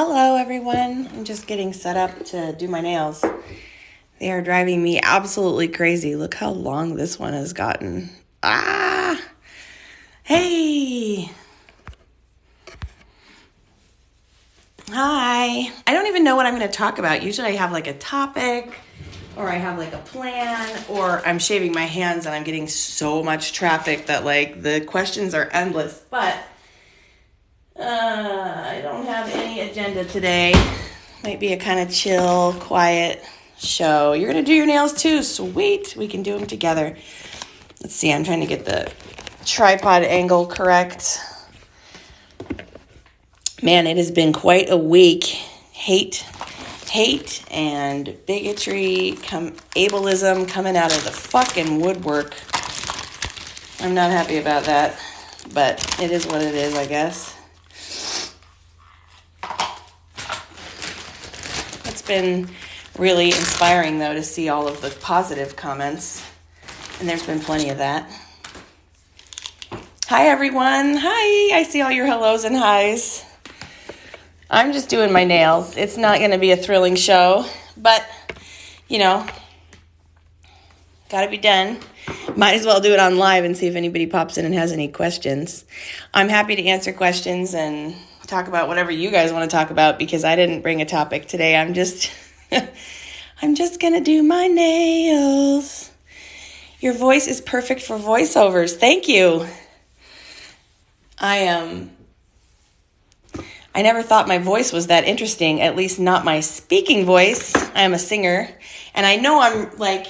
Hello, everyone. I'm just getting set up to do my nails. They are driving me absolutely crazy. Look how long this one has gotten. Hey. Hi. I don't even know what I'm going to talk about. Usually I have like a topic or I have like a plan or I'm shaving my hands and I'm getting so much traffic that like the questions are endless. But I don't have any agenda today. Might be a kind of chill, quiet show. You're going to do your nails too. Sweet. We can do them together. Let's see. I'm trying to get the tripod angle correct. Man, it has been quite a week. Hate and bigotry, ableism coming out of the fucking woodwork. I'm not happy about that, but it is what it is, I guess. It's been really inspiring, though, to see all of the positive comments, and there's been plenty of that. Hi, everyone. Hi. I see all your hellos and highs. I'm just doing my nails. It's not going to be a thrilling show, but, you know, got to be done. Might as well do it on live and see if anybody pops in and has any questions. I'm happy to answer questions and talk about whatever you guys want to talk about because I didn't bring a topic today. I'm just going to do my nails. Your voice is perfect for voiceovers. Thank you. I never thought my voice was that interesting, at least not my speaking voice. I am a singer, and I know I'm, like,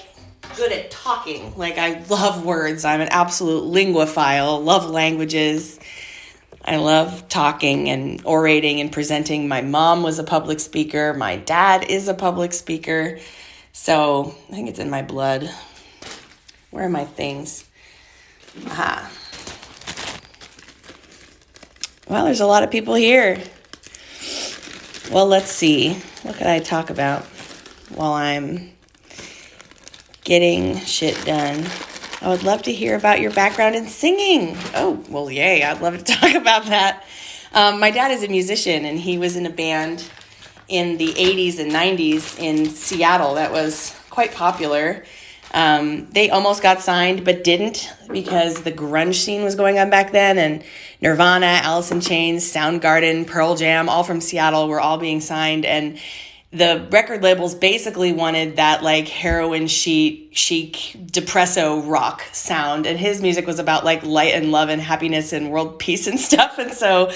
good at talking. Like, I love words. I'm an absolute linguophile, love languages. I love talking and orating and presenting. My mom was a public speaker. My dad is a public speaker. So, I think it's in my blood. Where are my things? Aha. Well, there's a lot of people here. Well, let's see. What could I talk about while I'm getting shit done? I would love to hear about your background in singing. Oh, well, yay. I'd love to talk about that. My dad is a musician, and he was in a band in the 80s and 90s in Seattle that was quite popular. They almost got signed, but didn't because the grunge scene was going on back then. And Nirvana, Alice in Chains, Soundgarden, Pearl Jam, all from Seattle were all being signed. And the record labels basically wanted that like heroin chic, depresso rock sound. And his music was about like light and love and happiness and world peace and stuff. And so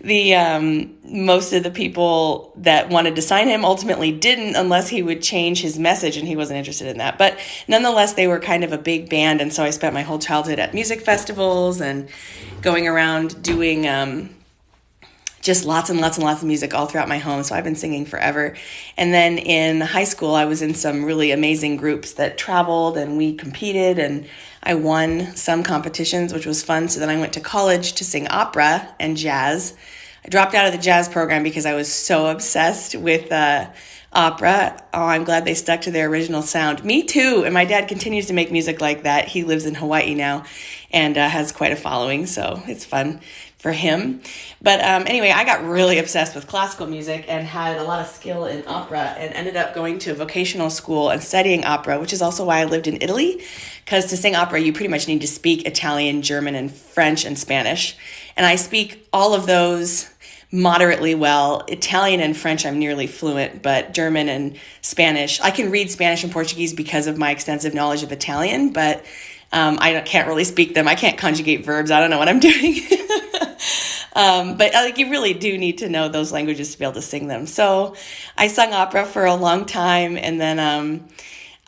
the most of the people that wanted to sign him ultimately didn't unless he would change his message, and he wasn't interested in that. But nonetheless, they were kind of a big band, and so I spent my whole childhood at music festivals and going around doing just lots and lots and lots of music all throughout my home. So I've been singing forever. And then in high school, I was in some really amazing groups that traveled, and we competed, and I won some competitions, which was fun. So then I went to college to sing opera and jazz. I dropped out of the jazz program because I was so obsessed with opera. Oh, I'm glad they stuck to their original sound. Me too. And my dad continues to make music like that. He lives in Hawaii now and has quite a following. So it's fun for him. But anyway, I got really obsessed with classical music and had a lot of skill in opera and ended up going to a vocational school and studying opera, which is also why I lived in Italy, because to sing opera, you pretty much need to speak Italian, German, and French and Spanish. And I speak all of those moderately well. Italian and French, I'm nearly fluent, but German and Spanish, I can read Spanish and Portuguese because of my extensive knowledge of Italian, but I can't really speak them. I can't conjugate verbs. I don't know what I'm doing. But like you really do need to know those languages to be able to sing them. So I sung opera for a long time, and then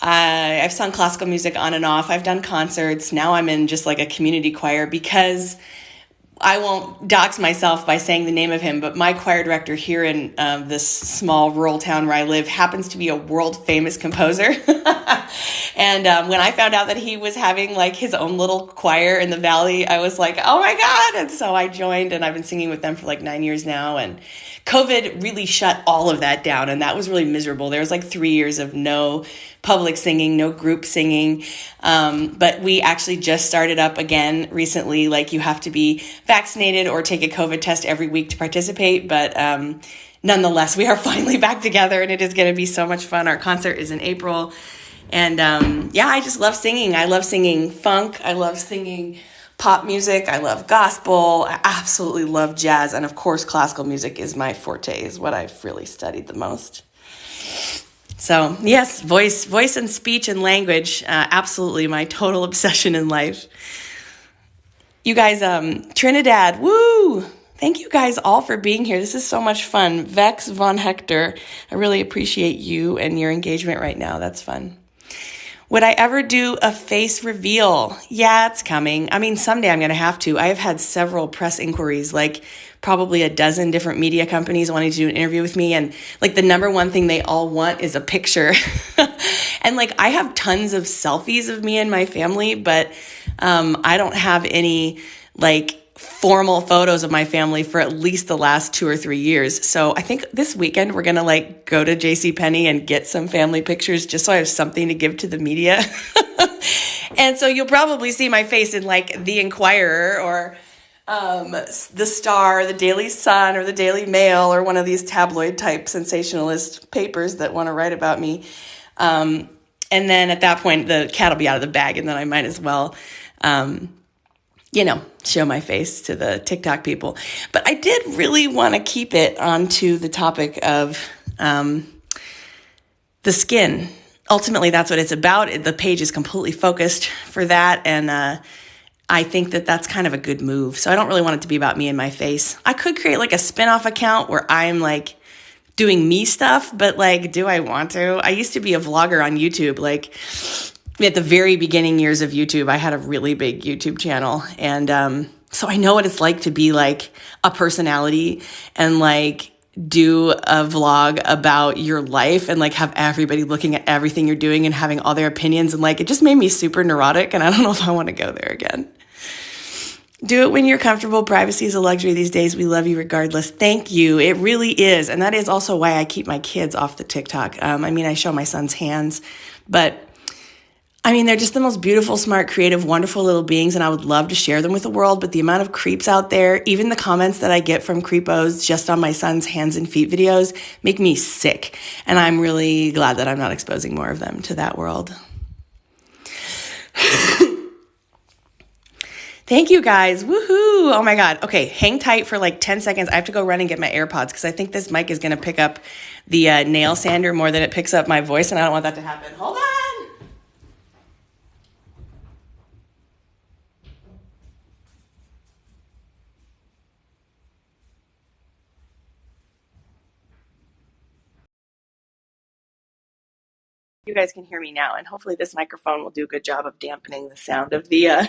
I've sung classical music on and off. I've done concerts. Now I'm in just like a community choir because I won't dox myself by saying the name of him, but my choir director here in this small rural town where I live happens to be a world famous composer. And when I found out that he was having like his own little choir in the valley, I was like, oh my God. And so I joined, and I've been singing with them for like 9 years now. And COVID really shut all of that down, and that was really miserable. There was like 3 years of no public singing, no group singing. But we actually just started up again recently. Like you have to be vaccinated or take a COVID test every week to participate. But nonetheless, we are finally back together, and it is going to be so much fun. Our concert is in April. And yeah, I just love singing. I love singing funk. I love singing pop music. I love gospel. I absolutely love jazz. And of course, classical music is my forte, is what I've really studied the most. So yes, voice and speech and language, absolutely my total obsession in life. You guys, Trinidad, woo! Thank you guys all for being here. This is so much fun. Vex Von Hector, I really appreciate you and your engagement right now. That's fun. Would I ever do a face reveal? Yeah, it's coming. I mean, someday I'm going to have to. I have had several press inquiries, like probably a dozen different media companies wanting to do an interview with me. And like the number one thing they all want is a picture. And like I have tons of selfies of me and my family, but I don't have any like formal photos of my family for at least the last 2 or 3 years. So I think this weekend we're going to like go to JCPenney and get some family pictures just so I have something to give to the media. And so you'll probably see my face in like the Inquirer or the Star, the Daily Sun, or the Daily Mail, or one of these tabloid type sensationalist papers that want to write about me. And then at that point, the cat will be out of the bag, and then I might as well, show my face to the TikTok people. But I did really want to keep it onto the topic of the skin. Ultimately, that's what it's about. The page is completely focused for that, and I think that that's kind of a good move. So I don't really want it to be about me and my face. I could create like a spin-off account where I'm like doing me stuff, but like, do I want to? I used to be a vlogger on YouTube. Like at the very beginning years of YouTube, I had a really big YouTube channel. And so I know what it's like to be like a personality and like do a vlog about your life and like have everybody looking at everything you're doing and having all their opinions. And like, it just made me super neurotic, and I don't know if I want to go there again. Do it when you're comfortable. Privacy is a luxury these days. We love you regardless. Thank you. It really is. And that is also why I keep my kids off the TikTok. I show my son's hands, but they're just the most beautiful, smart, creative, wonderful little beings, and I would love to share them with the world. But the amount of creeps out there, even the comments that I get from creepos just on my son's hands and feet videos, make me sick. And I'm really glad that I'm not exposing more of them to that world. Thank you guys. Woohoo. Oh my God. Okay. Hang tight for like 10 seconds. I have to go run and get my AirPods because I think this mic is going to pick up the nail sander more than it picks up my voice, and I don't want that to happen. Hold on. You guys can hear me now, and hopefully this microphone will do a good job of dampening the sound of the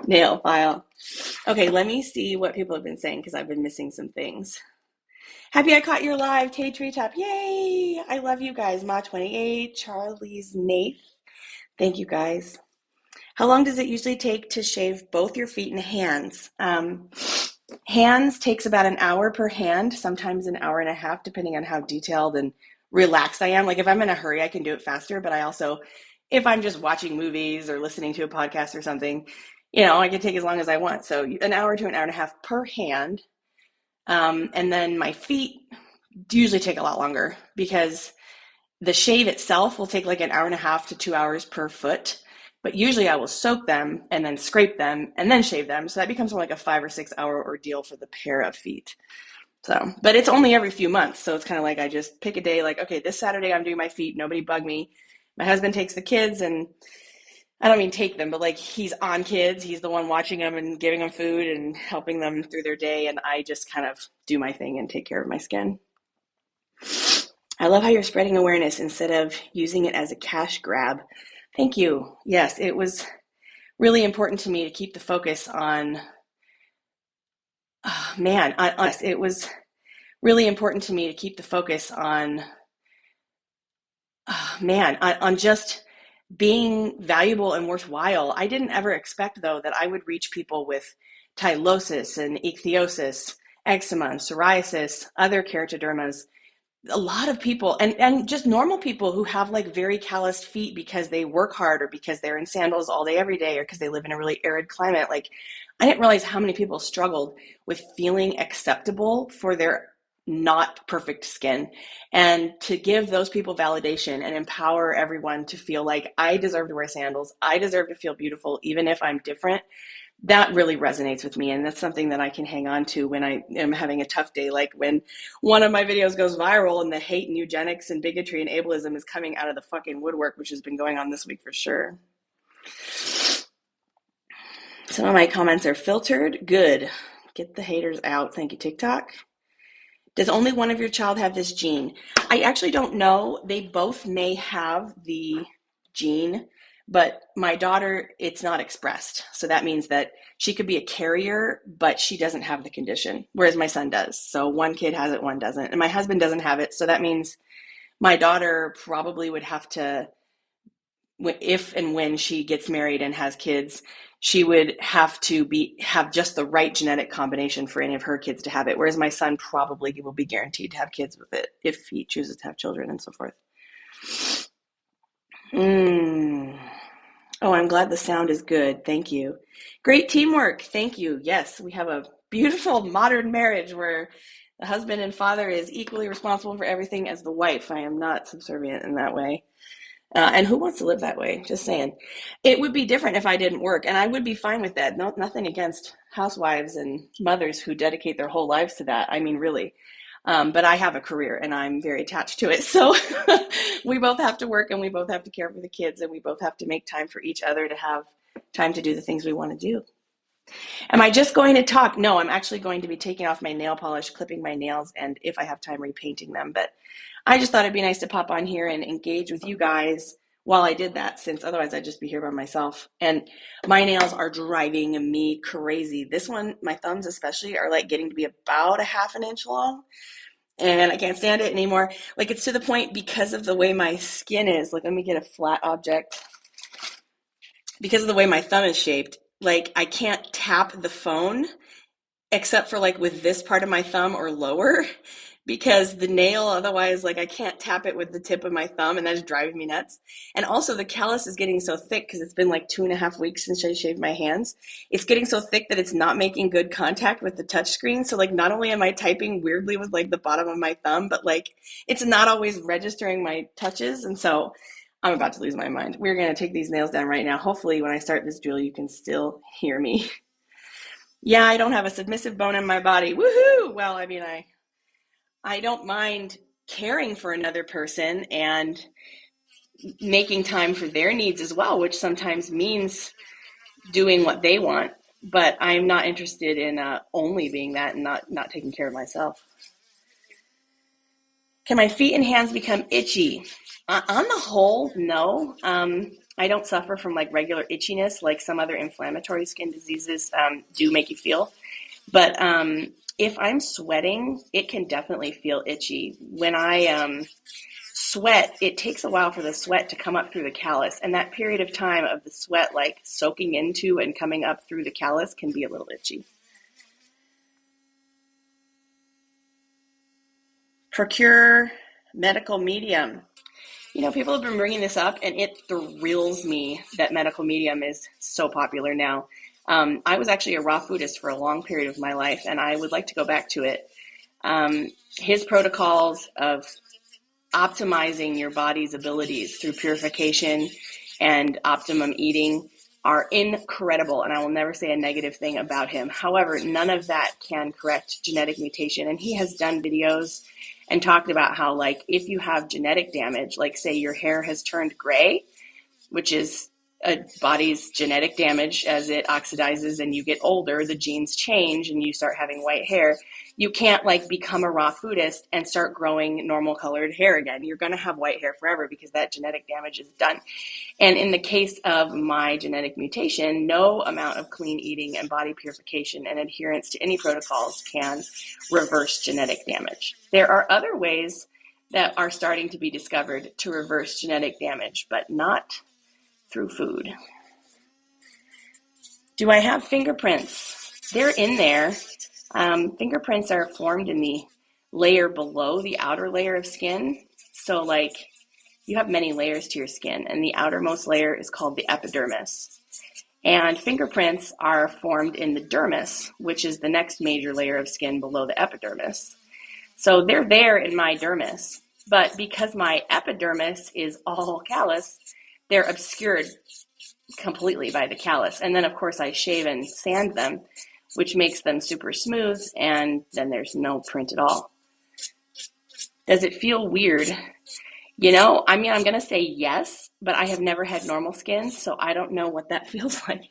nail file. Okay, let me see what people have been saying because I've been missing some things. Happy I caught your live, Tay Treetop. Yay! I love you guys. Ma28, Charlie's Nath. Thank you guys. How long does it usually take to shave both your feet and hands? Hands takes about an hour per hand, sometimes an hour and a half, depending on how detailed and relaxed I am. Like if I'm in a hurry, I can do it faster, but I also, if I'm just watching movies or listening to a podcast or something, I can take as long as I want. So an hour to an hour and a half per hand. And then my feet usually take a lot longer because the shave itself will take like an hour and a half to 2 hours per foot. But usually I will soak them and then scrape them and then shave them. So that becomes more like a 5 or 6 hour ordeal for the pair of feet. So, but it's only every few months. So it's kind of like I just pick a day like, okay, this Saturday I'm doing my feet. Nobody bug me. My husband takes the kids, and I don't mean take them, but like he's on kids. He's the one watching them and giving them food and helping them through their day. And I just kind of do my thing and take care of my skin. I love how you're spreading awareness instead of using it as a cash grab. Thank you. Yes, it was really important to me to keep the focus on, it was really important to me to keep the focus on, on just being valuable and worthwhile. I didn't ever expect, though, that I would reach people with tylosis and ichthyosis, eczema, and psoriasis, other keratodermas. A lot of people and just normal people who have like very calloused feet because they work hard or because they're in sandals all day every day or because they live in a really arid climate. Like I didn't realize how many people struggled with feeling acceptable for their not perfect skin, and to give those people validation and empower everyone to feel like I deserve to wear sandals, I deserve to feel beautiful even if I'm different. That really resonates with me, and that's something that I can hang on to when I am having a tough day, like when one of my videos goes viral and the hate and eugenics and bigotry and ableism is coming out of the fucking woodwork, which has been going on this week for sure. Some of my comments are filtered. Good. Get the haters out. Thank you, TikTok. Does only one of your child have this gene? I actually don't know. They both may have the gene, but my daughter, it's not expressed. So that means that she could be a carrier, but she doesn't have the condition, whereas my son does. So one kid has it, one doesn't. And my husband doesn't have it. So that means my daughter probably would have to, if and when she gets married and has kids, she would have to have just the right genetic combination for any of her kids to have it, whereas my son probably will be guaranteed to have kids with it if he chooses to have children and so forth. Oh, I'm glad the sound is good. Thank you. Great teamwork. Thank you. Yes, we have a beautiful modern marriage where the husband and father is equally responsible for everything as the wife. I am not subservient in that way. And who wants to live that way? Just saying. It would be different if I didn't work, and I would be fine with that. No, nothing against housewives and mothers who dedicate their whole lives to that. I mean, really. But I have a career, and I'm very attached to it. So we both have to work, and we both have to care for the kids, and we both have to make time for each other to have time to do the things we want to do. Am I just going to talk? No, I'm actually going to be taking off my nail polish, clipping my nails, and if I have time, repainting them. But I just thought it'd be nice to pop on here and engage with you guys while I did that, since otherwise I'd just be here by myself. And my nails are driving me crazy. This one, my thumbs especially, are like getting to be about a half an inch long. And I can't stand it anymore. Like, it's to the point, because of the way my skin is, like, let me get a flat object. Because of the way my thumb is shaped, like, I can't tap the phone except for like with this part of my thumb or lower, because the nail, otherwise, like, I can't tap it with the tip of my thumb, and that's driving me nuts. And also the callus is getting so thick because it's been like 2.5 weeks since I shaved my hands. It's getting so thick that it's not making good contact with the touch screen. So like, not only am I typing weirdly with like the bottom of my thumb, but like, it's not always registering my touches. And so I'm about to lose my mind. We're going to take these nails down right now. Hopefully when I start this drill, you can still hear me. Yeah, I don't have a submissive bone in my body. Woohoo! Well, I mean, I don't mind caring for another person and making time for their needs as well, which sometimes means doing what they want. But I'm not interested in only being that and not taking care of myself. Can my feet and hands become itchy? On the whole, no. I don't suffer from like regular itchiness like some other inflammatory skin diseases do make you feel. But if I'm sweating, it can definitely feel itchy. When I sweat, it takes a while for the sweat to come up through the callus. And that period of time of the sweat like soaking into and coming up through the callus can be a little itchy. Procure medical medium. You know, people have been bringing this up, and it thrills me that medical medium is so popular now. I was actually a raw foodist for a long period of my life, and I would like to go back to it. His protocols of optimizing your body's abilities through purification and optimum eating are incredible, and I will never say a negative thing about him. However, none of that can correct genetic mutation, and he has done videos and talked about how, like, if you have genetic damage, like say your hair has turned gray, which is a body's genetic damage as it oxidizes and you get older, the genes change and you start having white hair. You can't like become a raw foodist and start growing normal colored hair again. You're going to have white hair forever because that genetic damage is done. And in the case of my genetic mutation, no amount of clean eating and body purification and adherence to any protocols can reverse genetic damage. There are other ways that are starting to be discovered to reverse genetic damage, but not through food. Do I have fingerprints? They're in there. Fingerprints are formed in the layer below the outer layer of skin. So like, you have many layers to your skin, and the outermost layer is called the epidermis. And fingerprints are formed in the dermis, which is the next major layer of skin below the epidermis. So they're there in my dermis, but because my epidermis is all callus, they're obscured completely by the callus. And then of course I shave and sand them, which makes them super smooth, and then there's no print at all. Does it feel weird? I mean, I'm going to say yes, but I have never had normal skin, so I don't know what that feels like.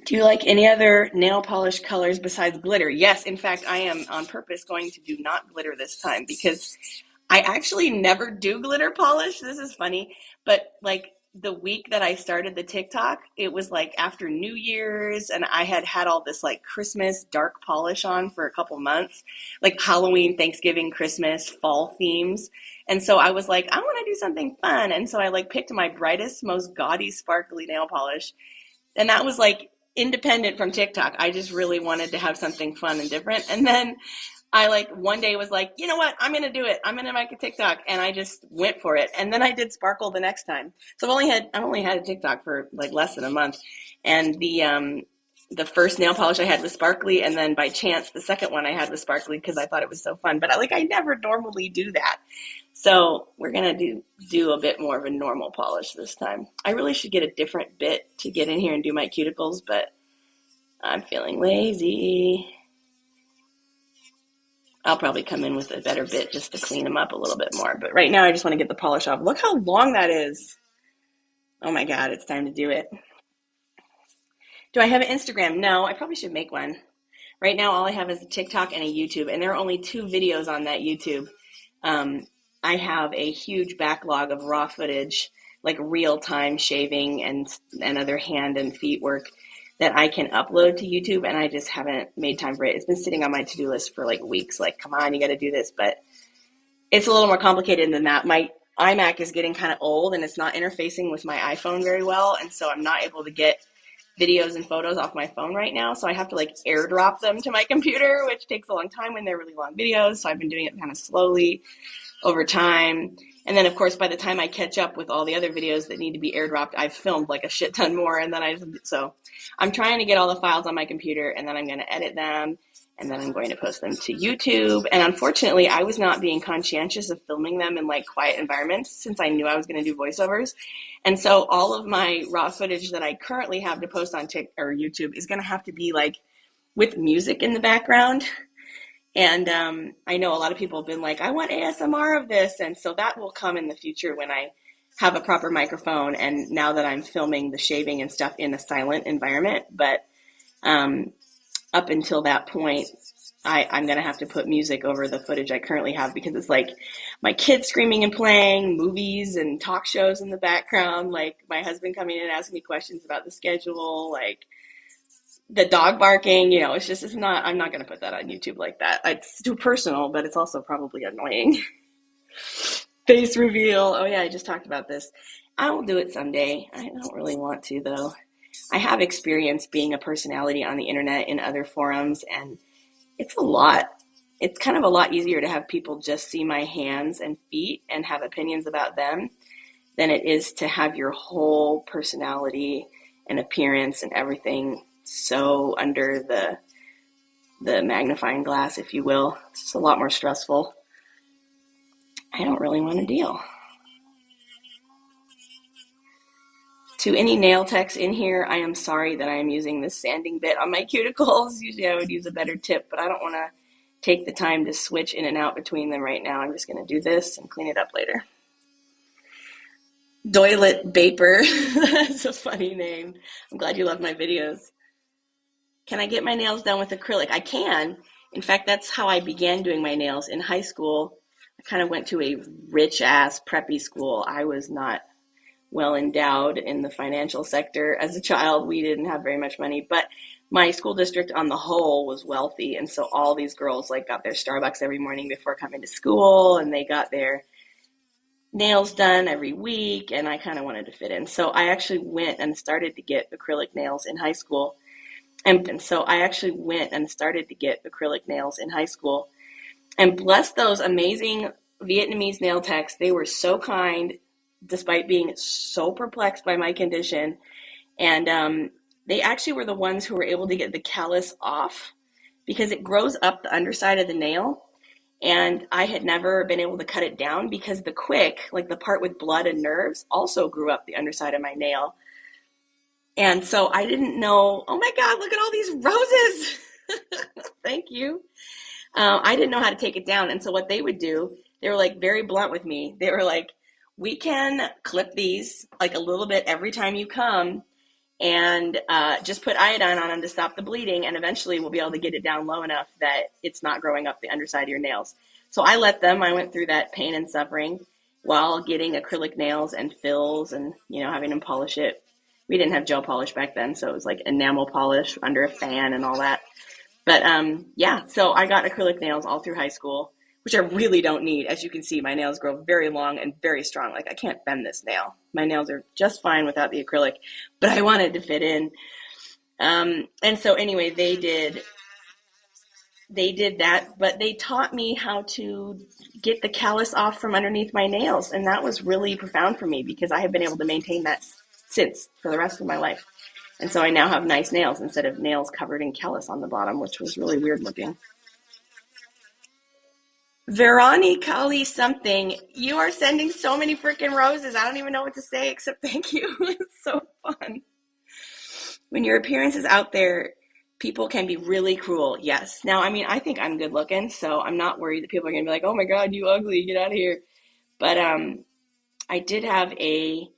Do you like any other nail polish colors besides glitter? Yes, in fact, I am on purpose going to do not glitter this time because I actually never do glitter polish. This is funny, but like the week that I started the TikTok, it was like after New Year's, and I had all this like Christmas dark polish on for a couple months, like Halloween, Thanksgiving, Christmas, fall themes. And so I was like, I want to do something fun. And so I like picked my brightest, most gaudy, sparkly nail polish. And that was like independent from TikTok. I just really wanted to have something fun and different. And then I like one day was like, you know what? I'm going to do it. I'm going to make a TikTok. And I just went for it. And then I did sparkle the next time. So I've only had a TikTok for like less than a month. And the first nail polish I had was sparkly. And then by chance, the second one I had was sparkly because I thought it was so fun. But I never normally do that. So we're going to do a bit more of a normal polish this time. I really should get a different bit to get in here and do my cuticles, but I'm feeling lazy. I'll probably come in with a better bit just to clean them up a little bit more. But right now I just want to get the polish off. Look how long that is. Oh my God, it's time to do it. Do I have an Instagram? No, I probably should make one. Right now all I have is a TikTok and a YouTube, and there are only 2 videos on that YouTube. I have a huge backlog of raw footage, like real-time shaving and other hand and feet work that I can upload to YouTube, and I just haven't made time for it. It's been sitting on my to-do list for like weeks, like, come on, you got to do this, but it's a little more complicated than that. My iMac is getting kind of old, and it's not interfacing with my iPhone very well, and so I'm not able to get videos and photos off my phone right now, so I have to like airdrop them to my computer, which takes a long time when they're really long videos, so I've been doing it kind of slowly over time. And then of course by the time I catch up with all the other videos that need to be airdropped, I've filmed like a shit ton more, and then so I'm trying to get all the files on my computer, and then I'm going to edit them, and then I'm going to post them to YouTube. And unfortunately I was not being conscientious of filming them in like quiet environments since I knew I was going to do voiceovers. And so all of my raw footage that I currently have to post on TikTok or YouTube is going to have to be like with music in the background. And I know a lot of people have been like, I want ASMR of this. And so that will come in the future when I have a proper microphone, and now that I'm filming the shaving and stuff in a silent environment. But up until that point, I'm going to have to put music over the footage I currently have, because it's like my kids screaming and playing, movies and talk shows in the background, like my husband coming in and asking me questions about the schedule, like the dog barking, I'm not going to put that on YouTube like that. It's too personal, but it's also probably annoying. Face reveal. Oh yeah, I just talked about this. I will do it someday. I don't really want to though. I have experience being a personality on the internet in other forums, and it's a lot. It's kind of a lot easier to have people just see my hands and feet and have opinions about them than it is to have your whole personality and appearance and everything so under the magnifying glass, if you will. It's just a lot more stressful. I don't really want to deal. To any nail techs in here, I am sorry that I am using this sanding bit on my cuticles. Usually I would use a better tip, but I don't want to take the time to switch in and out between them right now. I'm just going to do this and clean it up later. Doilet Vapor. That's a funny name. I'm glad you love my videos. Can I get my nails done with acrylic? I can. In fact, that's how I began doing my nails in high school. I kind of went to a rich-ass preppy school. I was not well endowed in the financial sector. As a child, we didn't have very much money, but my school district on the whole was wealthy, and so all these girls like got their Starbucks every morning before coming to school, and they got their nails done every week, and I kind of wanted to fit in. So I actually went and started to get acrylic nails in high school. And so I actually went and started to get acrylic nails in high school. And bless those amazing Vietnamese nail techs. They were so kind, despite being so perplexed by my condition. And they actually were the ones who were able to get the callus off. because it grows up the underside of the nail. And I had never been able to cut it down because the quick, like the part with blood and nerves, also grew up the underside of my nail. And so I didn't know, oh my God, look at all these roses. Thank you. I didn't know how to take it down. And so what they would do, they were like very blunt with me. They were like, we can clip these like a little bit every time you come and just put iodine on them to stop the bleeding. And eventually we'll be able to get it down low enough that it's not growing up the underside of your nails. So I let them, I went through that pain and suffering while getting acrylic nails and fills and, having them polish it. We didn't have gel polish back then. So it was like enamel polish under a fan and all that. But yeah, so I got acrylic nails all through high school, which I really don't need. As you can see, my nails grow very long and very strong. Like I can't bend this nail. My nails are just fine without the acrylic, but I wanted to fit in. And so anyway, they did that, but they taught me how to get the callus off from underneath my nails. And that was really profound for me because I have been able to maintain that since for the rest of my life. And so I now have nice nails instead of nails covered in callus on the bottom, which was really weird looking. Veronica something, you are sending so many freaking roses. I don't even know what to say except thank you. It's so fun. When your appearance is out there, people can be really cruel. Yes. Now, I mean, I think I'm good looking, so I'm not worried that people are going to be like, oh my God, you ugly, get out of here. But I did have a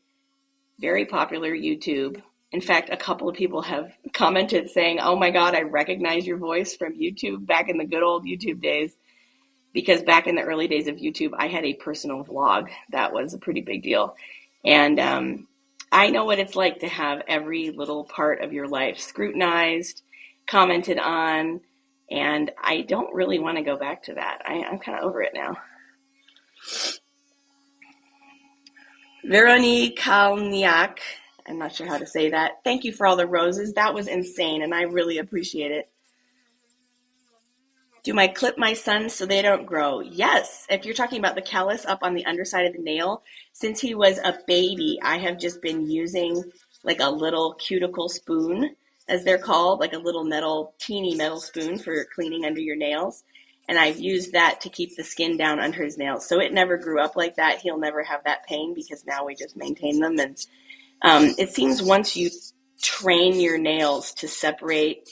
very popular YouTube. In fact, a couple of people have commented saying, oh my God, I recognize your voice from YouTube back in the good old YouTube days. Because back in the early days of YouTube, I had a personal vlog. That was a pretty big deal. And I know what it's like to have every little part of your life scrutinized, commented on, and I don't really want to go back to that. I'm kind of over it now. Veronique Kalniak, I'm not sure how to say that. Thank you for all the roses. That was insane, and I really appreciate it. Do I clip my sons so they don't grow? Yes. If you're talking about the callus up on the underside of the nail, since he was a baby, I have just been using like a little cuticle spoon, as they're called, like a little teeny metal spoon for cleaning under your nails. And I've used that to keep the skin down under his nails. So it never grew up like that. He'll never have that pain because now we just maintain them. And it seems once you train your nails to separate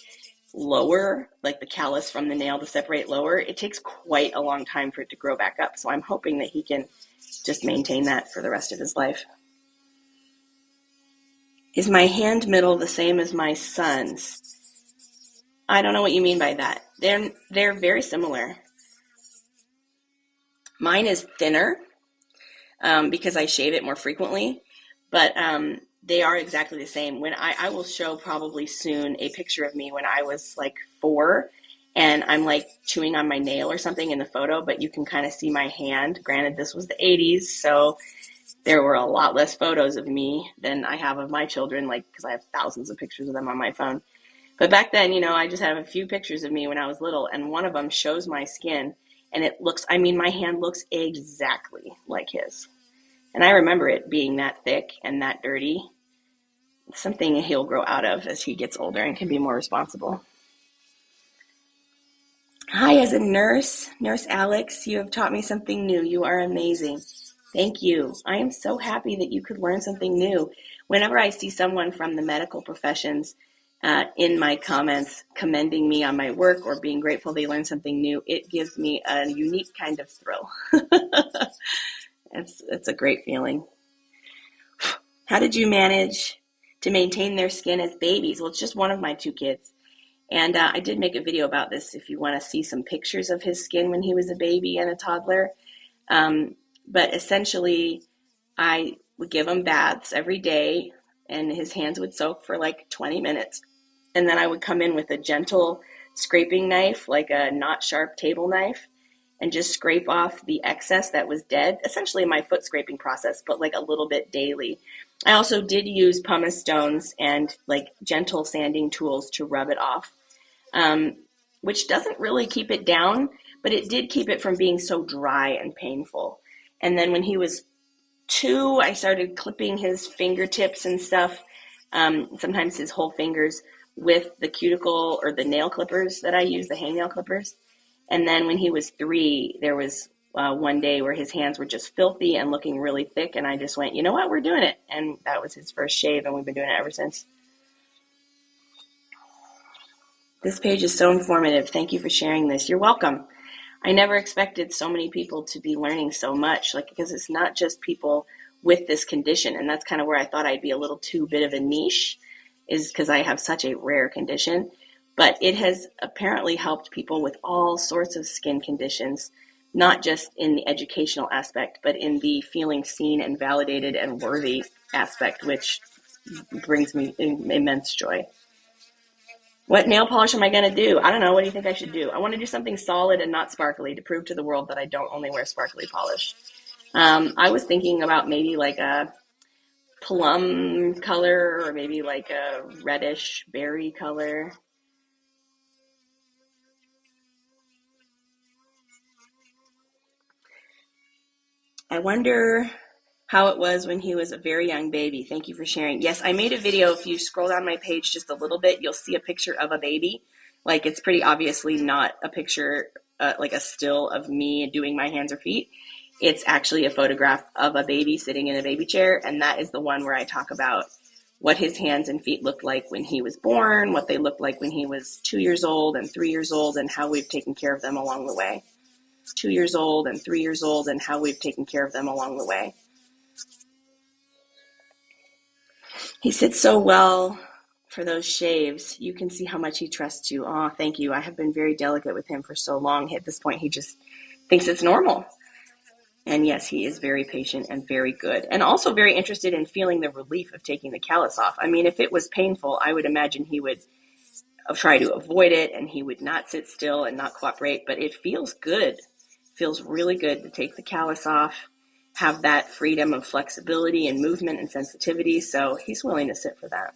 lower, like the callus from the nail to separate lower, it takes quite a long time for it to grow back up. So I'm hoping that he can just maintain that for the rest of his life. Is my hand middle the same as my son's? I don't know what you mean by that. They're very similar. Mine is thinner because I shave it more frequently, but they are exactly the same. When I will show probably soon a picture of me when I was like 4 and I'm like chewing on my nail or something in the photo, but you can kind of see my hand. Granted, this was the 80s, so there were a lot less photos of me than I have of my children, like because I have thousands of pictures of them on my phone. But back then, I just have a few pictures of me when I was little, and one of them shows my skin, and it looks, my hand looks exactly like his. And I remember it being that thick and that dirty. Something he'll grow out of as he gets older and can be more responsible. Hi, as a nurse, Nurse Alex, you have taught me something new. You are amazing. Thank you. I am so happy that you could learn something new. Whenever I see someone from the medical professions in my comments commending me on my work or being grateful they learned something new, it gives me a unique kind of thrill. It's a great feeling. How did you manage to maintain their skin as babies? Well, it's just one of my 2 kids. And I did make a video about this if you want to see some pictures of his skin when he was a baby and a toddler. But essentially, I would give him baths every day, and his hands would soak for like 20 minutes. And then I would come in with a gentle scraping knife, like a not sharp table knife, and just scrape off the excess that was dead. Essentially my foot scraping process, but like a little bit daily. I also did use pumice stones and like gentle sanding tools to rub it off, which doesn't really keep it down, but it did keep it from being so dry and painful. And then when he was 2, I started clipping his fingertips and stuff, sometimes his whole fingers, with the cuticle or the nail clippers that I use, the hangnail clippers. And then when he was 3, there was one day where his hands were just filthy and looking really thick. And I just went, you know what, we're doing it. And that was his first shave, and we've been doing it ever since. This page is so informative. Thank you for sharing this. You're welcome. I never expected so many people to be learning so much, because it's not just people with this condition. And that's kind of where I thought I'd be a little too bit of a niche, is because I have such a rare condition. But it has apparently helped people with all sorts of skin conditions, not just in the educational aspect, but in the feeling seen and validated and worthy aspect, which brings me immense joy. What nail polish am I going to do? I don't know. What do you think I should do? I want to do something solid and not sparkly to prove to the world that I don't only wear sparkly polish. I was thinking about maybe like a plum color, or maybe like a reddish berry color. I wonder how it was when he was a very young baby. Thank you for sharing. Yes, I made a video. If you scroll down my page just a little bit, you'll see a picture of a baby. Like, it's pretty obviously not a picture, like a still of me doing my hands or feet. It's actually a photograph of a baby sitting in a baby chair, and that is the one where I talk about what his hands and feet looked like when he was born, what they looked like when he was 2 years old and 3 years old, and how we've taken care of them along the way. 2 years old and 3 years old, and how we've taken care of them along the way. He sits so well for those shaves. You can see how much he trusts you. Oh, thank you. I have been very delicate with him for so long. At this point, he just thinks it's normal. And yes, he is very patient and very good, and also very interested in feeling the relief of taking the callus off. I mean, if it was painful, I would imagine he would try to avoid it, and he would not sit still and not cooperate, but it feels good. It feels really good to take the callus off, have that freedom of flexibility and movement and sensitivity, so he's willing to sit for that.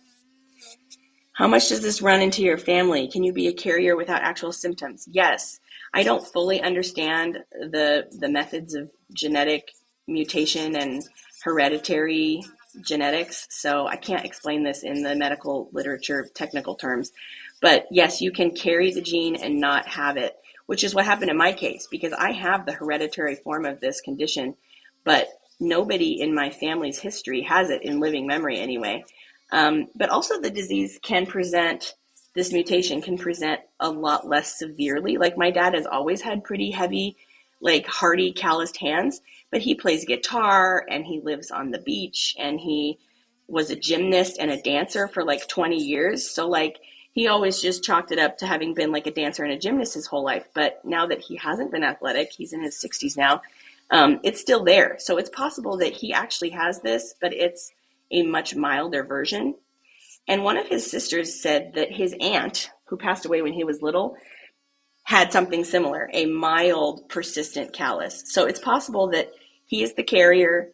How much does this run into your family? Can you be a carrier without actual symptoms? Yes. I don't fully understand the methods of genetic mutation and hereditary genetics, so I can't explain this in the medical literature technical terms. But yes, you can carry the gene and not have it, which is what happened in my case, because I have the hereditary form of this condition, but nobody in my family's history has it in living memory anyway. But also the disease can present, this mutation can present a lot less severely. Like, my dad has always had pretty heavy, like hardy, calloused hands, but he plays guitar and he lives on the beach and he was a gymnast and a dancer for like 20 years. So like, he always just chalked it up to having been like a dancer and a gymnast his whole life. But now that he hasn't been athletic, he's in his 60s now, it's still there. So it's possible that he actually has this, but it's a much milder version. And one of his sisters said that his aunt, who passed away when he was little, had something similar, a mild, persistent callus. So it's possible that he is the carrier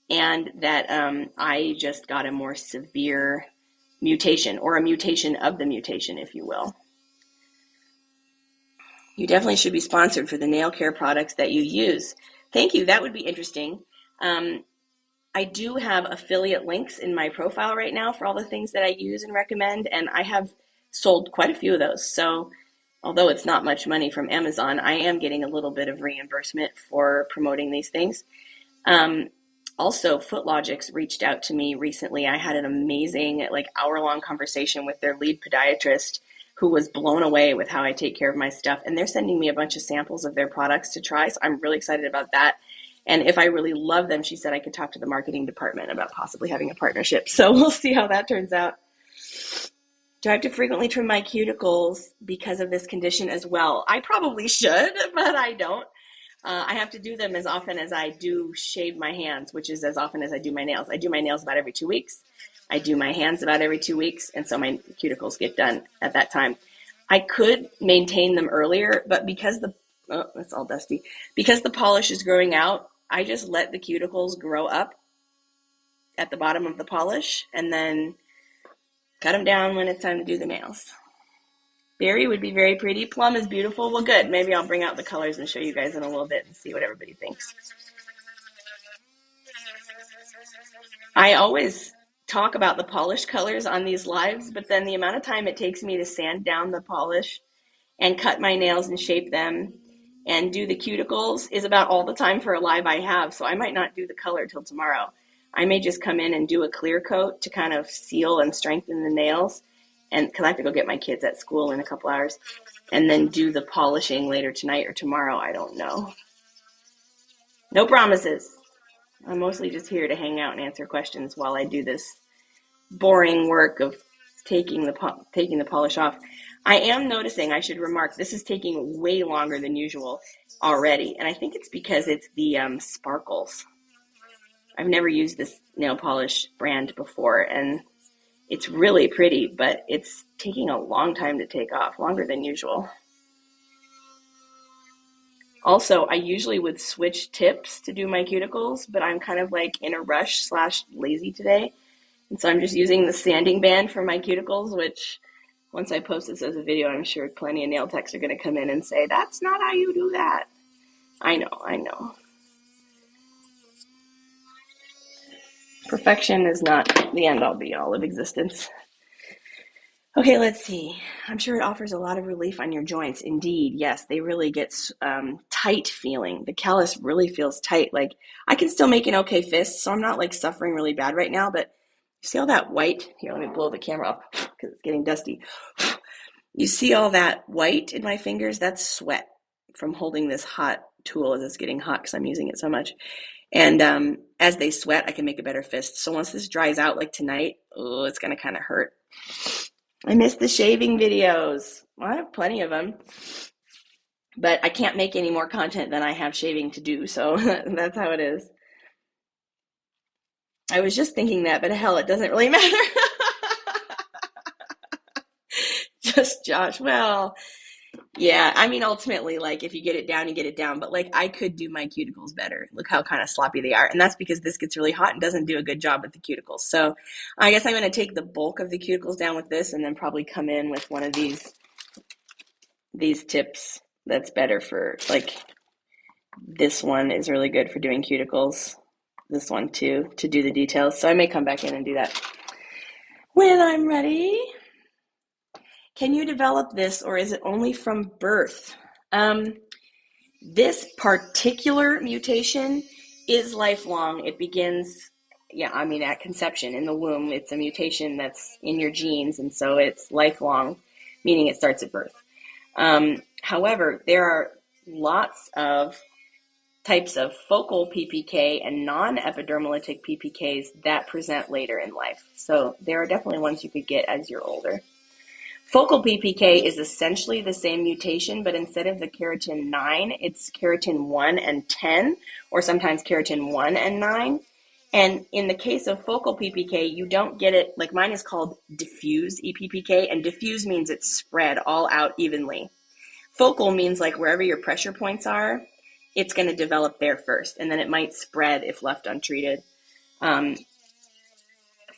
and that I just got a more severe mutation, or a mutation of the mutation, if you will. You definitely should be sponsored for the nail care products that you use. Thank you. That would be interesting. I do have affiliate links in my profile right now for all the things that I use and recommend, and I have sold quite a few of those. So although it's not much money from Amazon, I am getting a little bit of reimbursement for promoting these things. Also, FootLogix reached out to me recently. I had an amazing, like, hour-long conversation with their lead podiatrist, who was blown away with how I take care of my stuff. And they're sending me a bunch of samples of their products to try, so I'm really excited about that. And if I really love them, she said I could talk to the marketing department about possibly having a partnership. So we'll see how that turns out. Do I have to frequently trim my cuticles because of this condition as well? I probably should, but I don't. I have to do them as often as I do shave my hands, which is as often as I do my nails. I do my nails about every 2 weeks. I do my hands about every 2 weeks, and so my cuticles get done at that time. I could maintain them earlier, but because it's all dusty. Because the polish is growing out, I just let the cuticles grow up at the bottom of the polish and then cut them down when it's time to do the nails. Berry would be very pretty. Plum is beautiful. Well, good. Maybe I'll bring out the colors and show you guys in a little bit and see what everybody thinks. I always talk about the polish colors on these lives, but then the amount of time it takes me to sand down the polish and cut my nails and shape them and do the cuticles is about all the time for a live I have. So I might not do the color till tomorrow. I may just come in and do a clear coat to kind of seal and strengthen the nails. And because I have to go get my kids at school in a couple hours, and then do the polishing later tonight or tomorrow. I don't know. No promises. I'm mostly just here to hang out and answer questions while I do this boring work of taking the polish off. I am noticing, I should remark, this is taking way longer than usual already, and I think it's because it's the sparkles. I've never used this nail polish brand before, and it's really pretty, but it's taking a long time to take off, longer than usual. Also, I usually would switch tips to do my cuticles, but I'm kind of like in a rush slash lazy today. And so I'm just using the sanding band for my cuticles, which once I post this as a video, I'm sure plenty of nail techs are going to come in and say, that's not how you do that. I know. Perfection is not the end-all be-all of existence. Okay, let's see. I'm sure it offers a lot of relief on your joints. Indeed, yes, they really get tight feeling. The callus really feels tight. Like I can still make an okay fist, so I'm not like suffering really bad right now, but you see all that white? Here, let me blow the camera up because it's getting dusty. You see all that white in my fingers? That's sweat from holding this hot tool as it's getting hot because I'm using it so much. And as they sweat, I can make a better fist. So once this dries out like tonight, oh, it's going to kind of hurt. I miss the shaving videos. Well, I have plenty of them, but I can't make any more content than I have shaving to do, so that's how it is. I was just thinking that, but hell, it doesn't really matter. Just Josh. Well, yeah, I mean, ultimately, like, if you get it down, you get it down, but like, I could do my cuticles better. Look how kind of sloppy they are, and that's because this gets really hot and doesn't do a good job with the cuticles. So I guess I'm going to take the bulk of the cuticles down with this and then probably come in with one of these tips that's better for, like, this one is really good for doing cuticles. This one too, to do the details. So I may come back in and do that when I'm ready. Can you develop this, or is it only from birth? This particular mutation is lifelong. It begins, at conception in the womb. It's a mutation that's in your genes, and so it's lifelong, meaning it starts at birth. However, there are lots of types of focal PPK and non-epidermolytic PPKs that present later in life. So there are definitely ones you could get as you're older. Focal PPK is essentially the same mutation, but instead of the keratin 9, it's keratin 1 and 10, or sometimes keratin 1 and 9. And in the case of focal PPK, you don't get it, like mine is called diffuse EPPK, and diffuse means it's spread all out evenly. Focal means like wherever your pressure points are, it's going to develop there first, and then it might spread if left untreated.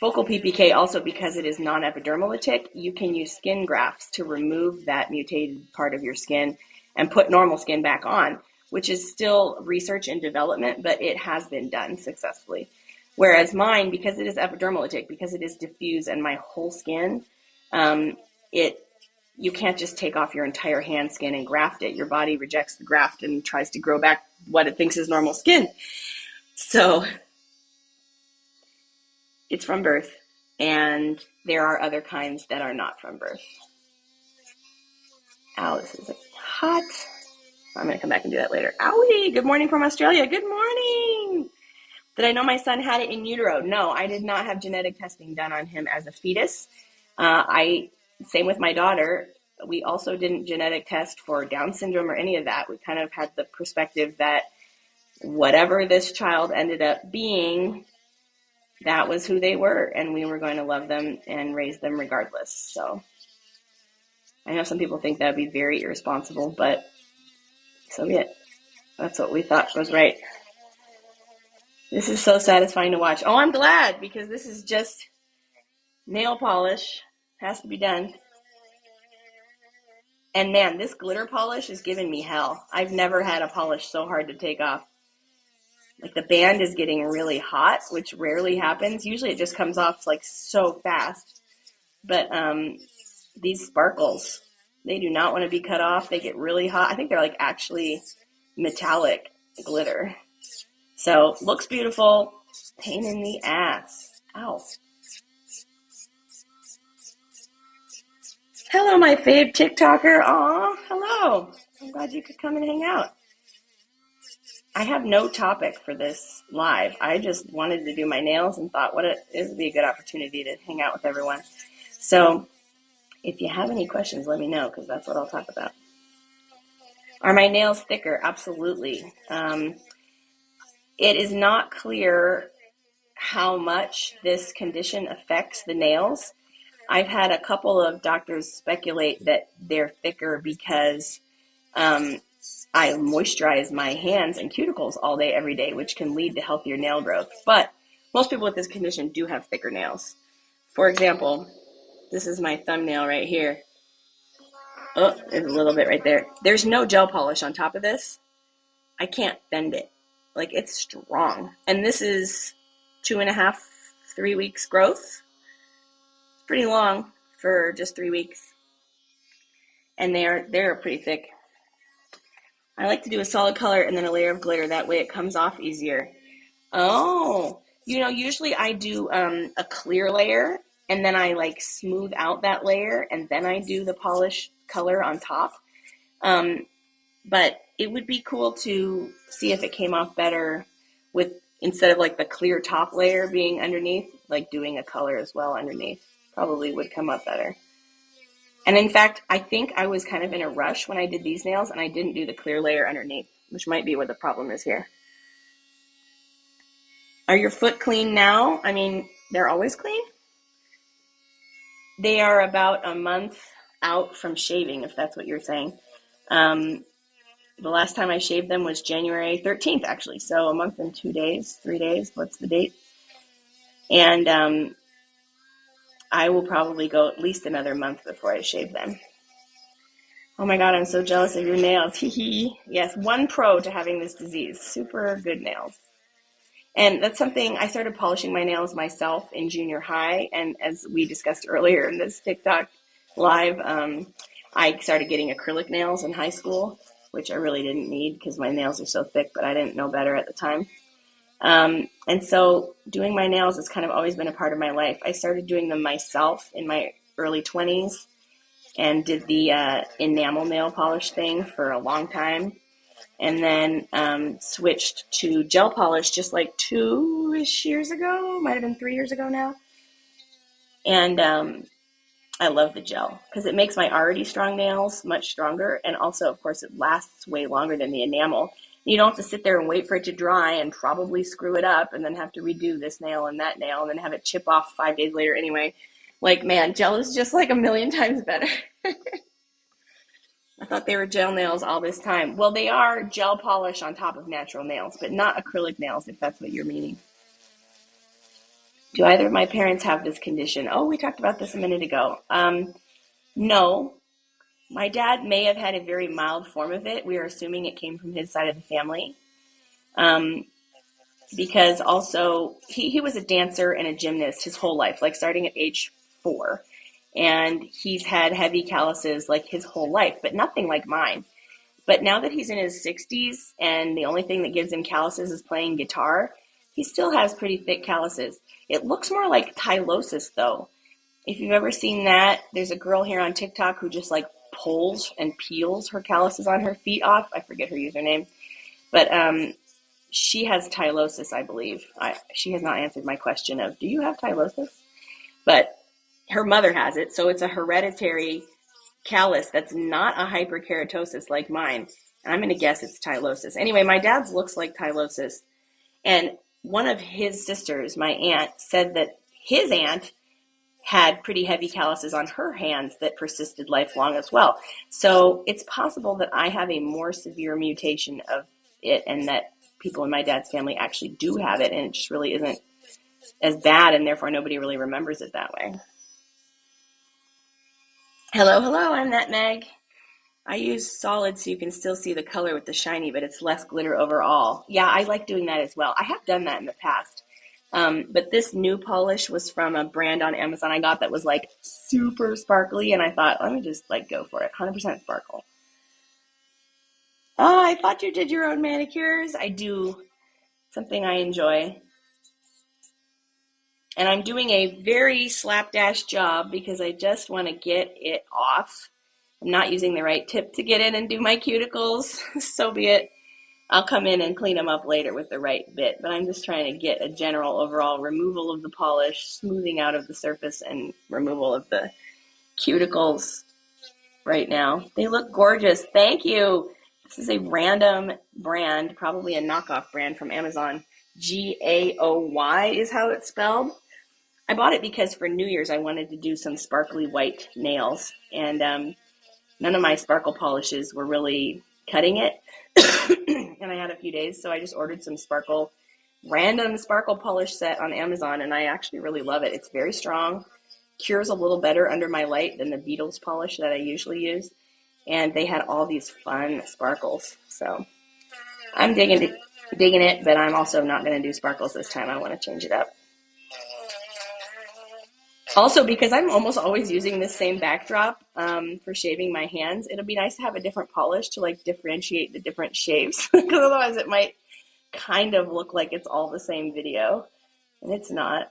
Focal PPK, also because it is non-epidermolytic, you can use skin grafts to remove that mutated part of your skin and put normal skin back on, which is still research and development, but it has been done successfully. Whereas mine, because it is epidermolytic, because it is diffuse and my whole skin, you can't just take off your entire hand skin and graft it. Your body rejects the graft and tries to grow back what it thinks is normal skin. So it's from birth, and there are other kinds that are not from birth. Alice is hot. I'm going to come back and do that later. Owie, good morning from Australia. Good morning. Did I know my son had it in utero? No, I did not have genetic testing done on him as a fetus. Same with my daughter. We also didn't genetic test for Down syndrome or any of that. We kind of had the perspective that whatever this child ended up being, that was who they were, and we were going to love them and raise them regardless. So I know some people think that would be very irresponsible, but so be it. That's what we thought was right. This is so satisfying to watch. Oh, I'm glad, because this is just nail polish. Has to be done. And man, this glitter polish is giving me hell. I've never had a polish so hard to take off. Like the band is getting really hot, which rarely happens. Usually it just comes off like so fast. But these sparkles, they do not want to be cut off. They get really hot. I think they're like actually metallic glitter. So looks beautiful. Pain in the ass. Ow. Hello, my fave TikToker. Aw, hello. I'm glad you could come and hang out. I have no topic for this live. I just wanted to do my nails and thought this would be a good opportunity to hang out with everyone. So if you have any questions, let me know, because that's what I'll talk about. Are my nails thicker? Absolutely. It is not clear how much this condition affects the nails. I've had a couple of doctors speculate that they're thicker because I moisturize my hands and cuticles all day, every day, which can lead to healthier nail growth. But most people with this condition do have thicker nails. For example, this is my thumbnail right here. Oh, there's a little bit right there. There's no gel polish on top of this. I can't bend it. Like, it's strong. And this is 2.5, 3 weeks growth. It's pretty long for just 3 weeks. And they're pretty thick. I like to do a solid color and then a layer of glitter. That way it comes off easier. Oh, usually I do a clear layer and then I like smooth out that layer and then I do the polish color on top. But it would be cool to see if it came off better with, instead of like the clear top layer being underneath, like doing a color as well underneath. Probably would come up better. And in fact, I think I was kind of in a rush when I did these nails and I didn't do the clear layer underneath, which might be where the problem is here. Are your foot clean now? I mean, they're always clean. They are about a month out from shaving, if that's what you're saying. The last time I shaved them was January 13th, actually. So a month and 2 days, 3 days. What's the date? And I will probably go at least another month before I shave them. Oh my God, I'm so jealous of your nails. Hee. Yes, one pro to having this disease. Super good nails. And that's something, I started polishing my nails myself in junior high. And as we discussed earlier in this TikTok live, I started getting acrylic nails in high school, which I really didn't need because my nails are so thick, but I didn't know better at the time. And so doing my nails has kind of always been a part of my life. I started doing them myself in my early 20s and did the enamel nail polish thing for a long time. And then switched to gel polish just like 2-ish years ago, might have been 3 years ago now. And I love the gel because it makes my already strong nails much stronger. And also, of course, it lasts way longer than the enamel. You don't have to sit there and wait for it to dry and probably screw it up and then have to redo this nail and that nail and then have it chip off 5 days later anyway. Like, man, gel is just like a million times better. I thought they were gel nails all this time. Well, they are gel polish on top of natural nails, but not acrylic nails, if that's what you're meaning. Do either of my parents have this condition? Oh, we talked about this a minute ago. No. My dad may have had a very mild form of it. We are assuming it came from his side of the family. Because also, he was a dancer and a gymnast his whole life, like starting at age 4. And he's had heavy calluses like his whole life, but nothing like mine. But now that he's in his 60s and the only thing that gives him calluses is playing guitar, he still has pretty thick calluses. It looks more like tylosis, though. If you've ever seen that, there's a girl here on TikTok who just like pulls and peels her calluses on her feet off. I forget her username. But she has tylosis, I believe. She has not answered my question of, do you have tylosis? But her mother has it, so it's a hereditary callus that's not a hyperkeratosis like mine. And I'm going to guess it's tylosis. Anyway, my dad's looks like tylosis. And one of his sisters, my aunt, said that his aunt had pretty heavy calluses on her hands that persisted lifelong as well. So it's possible that I have a more severe mutation of it and that people in my dad's family actually do have it and it just really isn't as bad and therefore nobody really remembers it that way. Hello, I'm that Meg. I use solid so you can still see the color with the shiny, but it's less glitter overall. Yeah, I like doing that as well. I have done that in the past. But this new polish was from a brand on Amazon I got that was like super sparkly, and I thought, let me just like go for it. 100% sparkle. Oh, I thought you did your own manicures. I do. Something I enjoy. And I'm doing a very slapdash job because I just want to get it off. I'm not using the right tip to get in and do my cuticles. So be it. I'll come in and clean them up later with the right bit, but I'm just trying to get a general overall removal of the polish, smoothing out of the surface, and removal of the cuticles right now. They look gorgeous. Thank you. This is a random brand, probably a knockoff brand from Amazon. Gaoy is how it's spelled. I bought it because for New Year's I wanted to do some sparkly white nails, and none of my sparkle polishes were really cutting it. And I had a few days, so I just ordered some random sparkle polish set on Amazon, and I actually really love it. It's very strong, cures a little better under my light than the Beetles polish that I usually use, and they had all these fun sparkles. So I'm digging it, but I'm also not going to do sparkles this time. I want to change it up. Also, because I'm almost always using this same backdrop for shaving my hands, it'll be nice to have a different polish to like differentiate the different shapes, because otherwise it might kind of look like it's all the same video, and it's not.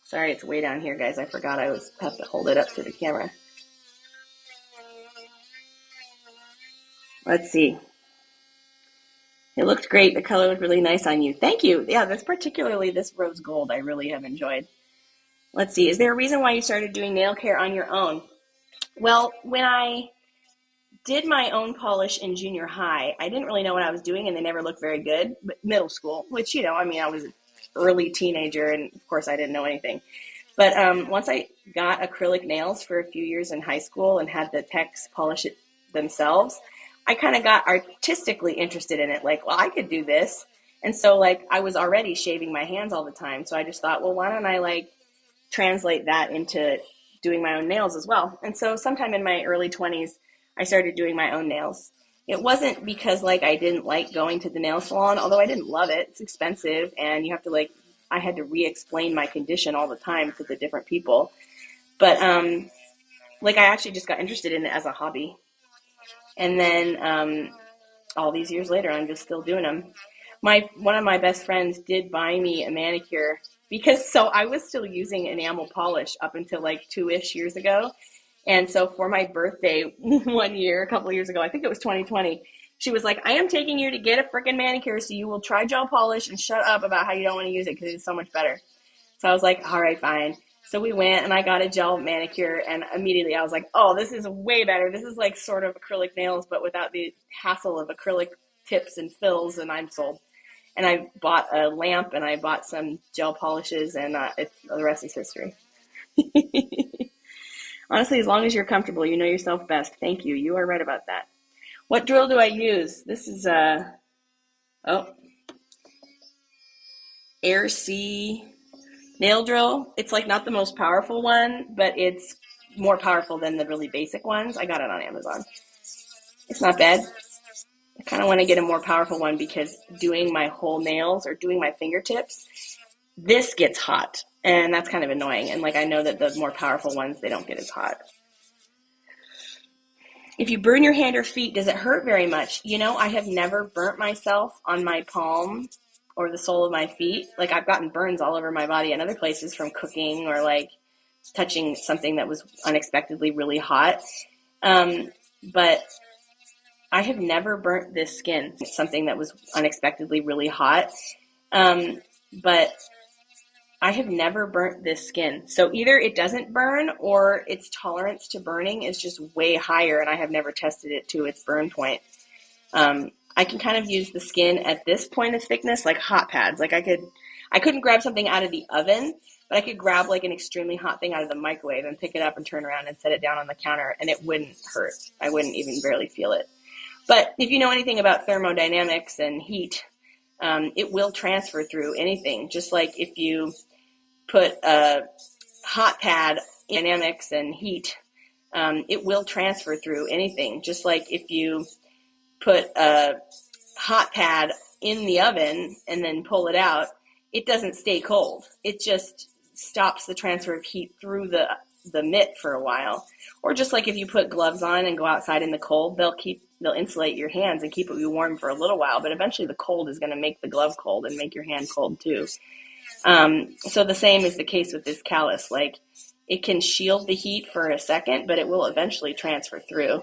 Sorry, it's way down here, guys. I forgot I have to hold it up to the camera. Let's see. It looked great. The color looked really nice on you. Thank you. Yeah, that's particularly this rose gold I really have enjoyed. Let's see. Is there a reason why you started doing nail care on your own? Well, when I did my own polish in junior high, I didn't really know what I was doing, and they never looked very good. But middle school, which, I mean, I was an early teenager, and of course I didn't know anything. But once I got acrylic nails for a few years in high school and had the techs polish it themselves, I kind of got artistically interested in it. Like, well, I could do this. And so, like, I was already shaving my hands all the time. So I just thought, well, why don't I, like, translate that into doing my own nails as well? And so sometime in my early 20s, I started doing my own nails. It wasn't because, like, I didn't like going to the nail salon, although I didn't love it. It's expensive, and you have to, like, I had to re-explain my condition all the time to the different people. But, like, I actually just got interested in it as a hobby. And then all these years later, I'm just still doing them. One of my best friends did buy me a manicure because I was still using enamel polish up until like 2-ish years ago. And so for my birthday a couple of years ago, I think it was 2020, she was like, I am taking you to get a freaking manicure so you will try gel polish and shut up about how you don't want to use it because it's so much better. So I was like, all right, fine. So we went and I got a gel manicure, and immediately I was like, oh, this is way better. This is like sort of acrylic nails, but without the hassle of acrylic tips and fills, and I'm sold. And I bought a lamp and I bought some gel polishes, and the rest is history. Honestly, as long as you're comfortable, you know yourself best. Thank you. You are right about that. What drill do I use? This is Air C nail drill. It's like not the most powerful one, but it's more powerful than the really basic ones. I got it on Amazon. It's not bad. I kind of want to get a more powerful one because doing my whole nails or doing my fingertips, this gets hot, and that's kind of annoying. And like I know that the more powerful ones, they don't get as hot. If you burn your hand or feet, does it hurt very much? I have never burnt myself on my palm or the sole of my feet. Like, I've gotten burns all over my body and other places from cooking or like touching something that was unexpectedly really hot. But I have never burnt this skin, something that was unexpectedly really hot. But I have never burnt this skin. So either it doesn't burn or its tolerance to burning is just way higher, and I have never tested it to its burn point. I can kind of use the skin at this point of thickness like hot pads. Like I couldn't grab something out of the oven, but I could grab like an extremely hot thing out of the microwave and pick it up and turn around and set it down on the counter, and it wouldn't hurt. I wouldn't even barely feel it. But if you know anything about thermodynamics and heat, it will transfer through anything. Just like if you put a hot pad in dynamics and heat, it will transfer through anything. Just like if you put a hot pad in the oven and then pull it out, it doesn't stay cold. It just stops the transfer of heat through the mitt for a while. Or just like if you put gloves on and go outside in the cold, they'll insulate your hands and keep you warm for a little while, but eventually the cold is going to make the glove cold and make your hand cold too. So the same is the case with this callus. Like, it can shield the heat for a second, but it will eventually transfer through.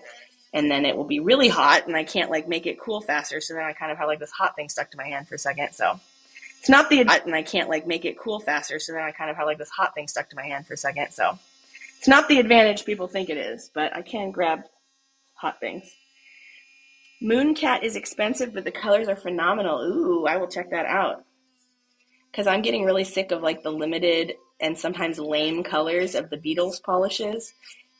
And then it will be really hot, and I can't like make it cool faster. So then I kind of have like this hot thing stuck to my hand for a second. So it's not the and I can't like make it cool faster. So then I kind of have like this hot thing stuck to my hand for a second. So it's not the advantage people think it is, but I can grab hot things. Mooncat is expensive, but the colors are phenomenal. Ooh, I will check that out. Because I'm getting really sick of like the limited and sometimes lame colors of the Beatles polishes.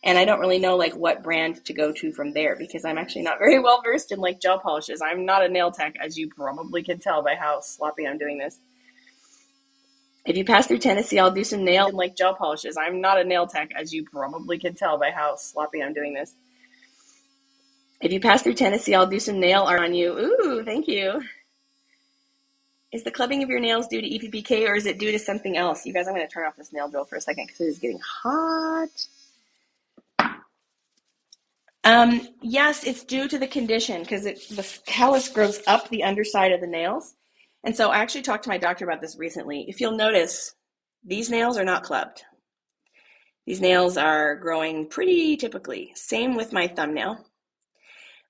And I don't really know like what brand to go to from there, because I'm actually not very well versed in like gel polishes. I'm not a nail tech, as you probably can tell by how sloppy I'm doing this. If you pass through Tennessee, I'll do some nail like gel polishes. I'm not a nail tech, as you probably can tell by how sloppy I'm doing this. If you pass through Tennessee, I'll do some nail art on you. Ooh, thank you. Is the clubbing of your nails due to EPPK, or is it due to something else? You guys, I'm going to turn off this nail drill for a second because it is getting hot. Yes, it's due to the condition, because the callus grows up the underside of the nails. And so I actually talked to my doctor about this recently. If you'll notice, these nails are not clubbed. These nails are growing pretty typically. Same with my thumbnail.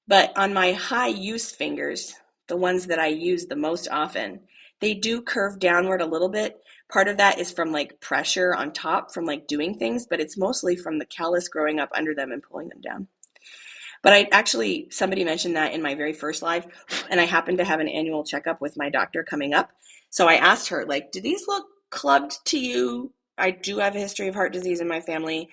But on my high use fingers, the ones that I use the most often, they do curve downward a little bit. Part of that is from like pressure on top from like doing things, but it's mostly from the callus growing up under them and pulling them down. But somebody mentioned that in my very first live, and I happened to have an annual checkup with my doctor coming up. So I asked her, like, do these look clubbed to you? I do have a history of heart disease in my family.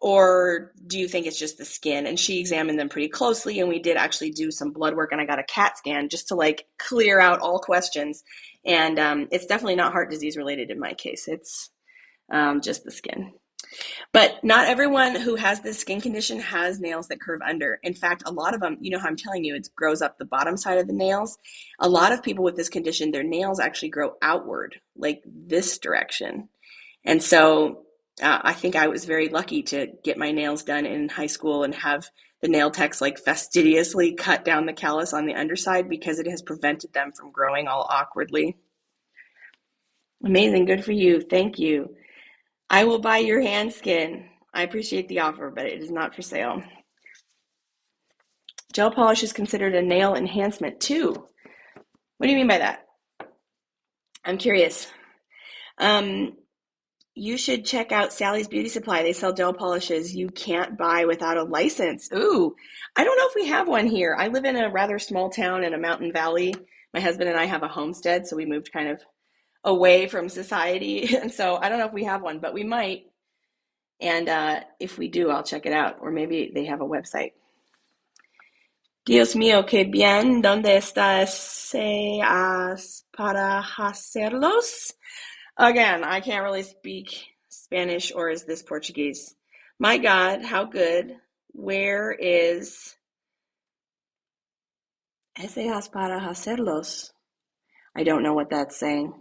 Or do you think it's just the skin? And she examined them pretty closely, and we did actually do some blood work, and I got a CAT scan just to like clear out all questions. And it's definitely not heart disease related in my case. It's just the skin. But not everyone who has this skin condition has nails that curve under. In fact, a lot of them, you know how I'm telling you, it grows up the bottom side of the nails. A lot of people with this condition, their nails actually grow outward, like this direction. And so I think I was very lucky to get my nails done in high school and have the nail techs like fastidiously cut down the callus on the underside, because it has prevented them from growing all awkwardly. Amazing. Good for you. Thank you. I will buy your hand skin. I appreciate the offer, but it is not for sale. Gel polish is considered a nail enhancement too. What do you mean by that? I'm curious. You should check out Sally's Beauty Supply. They sell gel polishes you can't buy without a license. Ooh, I don't know if we have one here. I live in a rather small town in a mountain valley. My husband and I have a homestead, so we moved kind of away from society. And so I don't know if we have one, but we might. And if we do, I'll check it out. Or maybe they have a website. Dios mío, qué bien. ¿Dónde estás para hacerlos? Again, I can't really speak Spanish, or is this Portuguese? My God, how good. Where is Esas para hacerlos? I don't know what that's saying.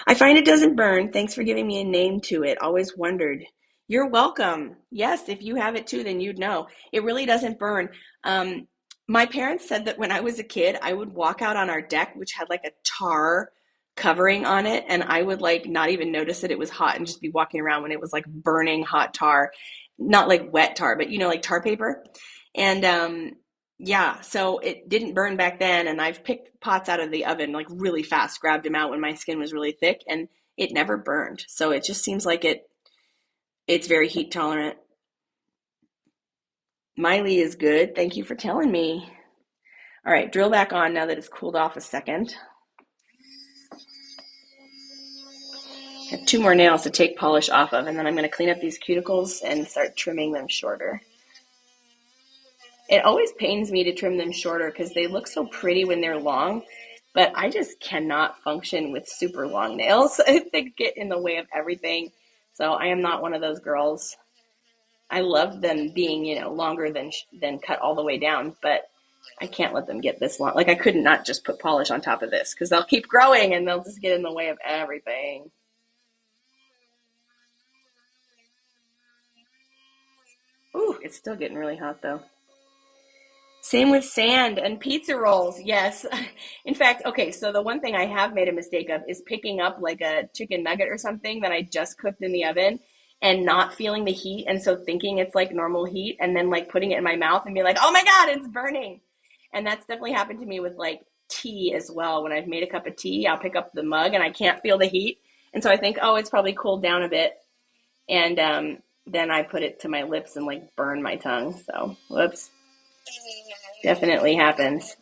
I find it doesn't burn. Thanks for giving me a name to it. Always wondered. You're welcome. Yes, if you have it too, then you'd know. It really doesn't burn. My parents said that when I was a kid, I would walk out on our deck, which had like a tar covering on it, and I would like not even notice that it was hot and just be walking around when it was like burning hot tar. Not like wet tar, but like tar paper. And yeah, so it didn't burn back then, and I've picked pots out of the oven like really fast, grabbed them out when my skin was really thick, and it never burned. So it just seems like it's very heat tolerant. Miley is good. Thank you for telling me. All right, drill back on now that it's cooled off a second. I have 2 more nails to take polish off of, and then I'm going to clean up these cuticles and start trimming them shorter. It always pains me to trim them shorter because they look so pretty when they're long, but I just cannot function with super long nails. They get in the way of everything. So I am not one of those girls. I love them being, longer than cut all the way down, but I can't let them get this long. Like I couldn't not just put polish on top of this because they'll keep growing and they'll just get in the way of everything. Ooh, it's still getting really hot though. Same with sand and pizza rolls. Yes. In fact, okay, so the one thing I have made a mistake of is picking up like a chicken nugget or something that I just cooked in the oven and not feeling the heat. And so thinking it's like normal heat and then like putting it in my mouth and be like, oh my God, it's burning. And that's definitely happened to me with like tea as well. When I've made a cup of tea, I'll pick up the mug and I can't feel the heat. And so I think, oh, it's probably cooled down a bit. And then I put it to my lips and like burn my tongue. So, whoops. Definitely happens.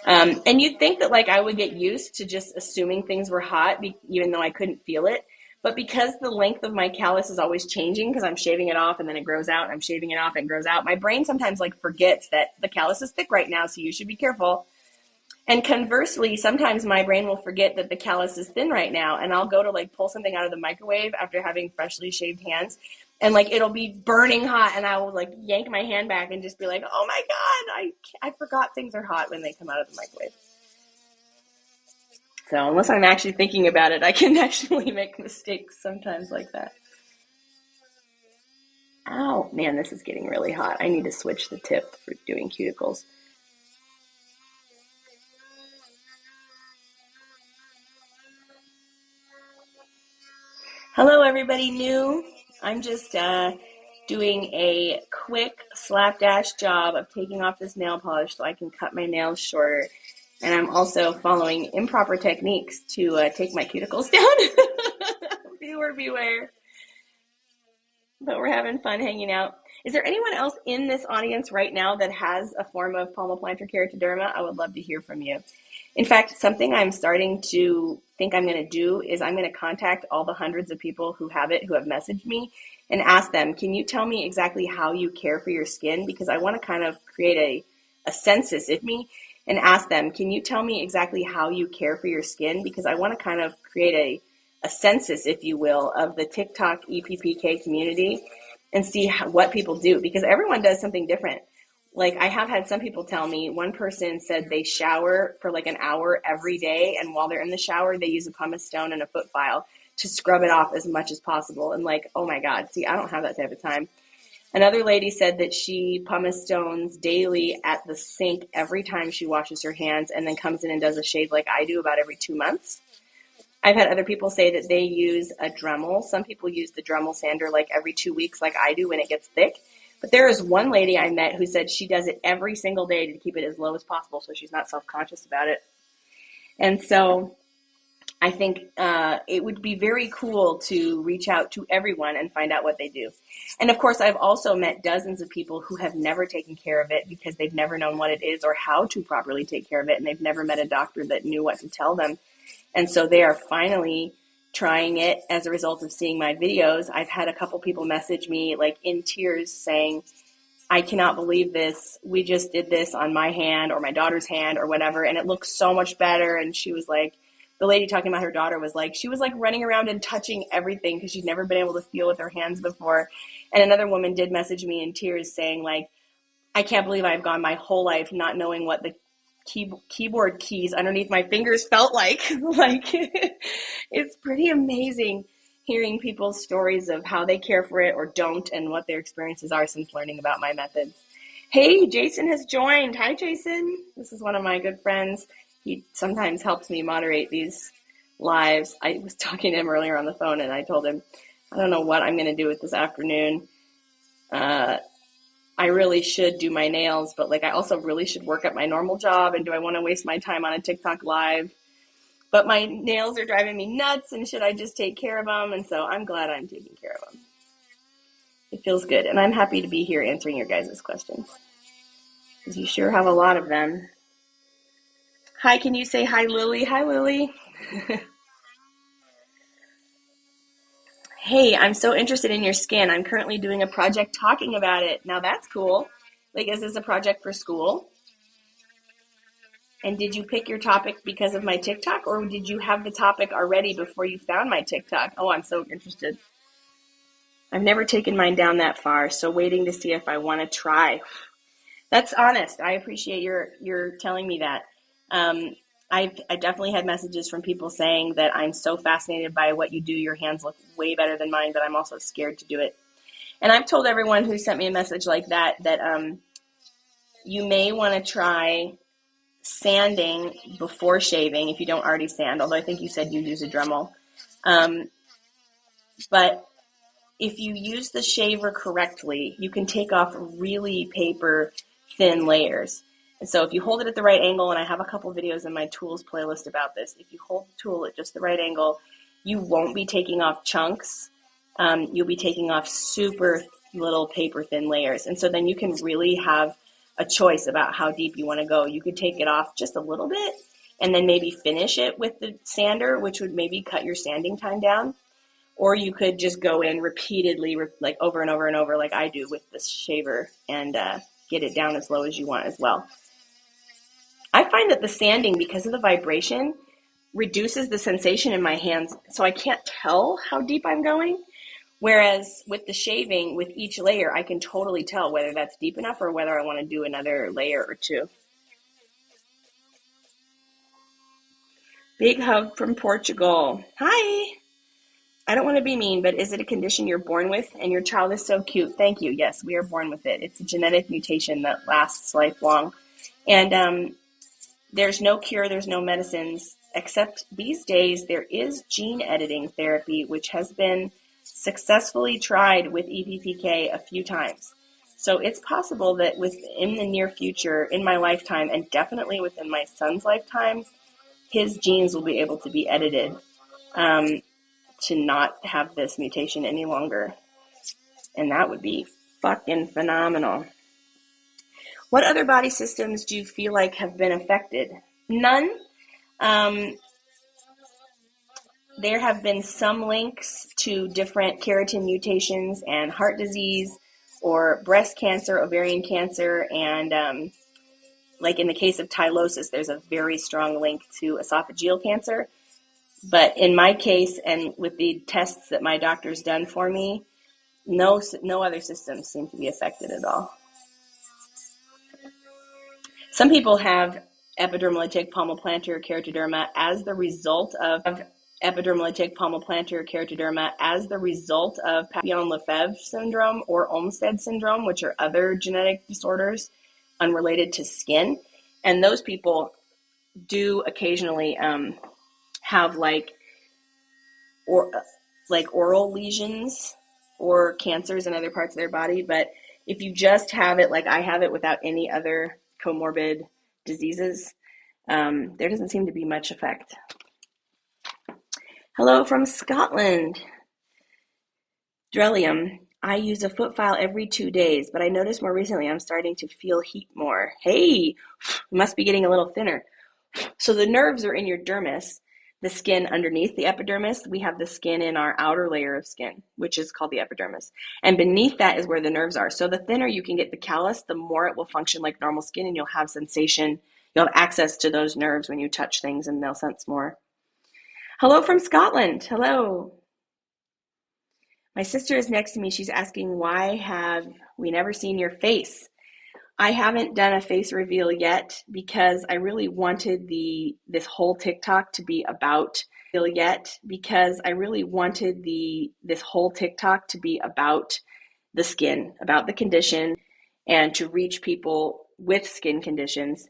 And you'd think that like I would get used to just assuming things were hot, even though I couldn't feel it. But because the length of my callus is always changing, because I'm shaving it off and then it grows out, and I'm shaving it off and it grows out, my brain sometimes like forgets that the callus is thick right now, so you should be careful. And conversely, sometimes my brain will forget that the callus is thin right now, and I'll go to like pull something out of the microwave after having freshly shaved hands, and like it'll be burning hot, and I will like yank my hand back and just be like, "Oh my God, I forgot things are hot when they come out of the microwave." So unless I'm actually thinking about it, I can actually make mistakes sometimes like that. Ow, man, this is getting really hot. I need to switch the tip for doing cuticles. Hello, everybody new. I'm just doing a quick slapdash job of taking off this nail polish so I can cut my nails shorter. And I'm also following improper techniques to take my cuticles down. Viewer beware. But we're having fun hanging out. Is there anyone else in this audience right now that has a form of palmoplantar keratoderma? I would love to hear from you. In fact, something I'm starting to think I'm going to do is I'm going to contact all the hundreds of people who have it, who have messaged me, and ask them, can you tell me exactly how you care for your skin? Because I want to kind of create a census if me and ask them, can you tell me exactly how you care for your skin? Because I want to kind of create a census, if you will, of the TikTok EPPK community and see what people do, because everyone does something different. Like I have had some people tell me, one person said they shower for like an hour every day, and while they're in the shower, they use a pumice stone and a foot file to scrub it off as much as possible. And like, oh my God, see, I don't have that type of time. Another lady said that she pumice stones daily at the sink every time she washes her hands and then comes in and does a shave like I do about every 2 months. I've had other people say that they use a Dremel. Some people use the Dremel sander like every 2 weeks like I do when it gets thick. But there is one lady I met who said she does it every single day to keep it as low as possible so she's not self-conscious about it. And so I think it would be very cool to reach out to everyone and find out what they do. And of course, I've also met dozens of people who have never taken care of it because they've never known what it is or how to properly take care of it, and they've never met a doctor that knew what to tell them. And so they are finally trying it as a result of seeing my videos. I've had a couple people message me like in tears saying, I cannot believe this. We just did this on my hand or my daughter's hand or whatever, and it looks so much better. And she was like, the lady talking about her daughter was like, she was like running around and touching everything because she'd never been able to feel with her hands before. And another woman did message me in tears saying like, I can't believe I've gone my whole life not knowing what the keyboard keys underneath my fingers felt like. Like, it's pretty amazing hearing people's stories of how they care for it or don't and what their experiences are since learning about my methods. Hey, Jason has joined. Hi, Jason. This is one of my good friends. He sometimes helps me moderate these lives. I was talking to him earlier on the phone, and I told him, I don't know what I'm going to do with this afternoon. I really should do my nails, but like I also really should work at my normal job. And do I want to waste my time on a TikTok live? But my nails are driving me nuts, and should I just take care of them? And so I'm glad I'm taking care of them. It feels good, and I'm happy to be here answering your guys' questions, because you sure have a lot of them. Hi, can you say hi, Lily? Hi, Lily. Hey, I'm so interested in your skin. I'm currently doing a project talking about it. Now that's cool. Like, is this a project for school? And did you pick your topic because of my TikTok, or did you have the topic already before you found my TikTok? Oh, I'm so interested. I've never taken mine down that far, so waiting to see if I want to try. That's honest. I appreciate your telling me that. Um, I definitely had messages from people saying that I'm so fascinated by what you do. Your hands look way better than mine, but I'm also scared to do it. And I've told everyone who sent me a message like that that you may want to try sanding before shaving if you don't already sand. Although I think you said you use a Dremel, but if you use the shaver correctly, you can take off really paper thin layers. And so if you hold it at the right angle, and I have a couple videos in my tools playlist about this, if you hold the tool at just the right angle, you won't be taking off chunks. You'll be taking off super little paper thin layers. And so then you can really have a choice about how deep you want to go. You could take it off just a little bit and then maybe finish it with the sander, which would maybe cut your sanding time down. Or you could just go in repeatedly, like over and over and over, like I do with this shaver, and get it down as low as you want as well. I find that the sanding, because of the vibration, reduces the sensation in my hands, so I can't tell how deep I'm going. Whereas with the shaving, with each layer, I can totally tell whether that's deep enough or whether I want to do another layer or two. Big hug from Portugal. Hi. I don't want to be mean, but is it a condition you're born with? And your child is so cute. Thank you. Yes, we are born with it. It's a genetic mutation that lasts lifelong. And there's no cure, there's no medicines, except these days there is gene editing therapy, which has been successfully tried with EPPK a few times. So it's possible that within the near future, in my lifetime, and definitely within my son's lifetime, his genes will be able to be edited. To not have this mutation any longer. And that would be fucking phenomenal. What other body systems do you feel like have been affected? None. There have been some links to different keratin mutations and heart disease or breast cancer, ovarian cancer, and like in the case of tylosis, there's a very strong link to esophageal cancer. But in my case, and with the tests that my doctor's done for me, no other systems seem to be affected at all. Some people have epidermolytic palmoplantar keratoderma as the result of Papillon-Lefebvre syndrome or Olmsted syndrome, which are other genetic disorders unrelated to skin. And those people do occasionally have like oral lesions or cancers in other parts of their body. But if you just have it like I have it without any other comorbid diseases, there doesn't seem to be much effect. Hello from Scotland. Drellium. I use a foot file every 2 days, but I noticed more recently I'm starting to feel heat more. Hey, you must be getting a little thinner. So the nerves are in your dermis, the skin underneath the epidermis. We have the skin in our outer layer of skin, which is called the epidermis. And beneath that is where the nerves are. So the thinner you can get the callus, the more it will function like normal skin, and you'll have sensation. You'll have access to those nerves when you touch things, and they'll sense more. Hello from Scotland. Hello. My sister is next to me. She's asking, why have we never seen your face? I haven't done a face reveal yet because I really wanted this whole TikTok to be about the skin, about the condition, and to reach people with skin conditions.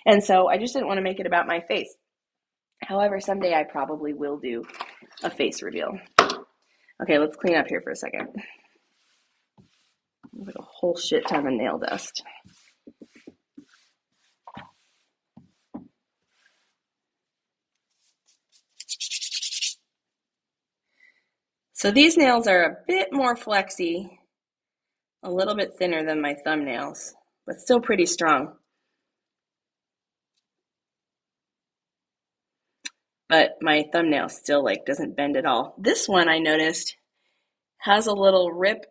And so I just didn't want to make it about my face. However, someday I probably will do a face reveal. Okay, let's clean up here for a second. Like a whole shit ton of nail dust. So these nails are a bit more flexy, a little bit thinner than my thumbnails, but still pretty strong. But my thumbnail still doesn't bend at all. This one I noticed has a little rip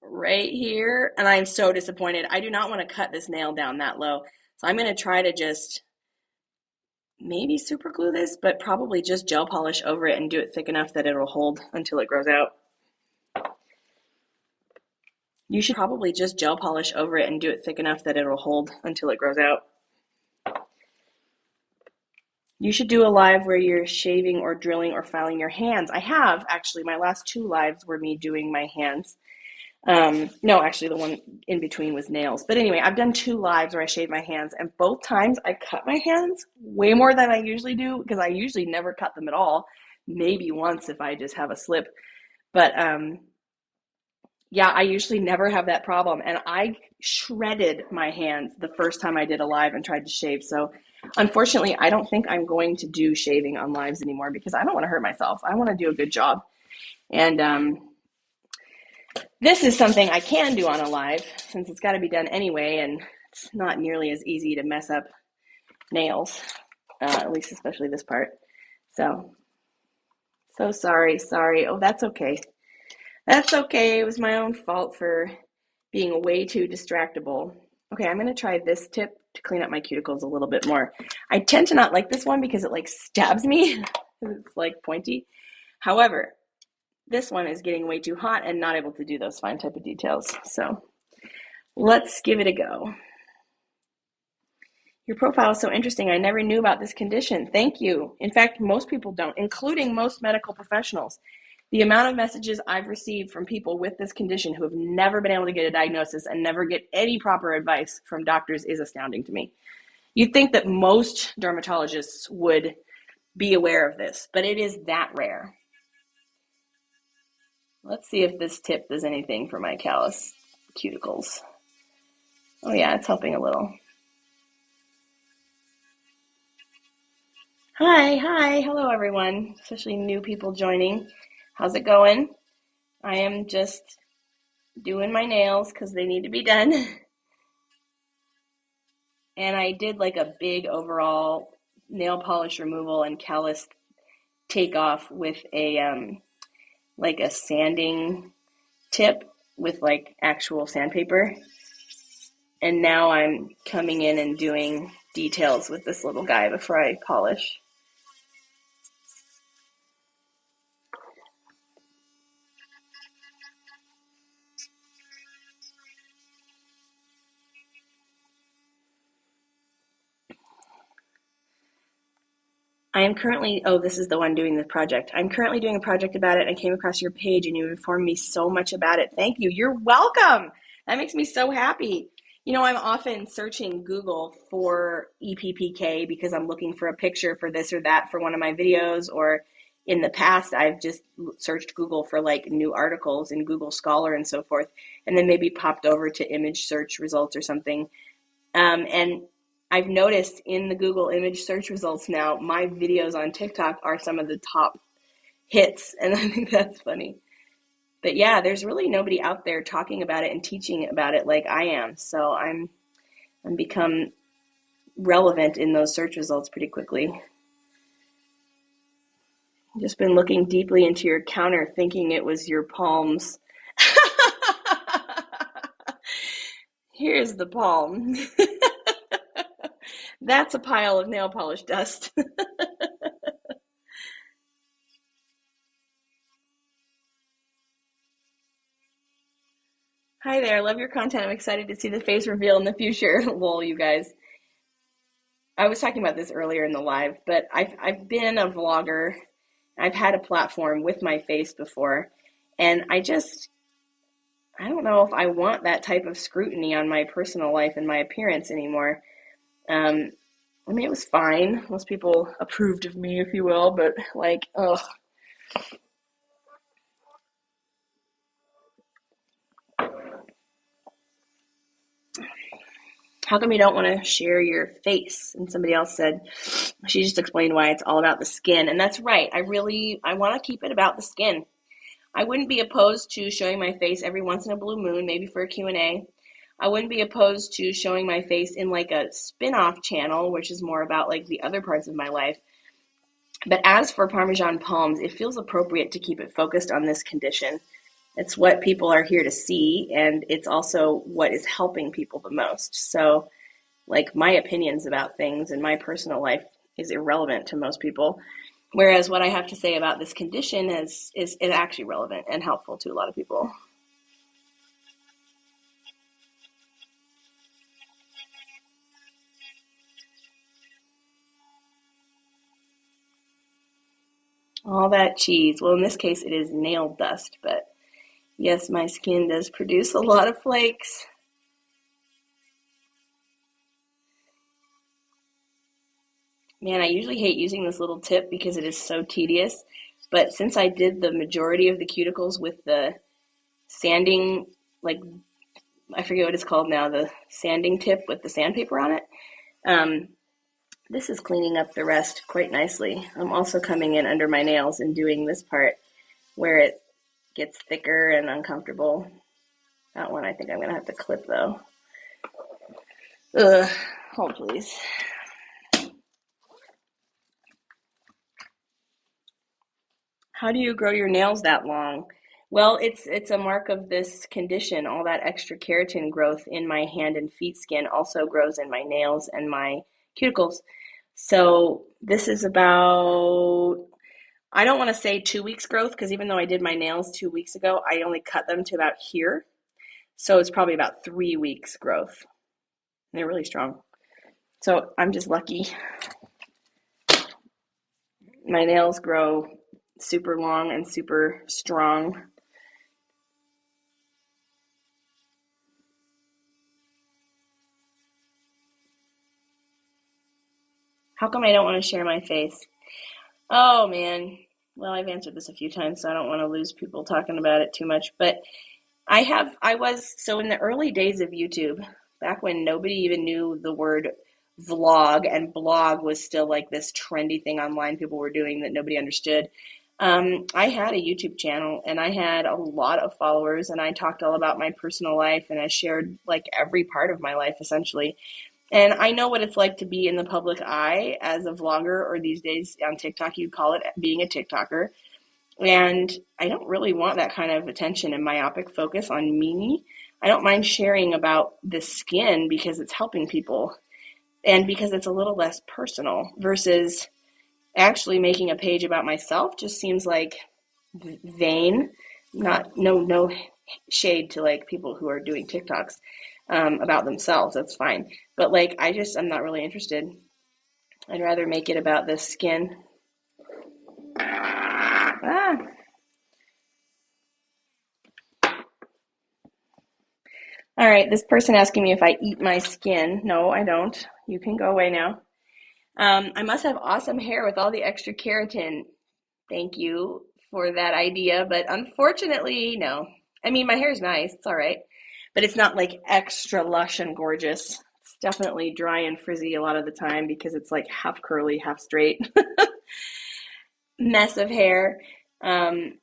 right here, and I'm so disappointed. I do not want to cut this nail down that low. So I'm going to try to just maybe super glue this, but probably just gel polish over it and do it thick enough that it'll hold until it grows out. You should probably just gel polish over it and do it thick enough that it'll hold until it grows out. You should do a live where you're shaving or drilling or filing your hands. I have, actually. My last 2 lives were me doing my hands. No, actually, the one in between was nails. But anyway, I've done 2 lives where I shave my hands, and both times I cut my hands way more than I usually do, because I usually never cut them at all. Maybe once if I just have a slip. But yeah, I usually never have that problem. And I shredded my hands the first time I did a live and tried to shave. So unfortunately, I don't think I'm going to do shaving on lives anymore, because I don't want to hurt myself. I want to do a good job. And this is something I can do on a live, since it's got to be done anyway, and it's not nearly as easy to mess up nails, at least especially this part. So sorry. Oh, that's okay. That's okay. It was my own fault for being way too distractible. Okay, I'm going to try this tip to clean up my cuticles a little bit more. I tend to not like this one because it like stabs me. It's like pointy. However, this one is getting way too hot and not able to do those fine type of details. So let's give it a go. Your profile is so interesting. I never knew about this condition. Thank you. In fact, most people don't, including most medical professionals. The amount of messages I've received from people with this condition who have never been able to get a diagnosis and never get any proper advice from doctors is astounding to me. You'd think that most dermatologists would be aware of this, but it is that rare. Let's see if this tip does anything for my callous cuticles. Oh yeah, it's helping a little. Hi, hello everyone, especially new people joining. How's it going? I am just doing my nails because they need to be done. And I did like a big overall nail polish removal and callus takeoff with a like a sanding tip with like actual sandpaper. And now I'm coming in and doing details with this little guy before I polish. I am currently, oh, this is the one doing the project. I'm currently doing a project about it. I came across your page and you informed me so much about it. Thank you. You're welcome. That makes me so happy. You know, I'm often searching Google for EPPK because I'm looking for a picture for this or that for one of my videos, or in the past, I've just searched Google for like new articles in Google Scholar and so forth, and then maybe popped over to image search results or something. And I've noticed in the Google image search results now, my videos on TikTok are some of the top hits, and I think that's funny. But yeah, there's really nobody out there talking about it and teaching about it like I am. So I'm become relevant in those search results pretty quickly. Just been looking deeply into your counter, thinking it was your palms. Here's the palm. That's a pile of nail polish dust. Hi there, love your content. I'm excited to see the face reveal in the future. Lol, you guys. I was talking about this earlier in the live, but I've been a vlogger. I've had a platform with my face before, and I don't know if I want that type of scrutiny on my personal life and my appearance anymore. Um, I mean, it was fine. Most people approved of me, if you will, but like, ugh. How come you don't want to share your face? And somebody else said, she just explained why it's all about the skin. And that's right. I want to keep it about the skin. I wouldn't be opposed to showing my face every once in a blue moon, maybe for a Q&A. I wouldn't be opposed to showing my face in like a spin-off channel, which is more about like the other parts of my life. But as for Parmesan Palms, it feels appropriate to keep it focused on this condition. It's what people are here to see, and it's also what is helping people the most. So, like, my opinions about things and my personal life is irrelevant to most people. Whereas what I have to say about this condition is actually relevant and helpful to a lot of people. All that cheese. Well, in this case, it is nail dust, but yes, my skin does produce a lot of flakes. Man, I usually hate using this little tip because it is so tedious, but since I did the majority of the cuticles with the sanding, like, I forget what it's called now, the sanding tip with the sandpaper on it, um, this is cleaning up the rest quite nicely. I'm also coming in under my nails and doing this part where it gets thicker and uncomfortable. That one I think I'm going to have to clip though. Ugh, hold please. How do you grow your nails that long? Well, it's a mark of this condition. All that extra keratin growth in my hand and feet skin also grows in my nails and my cuticles. So this is about, I don't want to say 2 weeks growth because even though I did my nails 2 weeks ago, I only cut them to about here. So it's probably about 3 weeks growth. They're really strong. So I'm just lucky. My nails grow super long and super strong. How come I don't want to share my face? Oh man. Well, I've answered this a few times, so I don't want to lose people talking about it too much. But I was, so in the early days of YouTube, back when nobody even knew the word vlog and blog was still like this trendy thing online people were doing that nobody understood. I had a YouTube channel and I had a lot of followers and I talked all about my personal life and I shared like every part of my life essentially. And I know what it's like to be in the public eye as a vlogger, or these days on TikTok, you'd call it being a TikToker. And I don't really want that kind of attention and myopic focus on me. I don't mind sharing about the skin because it's helping people and because it's a little less personal versus actually making a page about myself just seems like vain. Not no shade to like people who are doing TikToks about themselves. That's fine. But like I'm not really interested. I'd rather make it about the skin. Ah. All right, this person asking me if I eat my skin. No, I don't. You can go away now. I must have awesome hair with all the extra keratin. Thank you for that idea, but unfortunately, no. I mean, my hair is nice. It's all right, but it's not like extra lush and gorgeous. It's definitely dry and frizzy a lot of the time because it's like half curly, half straight mess of hair. Um,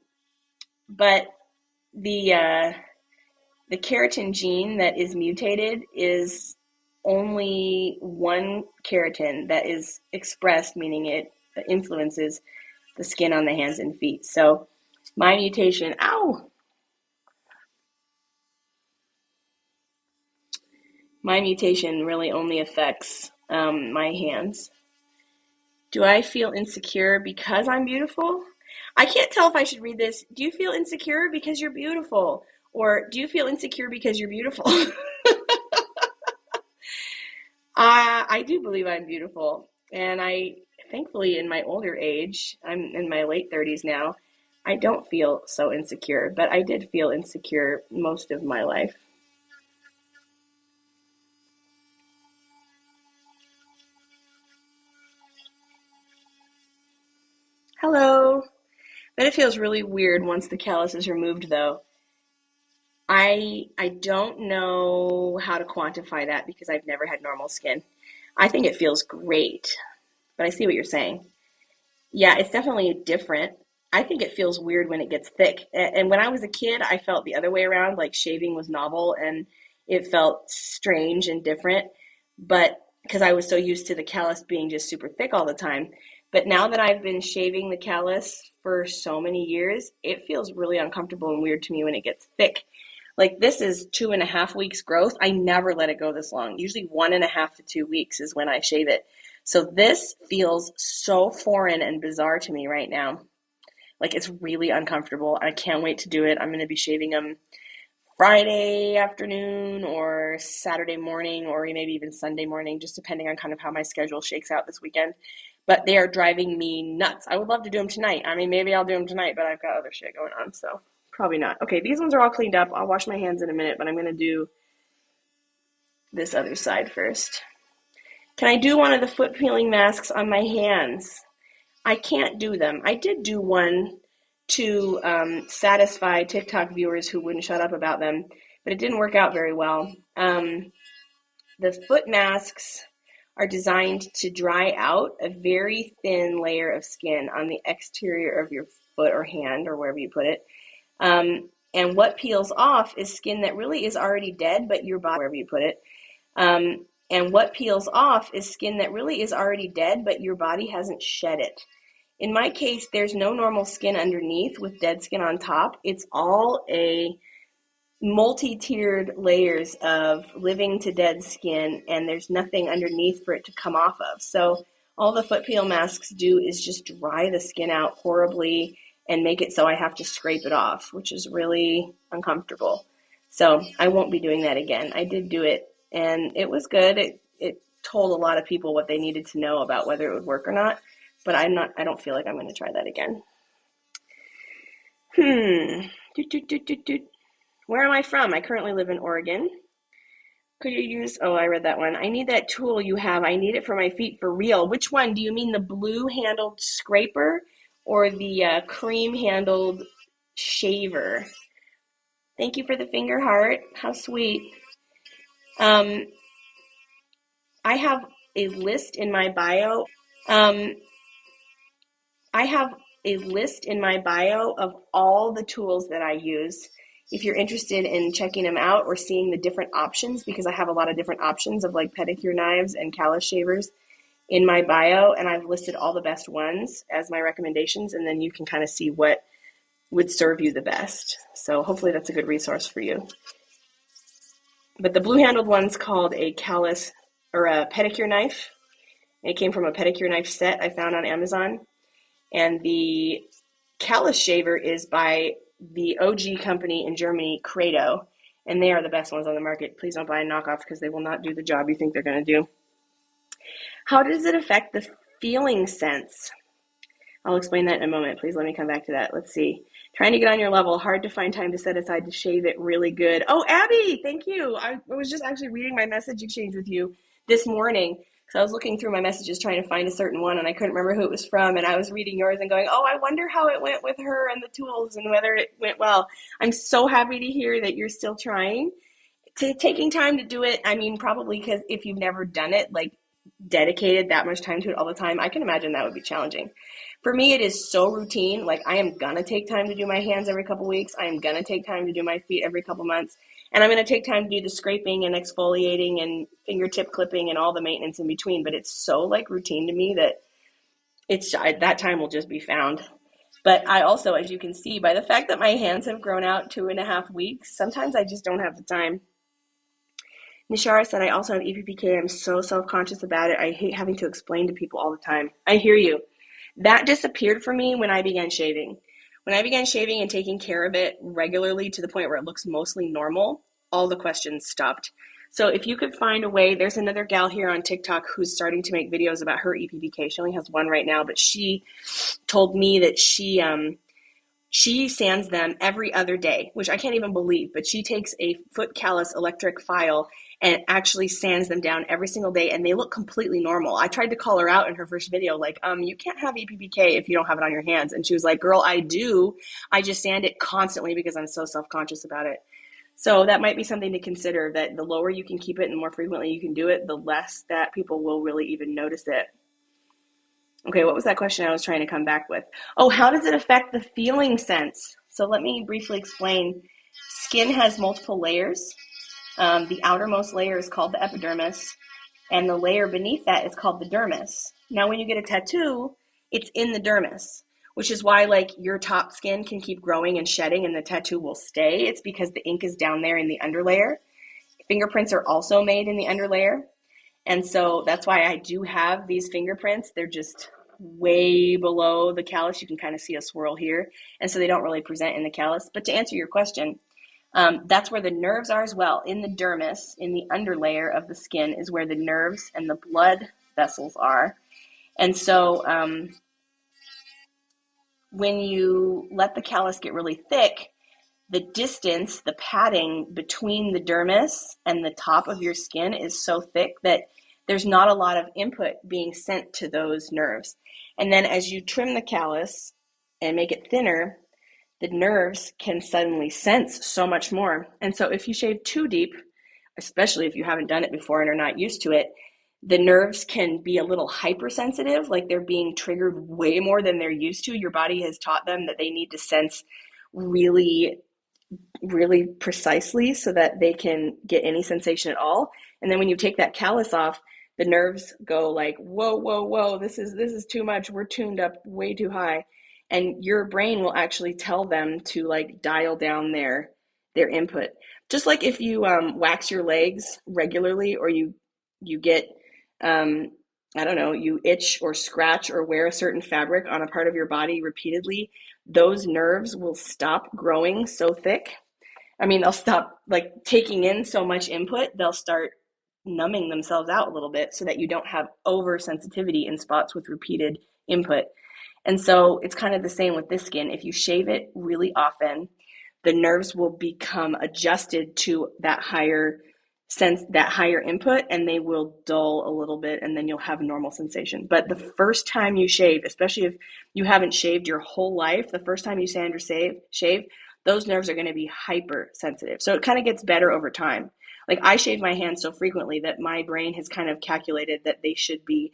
but the uh, the keratin gene that is mutated is only one keratin that is expressed, meaning it influences the skin on the hands and feet. So my mutation, ow, my mutation really only affects my hands. Do I feel insecure because I'm beautiful? I can't tell if I should read this. Do you feel insecure because you're beautiful? Or do you feel insecure because you're beautiful? I do believe I'm beautiful. And I, thankfully, in my older age, I'm in my late 30s now, I don't feel so insecure, but I did feel insecure most of my life. Hello. But it feels really weird once the callus is removed, though. I don't know how to quantify that because I've never had normal skin. I think it feels great, but I see what you're saying. Yeah, it's definitely different. I think it feels weird when it gets thick. And when I was a kid, I felt the other way around, like shaving was novel and it felt strange and different. But because I was so used to the callus being just super thick all the time. But now that I've been shaving the callus for so many years, it feels really uncomfortable and weird to me when it gets thick. Like this is 2.5 weeks growth. I never let it go this long. Usually 1.5 to 2 weeks is when I shave it. So this feels so foreign and bizarre to me right now. Like it's really uncomfortable. I can't wait to do it. I'm going to be shaving them Friday afternoon or Saturday morning or maybe even Sunday morning, just depending on kind of how my schedule shakes out this weekend. but they are driving me nuts. I would love to do them tonight. I mean, maybe I'll do them tonight, but I've got other shit going on, so probably not. Okay, these ones are all cleaned up. I'll wash my hands in a minute, but I'm going to do this other side first. Can I do one of the foot peeling masks on my hands? I can't do them. I did do one to satisfy TikTok viewers who wouldn't shut up about them, but it didn't work out very well. The foot masks are designed to dry out a very thin layer of skin on the exterior of your foot or hand or wherever you put it. And what peels off is skin that really is already dead, but your body, wherever you put it. And what peels off is skin that really is already dead, but your body hasn't shed it. In my case, there's no normal skin underneath with dead skin on top. It's all a multi-tiered layers of living to dead skin, and there's nothing underneath for it to come off of. So all the foot peel masks do is just dry the skin out horribly and make it so I have to scrape it off, which is really uncomfortable. So I won't be doing that again. I did do it, and it was good. It told a lot of people what they needed to know about whether it would work or not, but I don't feel like I'm going to try that again. Where am I from? I currently live in Oregon. Could you use, oh, I read that one. I need that tool you have. I need it for my feet for real. Which one? Do you mean the blue-handled scraper or the cream-handled shaver? Thank you for the finger heart. How sweet. I have a list in my bio. I have a list in my bio of all the tools that I use. If you're interested in checking them out or seeing the different options, because I have a lot of different options of like pedicure knives and callus shavers in my bio, and I've listed all the best ones as my recommendations, and then you can kind of see what would serve you the best. So hopefully that's a good resource for you. But the blue-handled one's called a callus or a pedicure knife. It came from a pedicure knife set I found on Amazon. And the callus shaver is by the OG company in Germany, Credo, and they are the best ones on the market. Please don't buy a knockoff because they will not do the job you think they're going to do. How does it affect the feeling sense? I'll explain that in a moment. Please let me come back to that. Let's see. Trying to get on your level. Hard to find time to set aside to shave it really good. Oh, Abby, thank you. I was just actually reading my message exchange with you this morning. So I was looking through my messages trying to find a certain one, and I couldn't remember who it was from, and I was reading yours and going, oh, I wonder how it went with her and the tools and whether it went well. I'm so happy to hear that you're still trying. Taking time to do it, I mean, probably because if you've never done it, like dedicated that much time to it all the time, I can imagine that would be challenging. For me, it is so routine. Like, I am going to take time to do my hands every couple weeks. I am going to take time to do my feet every couple months. And I'm going to take time to do the scraping and exfoliating and fingertip clipping and all the maintenance in between. But it's so like routine to me that that time will just be found. But I also, as you can see, by the fact that my hands have grown out 2.5 weeks, sometimes I just don't have the time. Nishara said, I also have EPPK. I'm so self-conscious about it. I hate having to explain to people all the time. I hear you. That disappeared for me when I began shaving. When I began shaving and taking care of it regularly to the point where it looks mostly normal, all the questions stopped. So if you could find a way, there's another gal here on TikTok who's starting to make videos about her EPPK. She only has one right now, but she told me that she sands them every other day, which I can't even believe, but she takes a foot callus electric file and actually sands them down every single day, and they look completely normal. I tried to call her out in her first video, like, you can't have EPPK if you don't have it on your hands. And she was like, girl, I do. I just sand it constantly because I'm so self-conscious about it. So that might be something to consider, that the lower you can keep it and the more frequently you can do it, the less that people will really even notice it. Okay, what was that question I was trying to come back with? Oh, how does it affect the feeling sense? So let me briefly explain. Skin has multiple layers. The outermost layer is called the epidermis, and the layer beneath that is called the dermis. Now, when you get a tattoo, it's in the dermis, which is why like your top skin can keep growing and shedding and the tattoo will stay. It's because the ink is down there in the underlayer. Fingerprints are also made in the underlayer. And so that's why I do have these fingerprints. They're just way below the callus. You can kind of see a swirl here. And so they don't really present in the callus. But to answer your question, that's where the nerves are as well. In the dermis, in the underlayer of the skin, is where the nerves and the blood vessels are. And so when you let the callus get really thick, the distance, the padding between the dermis and the top of your skin is so thick that there's not a lot of input being sent to those nerves. And then as you trim the callus and make it thinner, the nerves can suddenly sense so much more. And so if you shave too deep, especially if you haven't done it before and are not used to it, the nerves can be a little hypersensitive, like they're being triggered way more than they're used to. Your body has taught them that they need to sense really precisely so that they can get any sensation at all. And then when you take that callus off, the nerves go like, whoa, whoa, whoa, this is too much. We're tuned up way too high. And your brain will actually tell them to like dial down their input. Just like if you wax your legs regularly, or you get I don't know, you itch or scratch or wear a certain fabric on a part of your body repeatedly, those nerves will stop growing so thick. I mean, they'll stop like taking in so much input, they'll start numbing themselves out a little bit so that you don't have oversensitivity in spots with repeated input. And so it's kind of the same with this skin. If you shave it really often, the nerves will become adjusted to that higher input, and they will dull a little bit, and then you'll have normal sensation. But the first time you shave, especially if you haven't shaved your whole life, the first time you sand or shave, those nerves are going to be hypersensitive. So it kind of gets better over time. Like I shave my hands so frequently that my brain has kind of calculated that they should be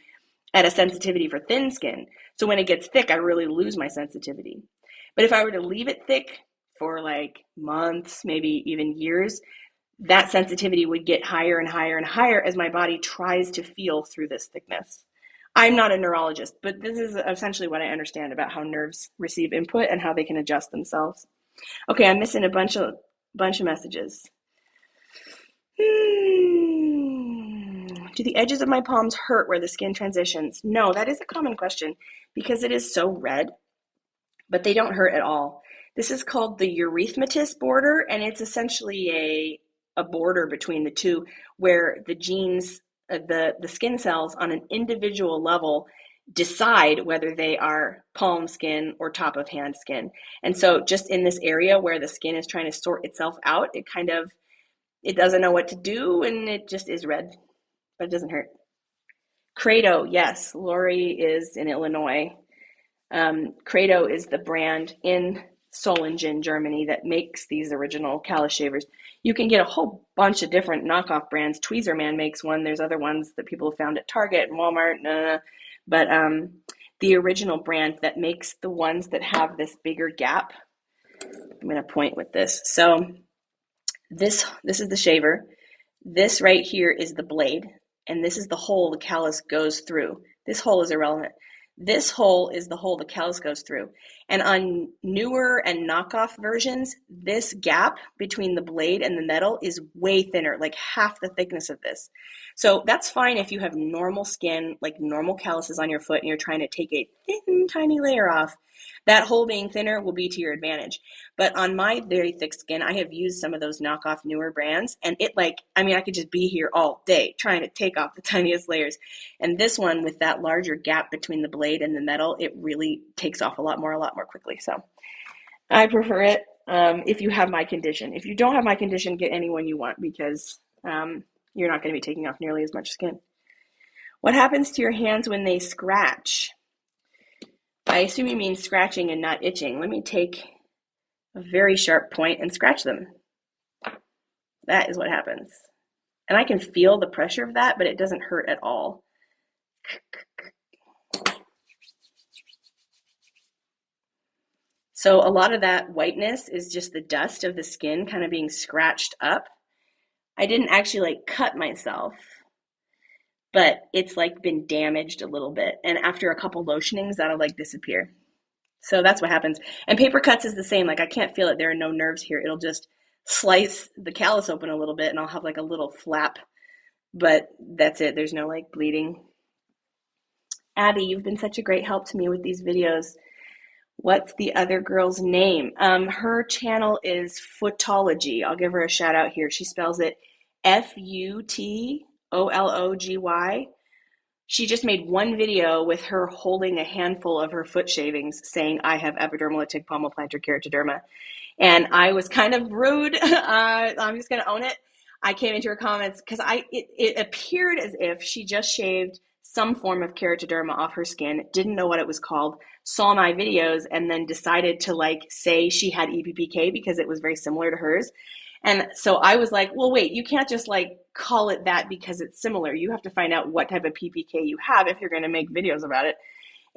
at a sensitivity for thin skin. So when it gets thick, I really lose my sensitivity. But if I were to leave it thick for like months, maybe even years, that sensitivity would get higher and higher and higher as my body tries to feel through this thickness. I'm not a neurologist, but this is essentially what I understand about how nerves receive input and how they can adjust themselves. Okay, I'm missing a bunch of messages. Do the edges of my palms hurt where the skin transitions? No, that is a common question because it is so red, but they don't hurt at all. This is called the erythematous border, and it's essentially a border between the two where the genes, the skin cells on an individual level decide whether they are palm skin or top of hand skin. And so just in this area where the skin is trying to sort itself out, it doesn't know what to do, and it just is red, but it doesn't hurt. Credo, yes, Lori is in Illinois. Credo is the brand in Solingen, Germany, that makes these original callus shavers. You can get a whole bunch of different knockoff brands. Tweezerman makes one. There's other ones that people have found at Target and Walmart. But the original brand that makes the ones that have this bigger gap, I'm going to point with this. So this is the shaver. This right here is the blade. And this is the hole the callus goes through. This hole is irrelevant. This hole is the hole the callus goes through. And on newer and knockoff versions, this gap between the blade and the metal is way thinner, like half the thickness of this. So that's fine if you have normal skin, like normal calluses on your foot, and you're trying to take a thin, tiny layer off. That hole being thinner will be to your advantage. But on my very thick skin, I have used some of those knockoff newer brands, and I could just be here all day trying to take off the tiniest layers. And this one, with that larger gap between the blade and the metal, it really takes off a lot more quickly. So I prefer it if you have my condition. If you don't have my condition, get any one you want, because you're not going to be taking off nearly as much skin. What happens to your hands when they scratch? I assume you mean scratching and not itching. Let me take a very sharp point and scratch them. That is what happens. And I can feel the pressure of that, but it doesn't hurt at all. So a lot of that whiteness is just the dust of the skin kind of being scratched up. I didn't actually cut myself, but it's been damaged a little bit. And after a couple lotionings, that'll disappear. So that's what happens. And paper cuts is the same. I can't feel it. There are no nerves here. It'll just slice the callus open a little bit, and I'll have a little flap. But that's it. There's no bleeding. Abby, you've been such a great help to me with these videos. What's the other girl's name? Her channel is Footology. I'll give her a shout out here. She spells it Futology. she just made one video with her holding a handful of her foot shavings saying, I have epidermolytic palmoplantar keratoderma. And I was kind of rude. I'm just going to own it. I came into her comments because it appeared as if she just shaved some form of keratoderma off her skin, didn't know what it was called, saw my videos, and then decided to like say she had EPPK because it was very similar to hers. And so I was like, well, wait, you can't just like call it that because it's similar. You have to find out what type of PPK you have if you're going to make videos about it.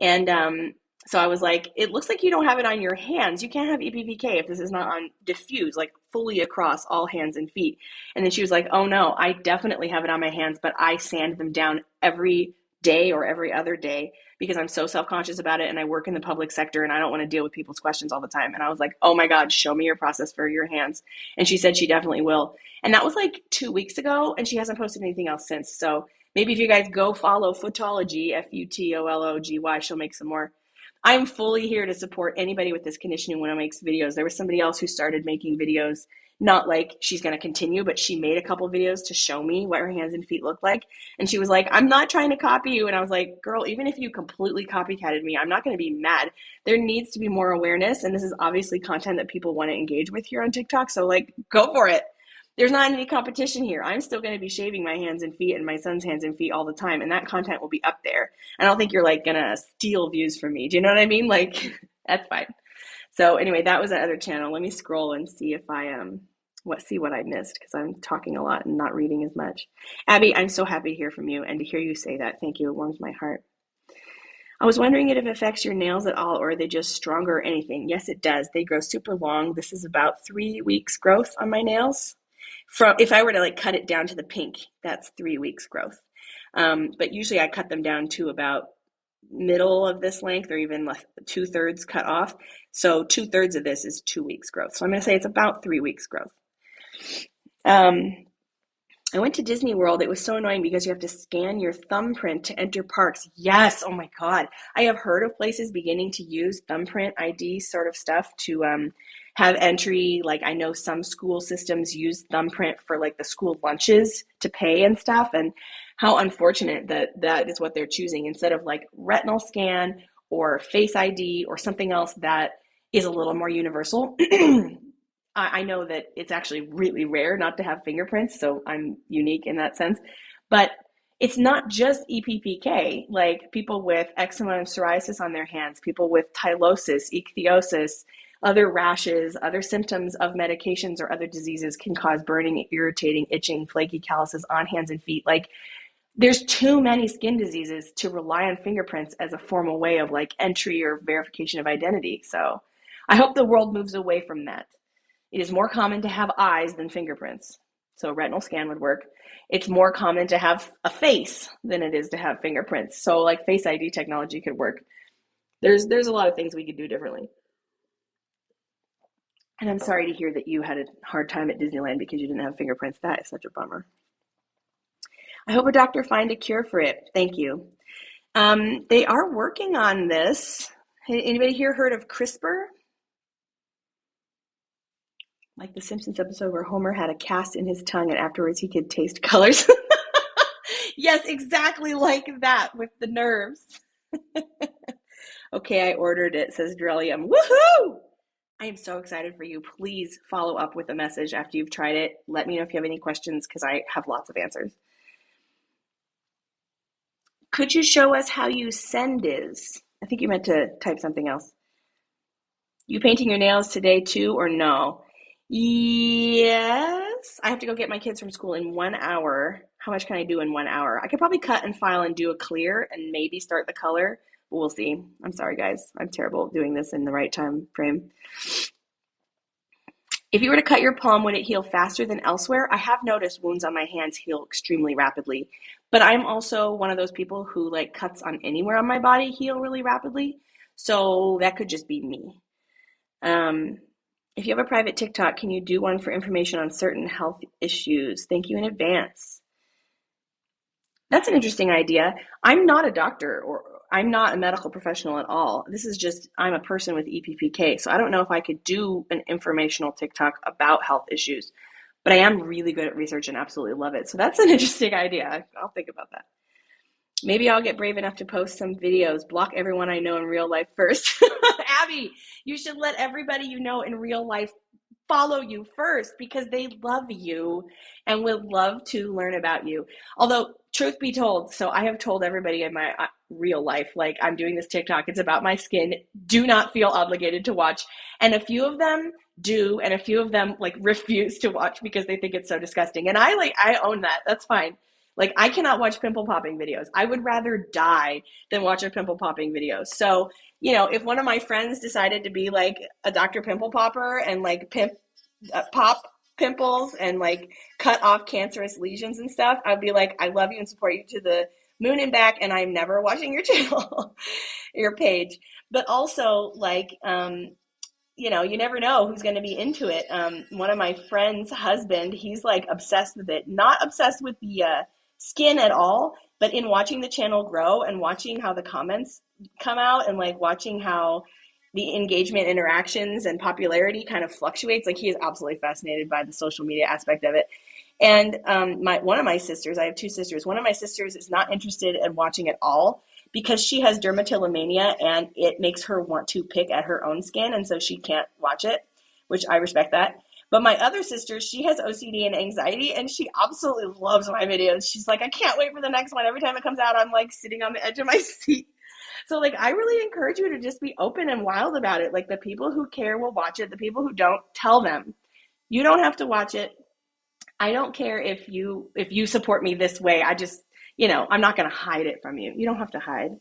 And so I was like, it looks like you don't have it on your hands. You can't have EPPK if this is not on diffuse, like fully across all hands and feet. And then she was like, oh no, I definitely have it on my hands, but I sand them down every day or every other day because I'm so self-conscious about it and I work in the public sector and I don't want to deal with people's questions all the time. And I was like, oh my God, show me your process for your hands. And she said she definitely will. And that was like 2 weeks ago and she hasn't posted anything else since. So maybe if you guys go follow Footology, Futology, she'll make some more. I'm fully here to support anybody with this condition when it makes videos. There was somebody else who started making videos, not like she's going to continue, but she made a couple videos to show me what her hands and feet look like. And she was like, I'm not trying to copy you. And I was like, girl, even if you completely copycatted me, I'm not going to be mad. There needs to be more awareness. And this is obviously content that people want to engage with here on TikTok. So like, go for it. There's not any competition here. I'm still going to be shaving my hands and feet and my son's hands and feet all the time. And that content will be up there. I don't think you're like going to steal views from me. Do you know what I mean? Like, that's fine. So anyway, that was that other channel. Let me scroll and see if I see what I missed because I'm talking a lot and not reading as much. Abby, I'm so happy to hear from you and to hear you say that. Thank you. It warms my heart. I was wondering if it affects your nails at all or are they just stronger or anything? Yes, it does. They grow super long. This is about 3 weeks growth on my nails. If I were to like cut it down to the pink, that's 3 weeks growth. But usually I cut them down to about middle of this length or even 2/3 cut off. So 2/3 of this is 2 weeks growth. So I'm going to say it's about 3 weeks growth. I went to Disney World. It was so annoying because you have to scan your thumbprint to enter parks. Yes. Oh my God. I have heard of places beginning to use thumbprint ID sort of stuff to have entry. Like I know some school systems use thumbprint for like the school lunches to pay and stuff. And how unfortunate that that is what they're choosing instead of like retinal scan or Face ID or something else that is a little more universal. I know that it's actually really rare not to have fingerprints, so I'm unique in that sense. But it's not just EPPK, like people with eczema and psoriasis on their hands, people with tylosis, ichthyosis, other rashes, other symptoms of medications or other diseases can cause burning, irritating, itching, flaky calluses on hands and feet. Like there's too many skin diseases to rely on fingerprints as a formal way of like entry or verification of identity. So I hope the world moves away from that. It is more common to have eyes than fingerprints. So a retinal scan would work. It's more common to have a face than it is to have fingerprints. So like Face ID technology could work. There's a lot of things we could do differently. And I'm sorry to hear that you had a hard time at Disneyland because you didn't have fingerprints. That is such a bummer. I hope a doctor find a cure for it. Thank you. They are working on this. Anybody here heard of CRISPR? Like the Simpsons episode where Homer had a cast in his tongue and afterwards he could taste colors. Yes, exactly like that with the nerves. Okay, I ordered it, says Drellium. Woohoo! I am so excited for you. Please follow up with a message after you've tried it. Let me know if you have any questions because I have lots of answers. Could you show us how you send is? I think you meant to type something else. You painting your nails today too or no? Yes. I have to go get my kids from school in 1 hour. How much can I do in 1 hour? I could probably cut and file and do a clear and maybe start the color. But we'll see. I'm sorry, guys. I'm terrible at doing this in the right time frame. If you were to cut your palm, would it heal faster than elsewhere? I have noticed wounds on my hands heal extremely rapidly. But I'm also one of those people who like cuts on anywhere on my body heal really rapidly. So that could just be me. If you have a private TikTok, can you do one for information on certain health issues? Thank you in advance. That's an interesting idea. I'm not a doctor or I'm not a medical professional at all. This is just, I'm a person with EPPK. So I don't know if I could do an informational TikTok about health issues, but I am really good at research and absolutely love it. So that's an interesting idea. I'll think about that. Maybe I'll get brave enough to post some videos, block everyone I know in real life first. Abby, you should let everybody you know in real life follow you first because they love you and would love to learn about you. Although, truth be told, so I have told everybody in my real life, like I'm doing this TikTok, it's about my skin. Do not feel obligated to watch. And a few of them do, and a few of them like refuse to watch because they think it's so disgusting. And I own that. That's fine. Like I cannot watch pimple popping videos. I would rather die than watch a pimple popping video. So, if one of my friends decided to be like a Dr. Pimple Popper and like pop pimples and like cut off cancerous lesions and stuff, I'd be like, I love you and support you to the moon and back, and I'm never watching your channel, your page. But also, like, you never know who's going to be into it. One of my friend's husband, he's like obsessed with it. Not obsessed with the skin at all, but in watching the channel grow and watching how the comments come out and like watching how the engagement, interactions, and popularity kind of fluctuates. Like he is absolutely fascinated by the social media aspect of it. And one of my sisters, I have two sisters. One of my sisters is not interested in watching at all because she has dermatillomania and it makes her want to pick at her own skin, and so she can't watch it, which I respect that. But my other sister, she has OCD and anxiety, and she absolutely loves my videos. She's like, I can't wait for the next one. Every time it comes out, I'm like sitting on the edge of my seat. So like, I really encourage you to just be open and wild about it. Like the people who care will watch it. The people who don't, tell them. You don't have to watch it. I don't care if you support me this way. I just, I'm not going to hide it from you. You don't have to hide.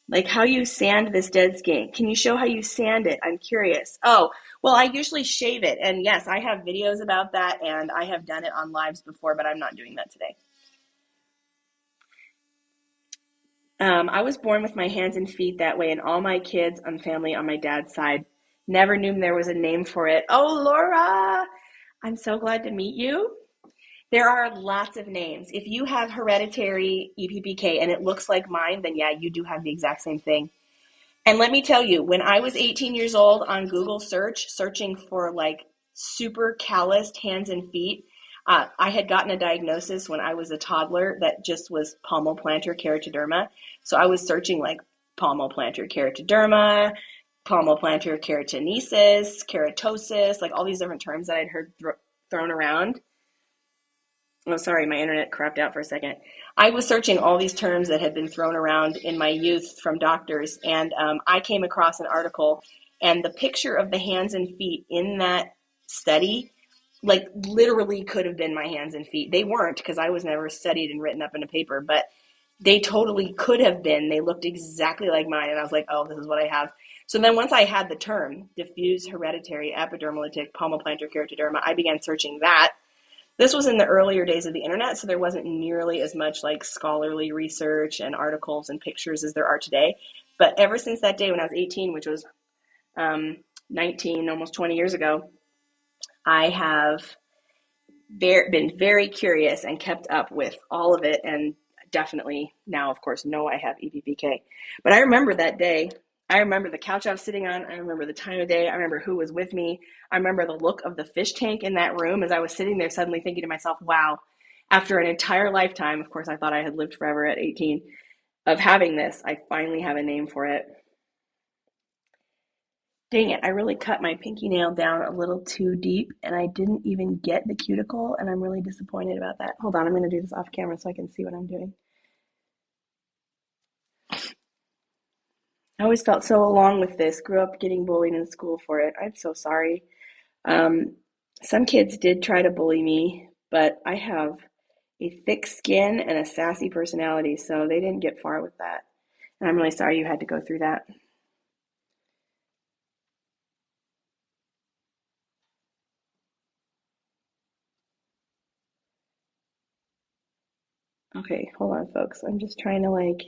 Like how you sand this dead skin. Can you show how you sand it? I'm curious. Oh, well, I usually shave it. And yes, I have videos about that and I have done it on lives before, but I'm not doing that today. I was born with my hands and feet that way, and all my kids and family on my dad's side never knew there was a name for it. Oh, Laura, I'm so glad to meet you. There are lots of names. If you have hereditary EPPK and it looks like mine, then yeah, you do have the exact same thing. And let me tell you, when I was 18 years old on Google searching for like super calloused hands and feet, I had gotten a diagnosis when I was a toddler that just was palmoplantar keratoderma. So I was searching like palmoplantar keratoderma, palmoplantar keratonesis, keratosis, like all these different terms that I'd heard thrown around. Oh, sorry, my internet crapped out for a second. I was searching all these terms that had been thrown around in my youth from doctors, and I came across an article, and the picture of the hands and feet in that study, like literally could have been my hands and feet. They weren't because I was never studied and written up in a paper, but they totally could have been. They looked exactly like mine, and I was like, oh, this is what I have. So then once I had the term diffuse hereditary epidermolytic palmoplantar keratoderma, I began searching that. This was in the earlier days of the internet, so there wasn't nearly as much like scholarly research and articles and pictures as there are today. But ever since that day when I was 18, which was 19, almost 20 years ago, I have been very curious and kept up with all of it, and definitely now, of course, know I have EPPK. But I remember that day. I remember the couch I was sitting on. I remember the time of day. I remember who was with me. I remember the look of the fish tank in that room as I was sitting there suddenly thinking to myself, wow, after an entire lifetime, of course, I thought I had lived forever at 18, of having this, I finally have a name for it. Dang it, I really cut my pinky nail down a little too deep and I didn't even get the cuticle, and I'm really disappointed about that. Hold on, I'm going to do this off camera so I can see what I'm doing. I always felt so along with this. Grew up getting bullied in school for it. I'm so sorry. Um, some kids did try to bully me, but I have a thick skin and a sassy personality, so they didn't get far with that. And I'm really sorry you had to go through that. Okay, hold on, folks. I'm just trying to like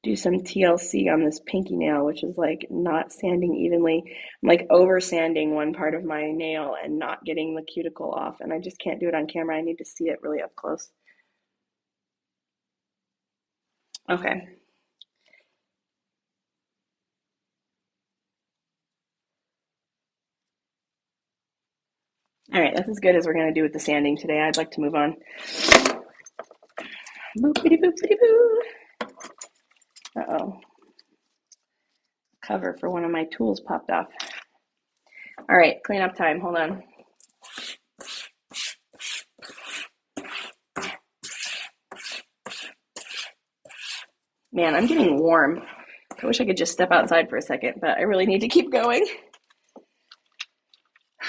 do some TLC on this pinky nail, which is like not sanding evenly. I'm like over sanding one part of my nail and not getting the cuticle off, and I just can't do it on camera. I need to see it really up close. Okay. All right, that's as good as we're going to do with the sanding today. I'd like to move on. Boopity boopity boo. Uh-oh. Cover for one of my tools popped off. All right, cleanup time. Hold on. Man, I'm getting warm. I wish I could just step outside for a second, but I really need to keep going.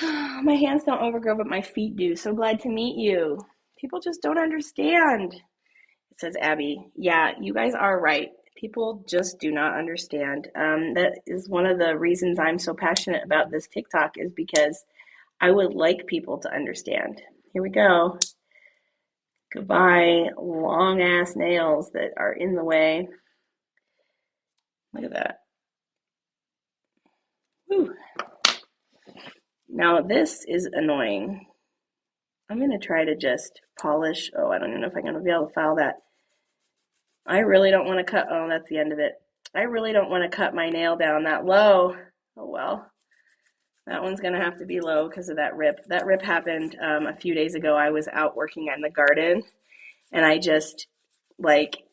My hands don't overgrow, but my feet do. So glad to meet you. People just don't understand. It says Abby. Yeah, you guys are right. People just do not understand. That is one of the reasons I'm so passionate about this TikTok is because I would like people to understand. Here we go. Goodbye, long ass nails that are in the way. Look at that. Whew. Now this is annoying. I'm going to try to just polish. Oh, I don't even know if I'm going to be able to file that. I really don't want to cut. Oh, that's the end of it. I really don't want to cut my nail down that low. Oh, well. That one's going to have to be low because of that rip. That rip happened a few days ago. I was out working in the garden and I just like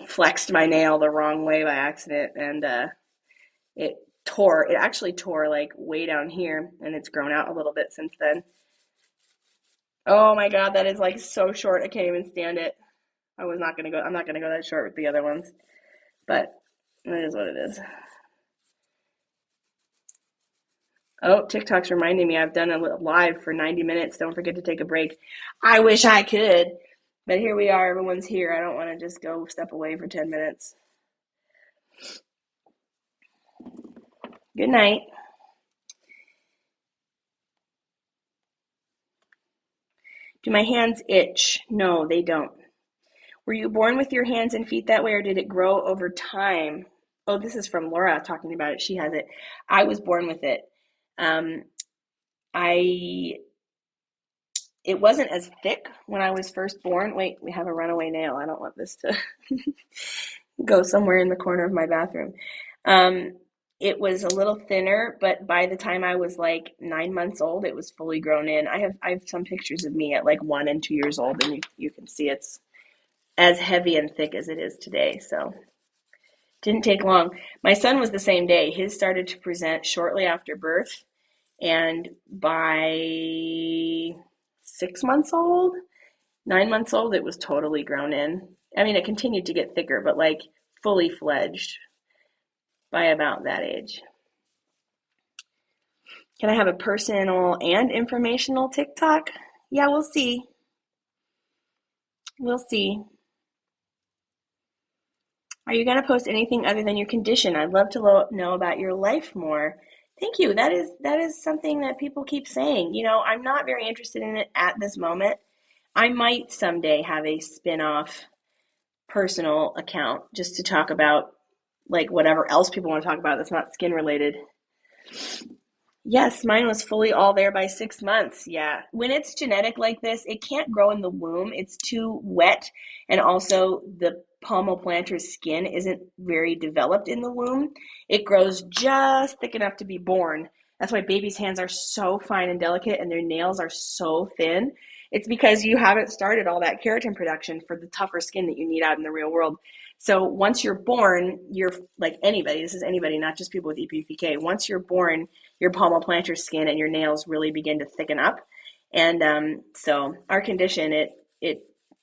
flexed my nail the wrong way by accident and it tore. It actually tore like way down here and it's grown out a little bit since then. Oh my God, that is like so short. I can't even stand it. I'm not gonna go that short with the other ones, but it is what it is. Oh, TikTok's reminding me I've done a live for 90 minutes. Don't forget to take a break. I wish I could, but here we are. Everyone's here. I don't want to just go step away for 10 minutes. Good night. Do my hands itch? No, they don't. Were you born with your hands and feet that way, or did it grow over time? Oh, this is from Laura talking about it. She has it. I was born with it. Um, I it wasn't as thick when I was first born. Wait, we have a runaway nail. I don't want this to go somewhere in the corner of my bathroom. Um, it was a little thinner, but by the time I was like 9 months old, it was fully grown in. I have some pictures of me at like 1 and 2 years old, and you can see it's as heavy and thick as it is today. So didn't take long. My son was the same day. His started to present shortly after birth, and by 6 months old, 9 months old, it was totally grown in. I mean, it continued to get thicker, but like fully fledged by about that age. Can I have a personal and informational TikTok? Yeah, we'll see. We'll see. Are you going to post anything other than your condition? I'd love to know about your life more. Thank you. That is something that people keep saying. I'm not very interested in it at this moment. I might someday have a spin-off personal account just to talk about like whatever else people want to talk about that's not skin related. Yes, mine was fully all there by 6 months. Yeah. When it's genetic like this, it can't grow in the womb. It's too wet. And also, the palmoplantar's skin isn't very developed in the womb. It grows just thick enough to be born. That's why babies' hands are so fine and delicate and their nails are so thin. It's because you haven't started all that keratin production for the tougher skin that you need out in the real world. So once you're born, you're like anybody, this is anybody, not just people with EPPK. Once you're born, your palmoplantar skin and your nails really begin to thicken up. And so our condition,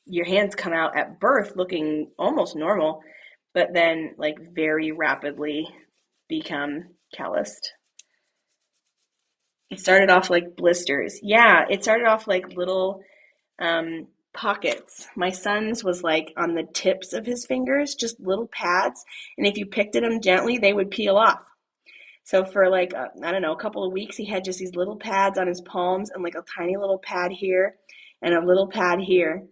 your hands come out at birth looking almost normal, but then like very rapidly become calloused. It started off like blisters. Yeah, it started off like little pockets. My son's was like on the tips of his fingers, just little pads. And if you picked at them gently, they would peel off. So for like, I don't know, a couple of weeks, he had just these little pads on his palms and like a tiny little pad here and a little pad here,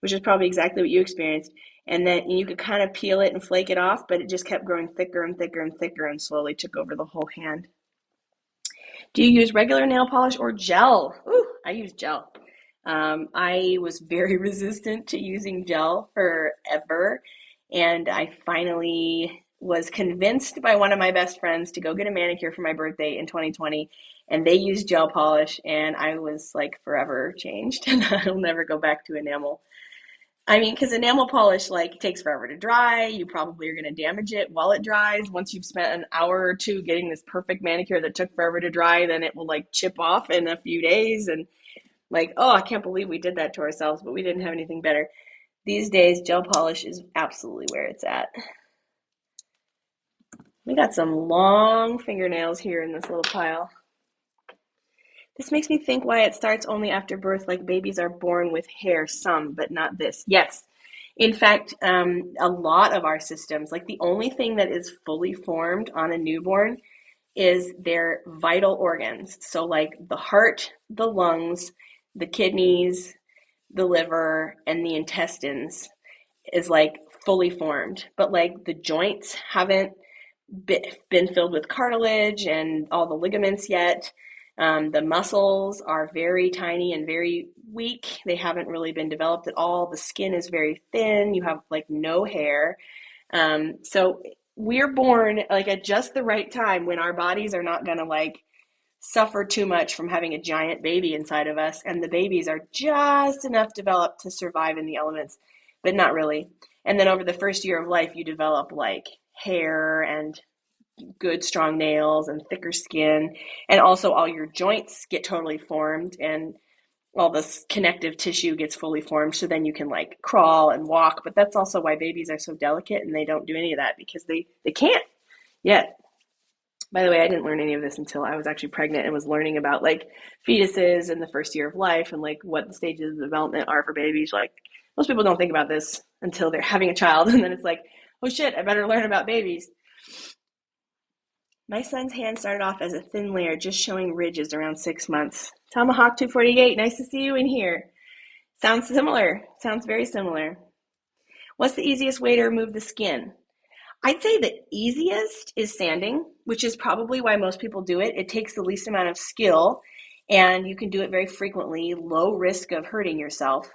which is probably exactly what you experienced. And then you could kind of peel it and flake it off, but it just kept growing thicker and thicker and thicker and slowly took over the whole hand. Do you use regular nail polish or gel? Ooh, I use gel. I was very resistant to using gel forever, and I finally was convinced by one of my best friends to go get a manicure for my birthday in 2020, and they used gel polish, and I was like forever changed, and I'll never go back to enamel. I mean, because enamel polish like takes forever to dry. You probably are going to damage it while it dries. Once you've spent an hour or two getting this perfect manicure that took forever to dry, then it will like chip off in a few days. And like, oh, I can't believe we did that to ourselves, but we didn't have anything better. These days, gel polish is absolutely where it's at. We got some long fingernails here in this little pile. This makes me think why it starts only after birth, like babies are born with hair, some, but not this. Yes. In fact, a lot of our systems, like the only thing that is fully formed on a newborn is their vital organs. So, like the heart, the lungs, the kidneys, the liver, and the intestines is like fully formed. But like the joints haven't been filled with cartilage and all the ligaments yet. The muscles are very tiny and very weak. They haven't really been developed at all. The skin is very thin. You have like no hair. So we're born like at just the right time when our bodies are not going to like suffer too much from having a giant baby inside of us. And the babies are just enough developed to survive in the elements, but not really. And then over the first year of life, you develop like hair and good strong nails and thicker skin, and also all your joints get totally formed and all this connective tissue gets fully formed, so then you can like crawl and walk. But that's also why babies are so delicate and they don't do any of that, because they can't yet. By the way, I didn't learn any of this until I was actually pregnant and was learning about like fetuses in the first year of life and like what the stages of development are for babies. Like most people don't think about this until they're having a child, and then it's like, oh shit, I better learn about babies. My son's hand started off as a thin layer, just showing ridges around 6 months. Tomahawk 248, nice to see you in here. Sounds similar. Sounds very similar. What's the easiest way to remove the skin? I'd say the easiest is sanding, which is probably why most people do it. It takes the least amount of skill, and you can do it very frequently, low risk of hurting yourself.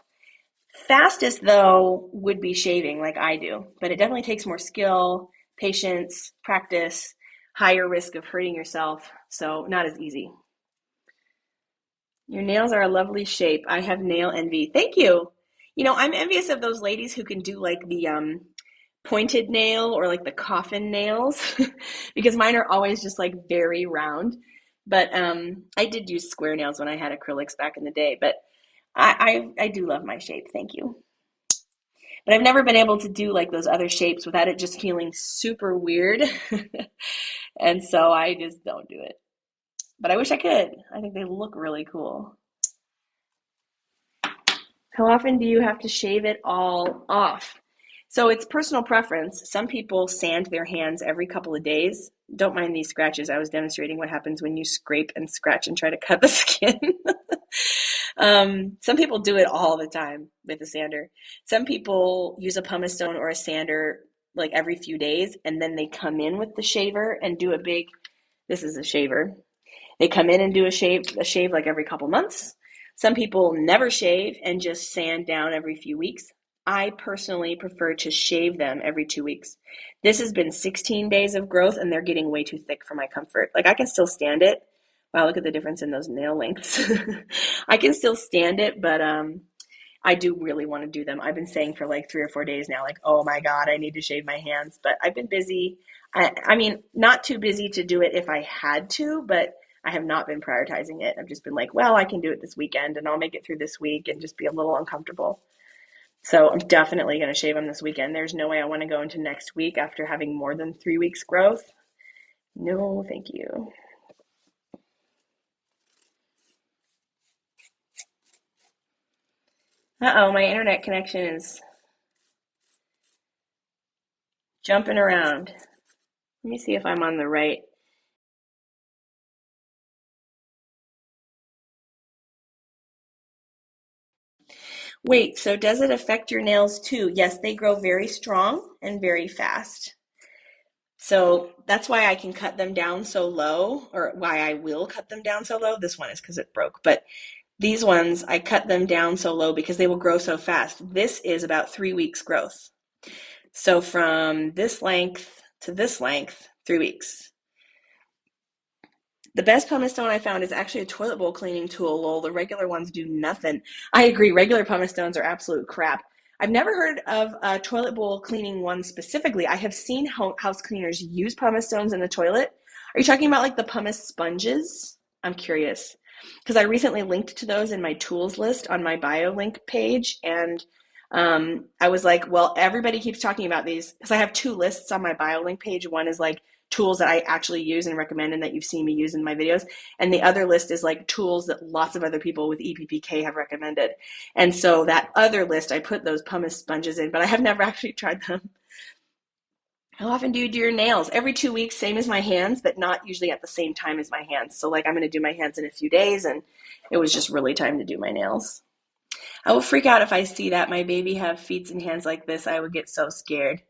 Fastest, though, would be shaving like I do, but it definitely takes more skill, patience, practice, higher risk of hurting yourself, so not as easy. Your nails are a lovely shape. I have nail envy. Thank you. You know, I'm envious of those ladies who can do like the pointed nail or like the coffin nails because mine are always just like very round. But I did use square nails when I had acrylics back in the day, but I do love my shape. Thank you. But I've never been able to do like those other shapes without it just feeling super weird. And so I just don't do it. But I wish I could. I think they look really cool. How often do you have to shave it all off? So it's personal preference. Some people sand their hands every couple of days. Don't mind these scratches. I was demonstrating what happens when you scrape and scratch and try to cut the skin. Some people do it all the time with a sander. Some people use a pumice stone or a sander like every few days, and then they come in with the shaver and do a big, this is a shaver. They come in and do a shave like every couple months. Some people never shave and just sand down every few weeks. I personally prefer to shave them every 2 weeks. This has been 16 days of growth and they're getting way too thick for my comfort. Like I can still stand it. Wow, look at the difference in those nail lengths. I can still stand it, but I do really want to do them. I've been saying for like 3 or 4 days now, like, oh my God, I need to shave my hands. But I've been busy. I mean, not too busy to do it if I had to, but I have not been prioritizing it. I've just been like, well, I can do it this weekend and I'll make it through this week and just be a little uncomfortable. So I'm definitely going to shave them this weekend. There's no way I want to go into next week after having more than 3 weeks growth. No, thank you. Uh-oh, my internet connection is jumping around. Let me see if I'm on the right. Wait, so does it affect your nails too? Yes, they grow very strong and very fast. So that's why I can cut them down so low, or why I will cut them down so low. This one is because it broke, but these ones, I cut them down so low because they will grow so fast. This is about 3 weeks growth. So from this length to this length, 3 weeks. The best pumice stone I found is actually a toilet bowl cleaning tool. Lol, the regular ones do nothing. I agree. Regular pumice stones are absolute crap. I've never heard of a toilet bowl cleaning one specifically. I have seen house cleaners use pumice stones in the toilet. Are you talking about like the pumice sponges? I'm curious because I recently linked to those in my tools list on my bio link page, and I was like, well, everybody keeps talking about these because I have two lists on my bio link page. One is like tools that I actually use and recommend and that you've seen me use in my videos. And the other list is like tools that lots of other people with EPPK have recommended. And so that other list, I put those pumice sponges in, but I have never actually tried them. How often do you do your nails? Every 2 weeks, same as my hands, but not usually at the same time as my hands. So like I'm going to do my hands in a few days, and it was just really time to do my nails. I will freak out if I see that my baby have feet and hands like this. I would get so scared.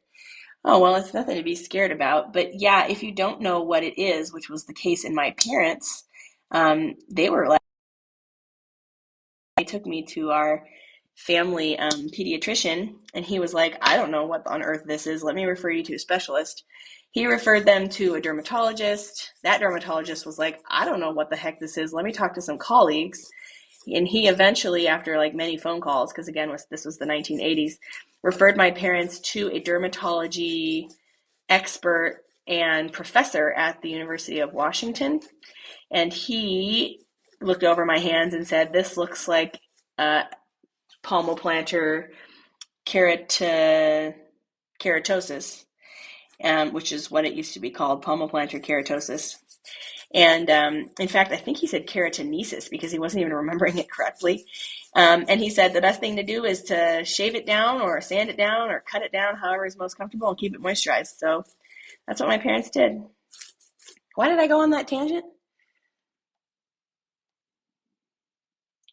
Oh, well, it's nothing to be scared about. But yeah, if you don't know what it is, which was the case in my parents, they were like, they took me to our family pediatrician, and he was like, I don't know what on earth this is. Let me refer you to a specialist. He referred them to a dermatologist. That dermatologist was like, I don't know what the heck this is. Let me talk to some colleagues. And he eventually, after like many phone calls, because again, this was the 1980s, referred my parents to a dermatology expert and professor at the University of Washington. And he looked over my hands and said, this looks like palmoplantar keratosis, which is what it used to be called, palmoplantar keratosis. And in fact, I think he said keratonesis because he wasn't even remembering it correctly. And he said the best thing to do is to shave it down or sand it down or cut it down, however is most comfortable, and keep it moisturized. So that's what my parents did. Why did I go on that tangent?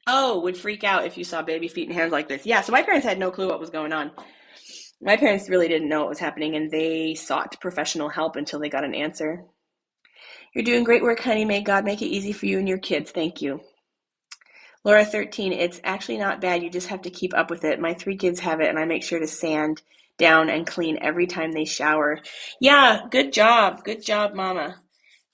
Oh, would freak out if you saw baby feet and hands like this. Yeah, so my parents had no clue what was going on. My parents really didn't know what was happening, and they sought professional help until they got an answer. You're doing great work, honey. May God make it easy for you and your kids. Thank you. Laura 13, it's actually not bad. You just have to keep up with it. My three kids have it, and I make sure to sand down and clean every time they shower. Yeah, good job. Good job, Mama.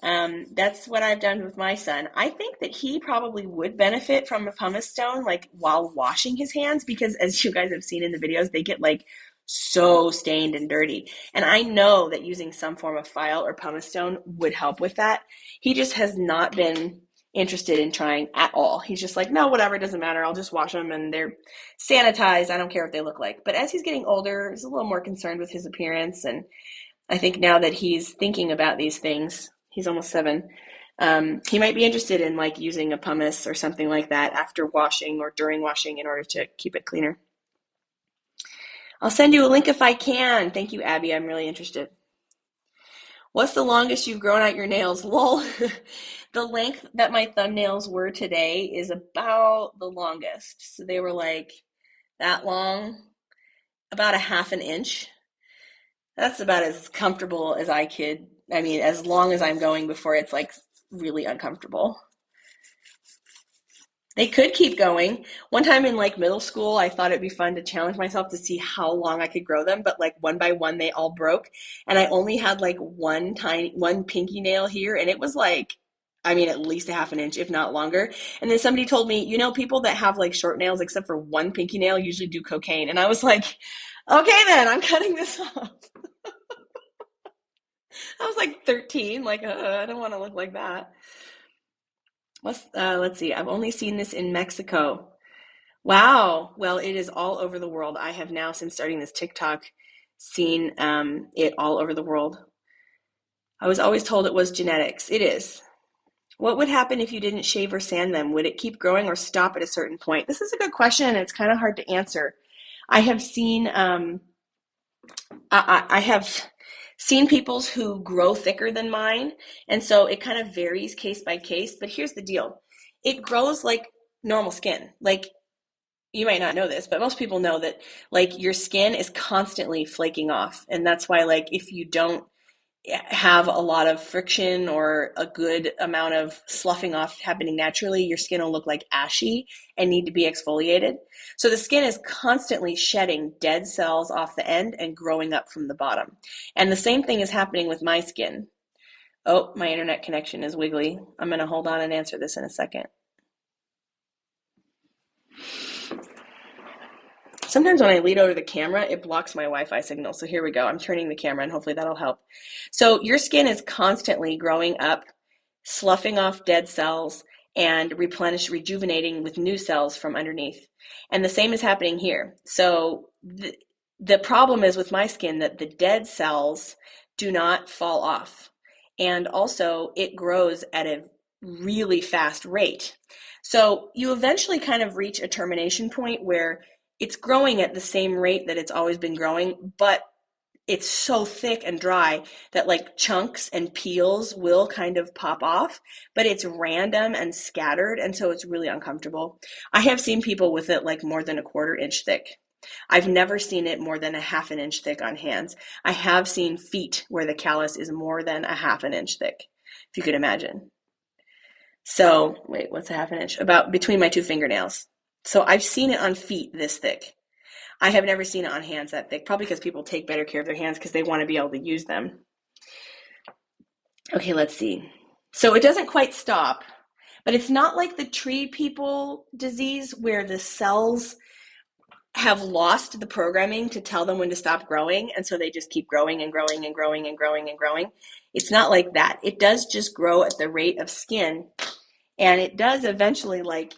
That's what I've done with my son. I think that he probably would benefit from a pumice stone, like while washing his hands, because as you guys have seen in the videos, they get like so stained and dirty. And I know that using some form of file or pumice stone would help with that. He just has not been interested in trying at all. He's just like, no, whatever, it doesn't matter. I'll just wash them and they're sanitized. I don't care what they look like. But as he's getting older, he's a little more concerned with his appearance. And I think now that he's thinking about these things, he's almost 7. He might be interested in like using a pumice or something like that after washing or during washing in order to keep it cleaner. I'll send you a link if I can. Thank you, Abby. I'm really interested. What's the longest you've grown out your nails? Lol. The length that my thumbnails were today is about the longest. So they were like that long, about a half an inch. That's about as comfortable as I could. I mean, as long as I'm going before it's like really uncomfortable. They could keep going. One time in like middle school, I thought it'd be fun to challenge myself to see how long I could grow them, but like one by one they all broke, and I only had like one pinky nail here, and it was like, I mean, at least a half an inch, if not longer. And then somebody told me, people that have like short nails except for one pinky nail usually do cocaine. And I was like, okay, then I'm cutting this off. I was like 13, like, I don't want to look like that. Let's see. I've only seen this in Mexico. Wow. Well, it is all over the world. I have now, since starting this TikTok, seen it all over the world. I was always told it was genetics. It is. What would happen if you didn't shave or sand them? Would it keep growing or stop at a certain point? This is a good question, and it's kind of hard to answer. I have seen I have seen people's who grow thicker than mine, and so it kind of varies case by case. But here's the deal: it grows like normal skin. Like, you might not know this, but most people know that like your skin is constantly flaking off, and that's why like if you don't have a lot of friction or a good amount of sloughing off happening naturally, your skin will look like ashy and need to be exfoliated. So the skin is constantly shedding dead cells off the end and growing up from the bottom. And the same thing is happening with my skin. Oh, my internet connection is wiggly. I'm going to hold on and answer this in a second. Sometimes when I lead over the camera, it blocks my Wi-Fi signal. So here we go. I'm turning the camera and hopefully that'll help. So your skin is constantly growing up, sloughing off dead cells and rejuvenating with new cells from underneath. And the same is happening here. So the problem is with my skin that the dead cells do not fall off. And also it grows at a really fast rate. So you eventually kind of reach a termination point where it's growing at the same rate that it's always been growing, but it's so thick and dry that like chunks and peels will kind of pop off, but it's random and scattered, and so it's really uncomfortable. I have seen people with it like more than a quarter inch thick. I've never seen it more than a half an inch thick on hands. I have seen feet where the callus is more than a half an inch thick, if you could imagine. So, wait, what's a half an inch? About between my two fingernails. So I've seen it on feet this thick. I have never seen it on hands that thick, probably because people take better care of their hands because they want to be able to use them. Okay, let's see. So it doesn't quite stop, but it's not like the tree people disease where the cells have lost the programming to tell them when to stop growing, and so they just keep growing and growing and growing and growing and growing. It's not like that. It does just grow at the rate of skin, and it does eventually like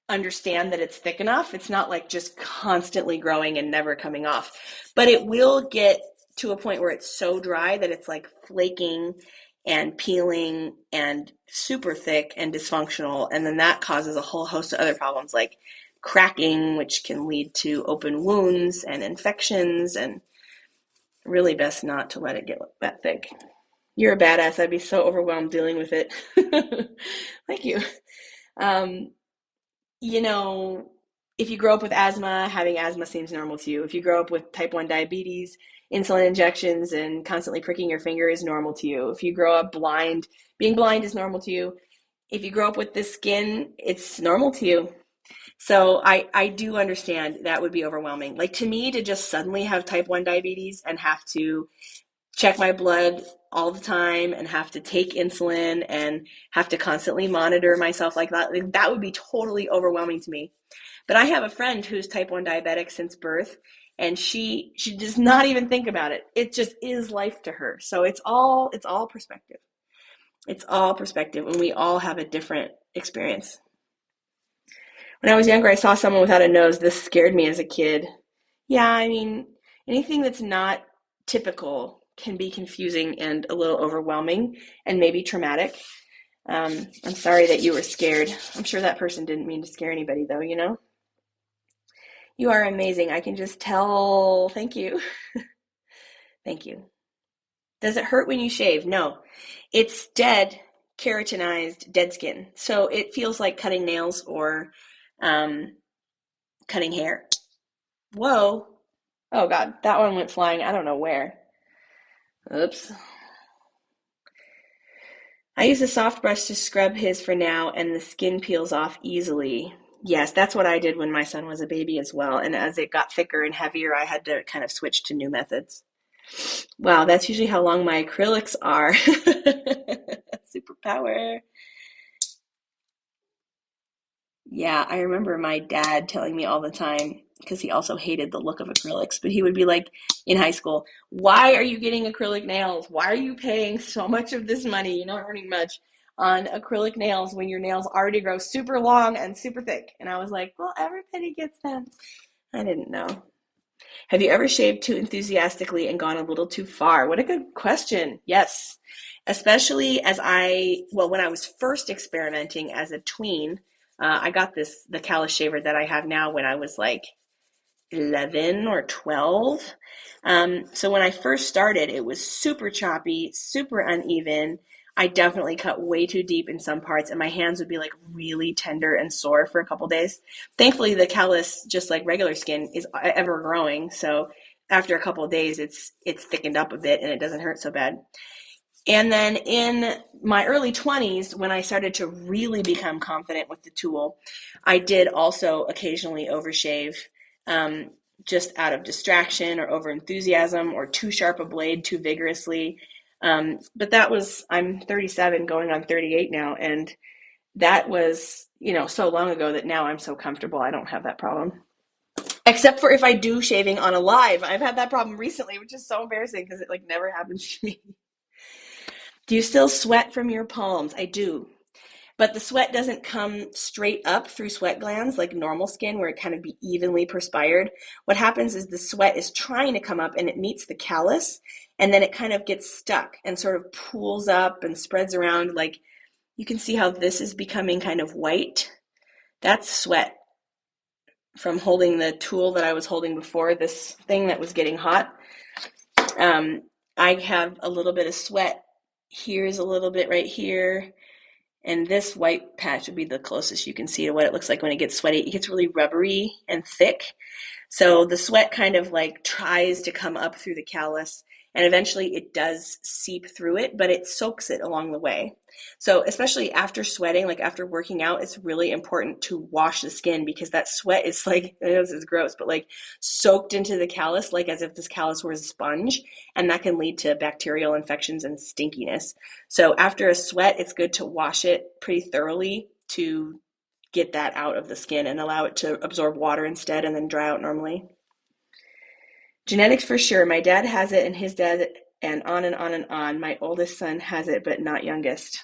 understand that it's thick enough. It's not like just constantly growing and never coming off, but it will get to a point where it's so dry that it's like flaking and peeling and super thick and dysfunctional. And then that causes a whole host of other problems like cracking, which can lead to open wounds and infections, and really best not to let it get that thick. You're a badass. I'd be so overwhelmed dealing with it. Thank you. Um, you know, if you grow up with asthma, having asthma seems normal to you. If you grow up with type 1 diabetes, insulin injections and constantly pricking your finger is normal to you. If you grow up blind, being blind is normal to you. If you grow up with this skin, it's normal to you. So I do understand that would be overwhelming. Like to me, to just suddenly have type 1 diabetes and have to check my blood all the time and have to take insulin and have to constantly monitor myself like that would be totally overwhelming to me. But I have a friend who's type 1 diabetic since birth, and she does not even think about it. It just is life to her. So it's all perspective. It's all perspective, and we all have a different experience. When I was younger, I saw someone without a nose. This scared me as a kid. Yeah, I mean, anything that's not typical can be confusing and a little overwhelming and maybe traumatic. I'm sorry that you were scared. I'm sure that person didn't mean to scare anybody, though, you know? You are amazing. I can just tell. Thank you. Thank you. Does it hurt when you shave? No. It's dead, keratinized, dead skin. So it feels like cutting nails or um, cutting hair. Whoa. Oh God, that one went flying. I don't know where. Oops. I use a soft brush to scrub his for now, and the skin peels off easily. Yes, that's what I did when my son was a baby as well. And as it got thicker and heavier, I had to kind of switch to new methods. Wow, that's usually how long my acrylics are. Superpower. Yeah, I remember my dad telling me all the time, because he also hated the look of acrylics, but he would be like in high school, why are you getting acrylic nails? Why are you paying so much of this money? You're not earning much on acrylic nails when your nails already grow super long and super thick. And I was like, well, everybody gets them. I didn't know. Have you ever shaved too enthusiastically and gone a little too far? What a good question. Yes. Especially when I was first experimenting as a tween, I got the callus shaver that I have now when I was like 11 or 12. So when I first started, it was super choppy, super uneven. I definitely cut way too deep in some parts, and my hands would be like really tender and sore for a couple days. Thankfully, the callus, just like regular skin, is ever growing. So after a couple of days, it's thickened up a bit and it doesn't hurt so bad. And then in my early 20s, when I started to really become confident with the tool, I did also occasionally overshave, just out of distraction or over enthusiasm or too sharp a blade too vigorously. But I'm 37 going on 38 now. And that was, so long ago that now I'm so comfortable. I don't have that problem. Except for if I do shaving on a live. I've had that problem recently, which is so embarrassing because it like never happens to me. Do you still sweat from your palms? I do. But the sweat doesn't come straight up through sweat glands like normal skin where it kind of be evenly perspired. What happens is the sweat is trying to come up and it meets the callus and then it kind of gets stuck and sort of pools up and spreads around. Like you can see how this is becoming kind of white. That's sweat from holding the tool that I was holding before, this thing that was getting hot. Um, I have a little bit of sweat. Here's a little bit right here. And this white patch would be the closest you can see to what it looks like when it gets sweaty. It gets really rubbery and thick. So the sweat kind of like tries to come up through the callus and eventually it does seep through it, but it soaks it along the way. So especially after sweating, like after working out, it's really important to wash the skin because that sweat is like, I know this is gross, but like soaked into the callus, like as if this callus were a sponge, and that can lead to bacterial infections and stinkiness. So after a sweat, it's good to wash it pretty thoroughly to get that out of the skin and allow it to absorb water instead and then dry out normally. Genetics for sure. My dad has it and his dad and on and on and on. My oldest son has it, but not youngest.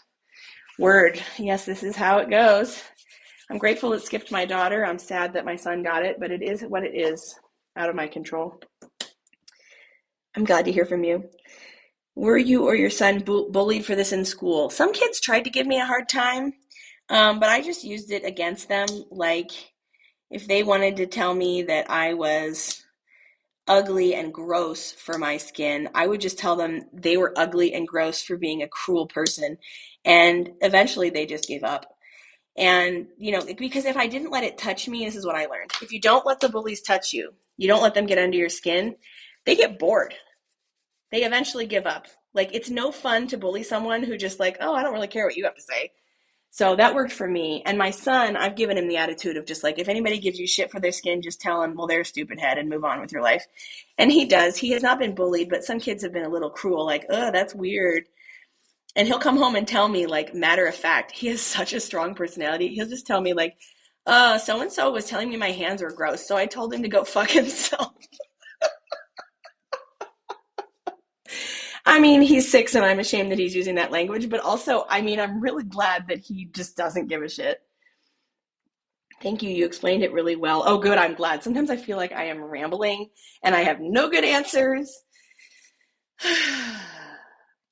Word. Yes, this is how it goes. I'm grateful it skipped my daughter. I'm sad that my son got it, but it is what it is. Out of my control. I'm glad to hear from you. Were you or your son bullied for this in school? Some kids tried to give me a hard time, but I just used it against them. Like, if they wanted to tell me that I was ugly and gross for my skin, I would just tell them they were ugly and gross for being a cruel person. And eventually they just gave up. And, you know, because if I didn't let it touch me, this is what I learned. If you don't let the bullies touch you, you don't let them get under your skin, they get bored. They eventually give up. Like, it's no fun to bully someone who just like, oh, I don't really care what you have to say. So that worked for me. And my son, I've given him the attitude of just like, if anybody gives you shit for their skin, just tell them, well, they're a stupid head and move on with your life. And he does. He has not been bullied, but some kids have been a little cruel, like, oh, that's weird. And he'll come home and tell me, like, matter of fact, he has such a strong personality. He'll just tell me, like, so and so was telling me my hands were gross. So I told him to go fuck himself. I mean, he's 6 and I'm ashamed that he's using that language. But also, I mean, I'm really glad that he just doesn't give a shit. Thank you. You explained it really well. Oh, good. I'm glad. Sometimes I feel like I am rambling and I have no good answers.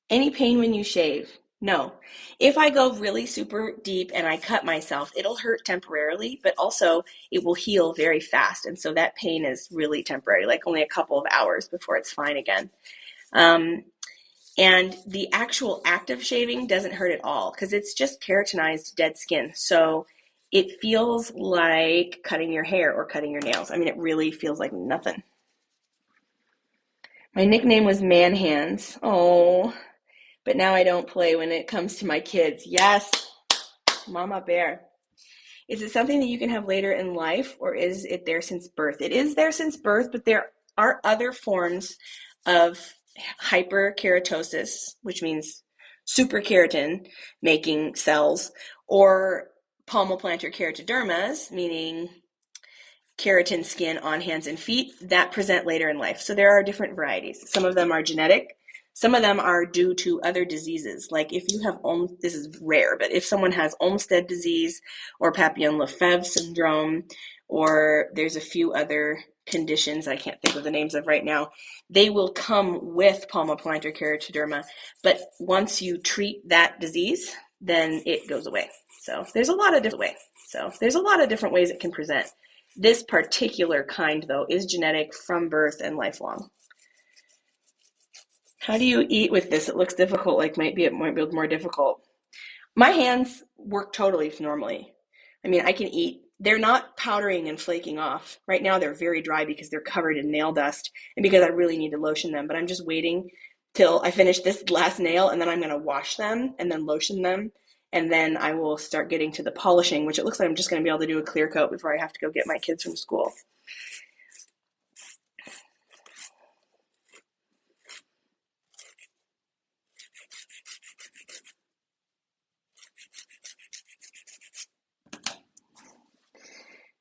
Any pain when you shave? No. If I go really super deep and I cut myself, it'll hurt temporarily, but also it will heal very fast. And so that pain is really temporary, like only a couple of hours before it's fine again. Um, and the actual act of shaving doesn't hurt at all because it's just keratinized dead skin. So it feels like cutting your hair or cutting your nails. I mean, it really feels like nothing. My nickname was Man Hands. Oh, but now I don't play when it comes to my kids. Yes, Mama Bear. Is it something that you can have later in life or is it there since birth? It is there since birth, but there are other forms of hyperkeratosis, which means superkeratin making cells, or palmoplantar keratodermas, meaning keratin skin on hands and feet, that present later in life. So there are different varieties. Some of them are genetic. Some of them are due to other diseases. Like if you have, this is rare, but if someone has Olmsted disease or Papillon-Lefebvre syndrome, or there's a few other conditions I can't think of the names of right now, they will come with palmoplantar keratoderma. But once you treat that disease, then it goes away. So there's a lot of different ways it can present. This particular kind, though, is genetic from birth and lifelong. How do you eat with this? It looks difficult, like it might be more difficult. My hands work totally normally. I mean, I can eat. They're not powdering and flaking off. Right now, they're very dry because they're covered in nail dust and because I really need to lotion them. But I'm just waiting till I finish this last nail and then I'm going to wash them and then lotion them. And then I will start getting to the polishing, which it looks like I'm just going to be able to do a clear coat before I have to go get my kids from school.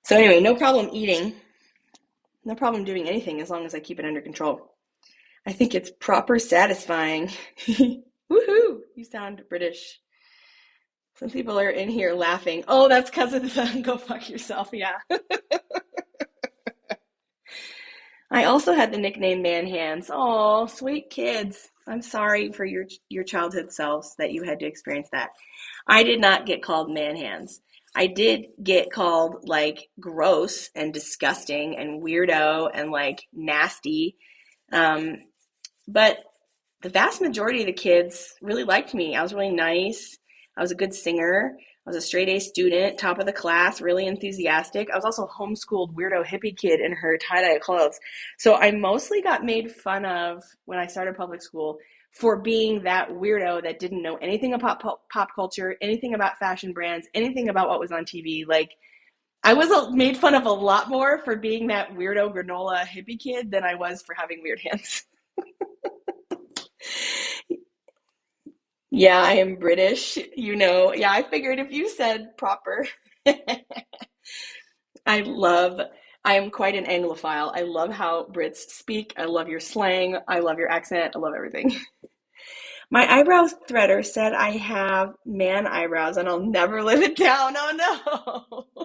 So anyway, no problem eating. No problem doing anything as long as I keep it under control. I think it's proper satisfying. Woohoo! You sound British. Some people are in here laughing. Oh, that's because of the go fuck yourself. Yeah. I also had the nickname Man Hands. Oh, sweet kids. I'm sorry for your childhood selves that you had to experience that. I did not get called Man Hands. I did get called like gross and disgusting and weirdo and like nasty. Um, but the vast majority of the kids really liked me. I was really nice. I was a good singer. I was a straight A student, top of the class, really enthusiastic. I was also a homeschooled weirdo hippie kid in her tie-dye clothes. So I mostly got made fun of when I started public school for being that weirdo that didn't know anything about pop culture, anything about fashion brands, anything about what was on TV. Like, I was made fun of a lot more for being that weirdo granola hippie kid than I was for having weird hands. Yeah, I am British, you know. Yeah, I figured if you said proper. I love, I am quite an Anglophile. I love how Brits speak. I love your slang. I love your accent. I love everything. My eyebrow threader said I have man eyebrows and I'll never live it down. Oh no.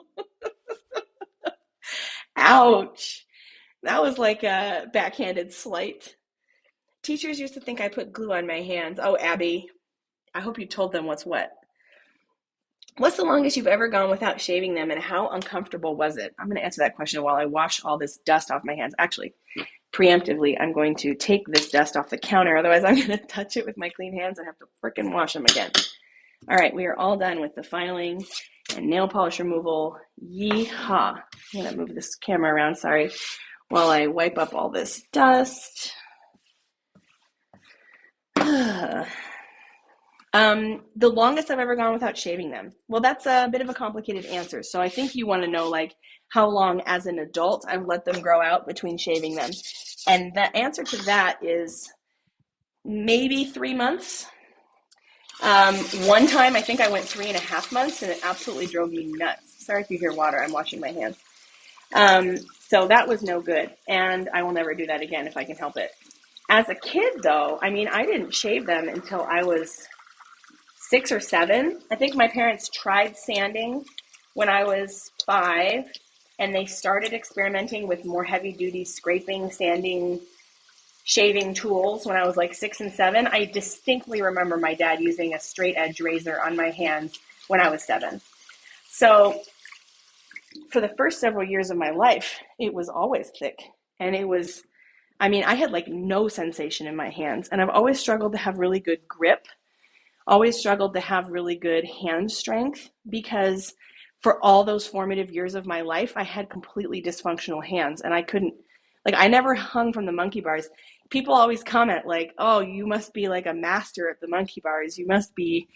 Ouch. That was like a backhanded slight. Teachers used to think I put glue on my hands. Oh, Abby, I hope you told them what's what. What's the longest you've ever gone without shaving them, and how uncomfortable was it? I'm going to answer that question while I wash all this dust off my hands. Actually, preemptively, I'm going to take this dust off the counter. Otherwise, I'm going to touch it with my clean hands and have to frickin' wash them again. All right, we are all done with the filing and nail polish removal. Yeehaw. I'm going to move this camera around, sorry, while I wipe up all this dust. The longest I've ever gone without shaving them. Well, that's a bit of a complicated answer. So I think you want to know like how long as an adult I've let them grow out between shaving them. And the answer to that is maybe 3 months. One time I think I went 3.5 months and it absolutely drove me nuts. Sorry if you hear water, I'm washing my hands. So that was no good. And I will never do that again if I can help it. As a kid though, I mean, I didn't shave them until I was 6 or 7. I think my parents tried sanding when I was 5, and they started experimenting with more heavy duty scraping, sanding, shaving tools when I was like 6 and 7. I distinctly remember my dad using a straight edge razor on my hands when I was 7. So for the first several years of my life, it was always thick. And it was, I mean, I had like no sensation in my hands. And I've always struggled to have really good grip, always struggled to have really good hand strength because for all those formative years of my life, I had completely dysfunctional hands and I couldn't, like, I never hung from the monkey bars. People always comment like, oh, you must be like a master at the monkey bars. You must be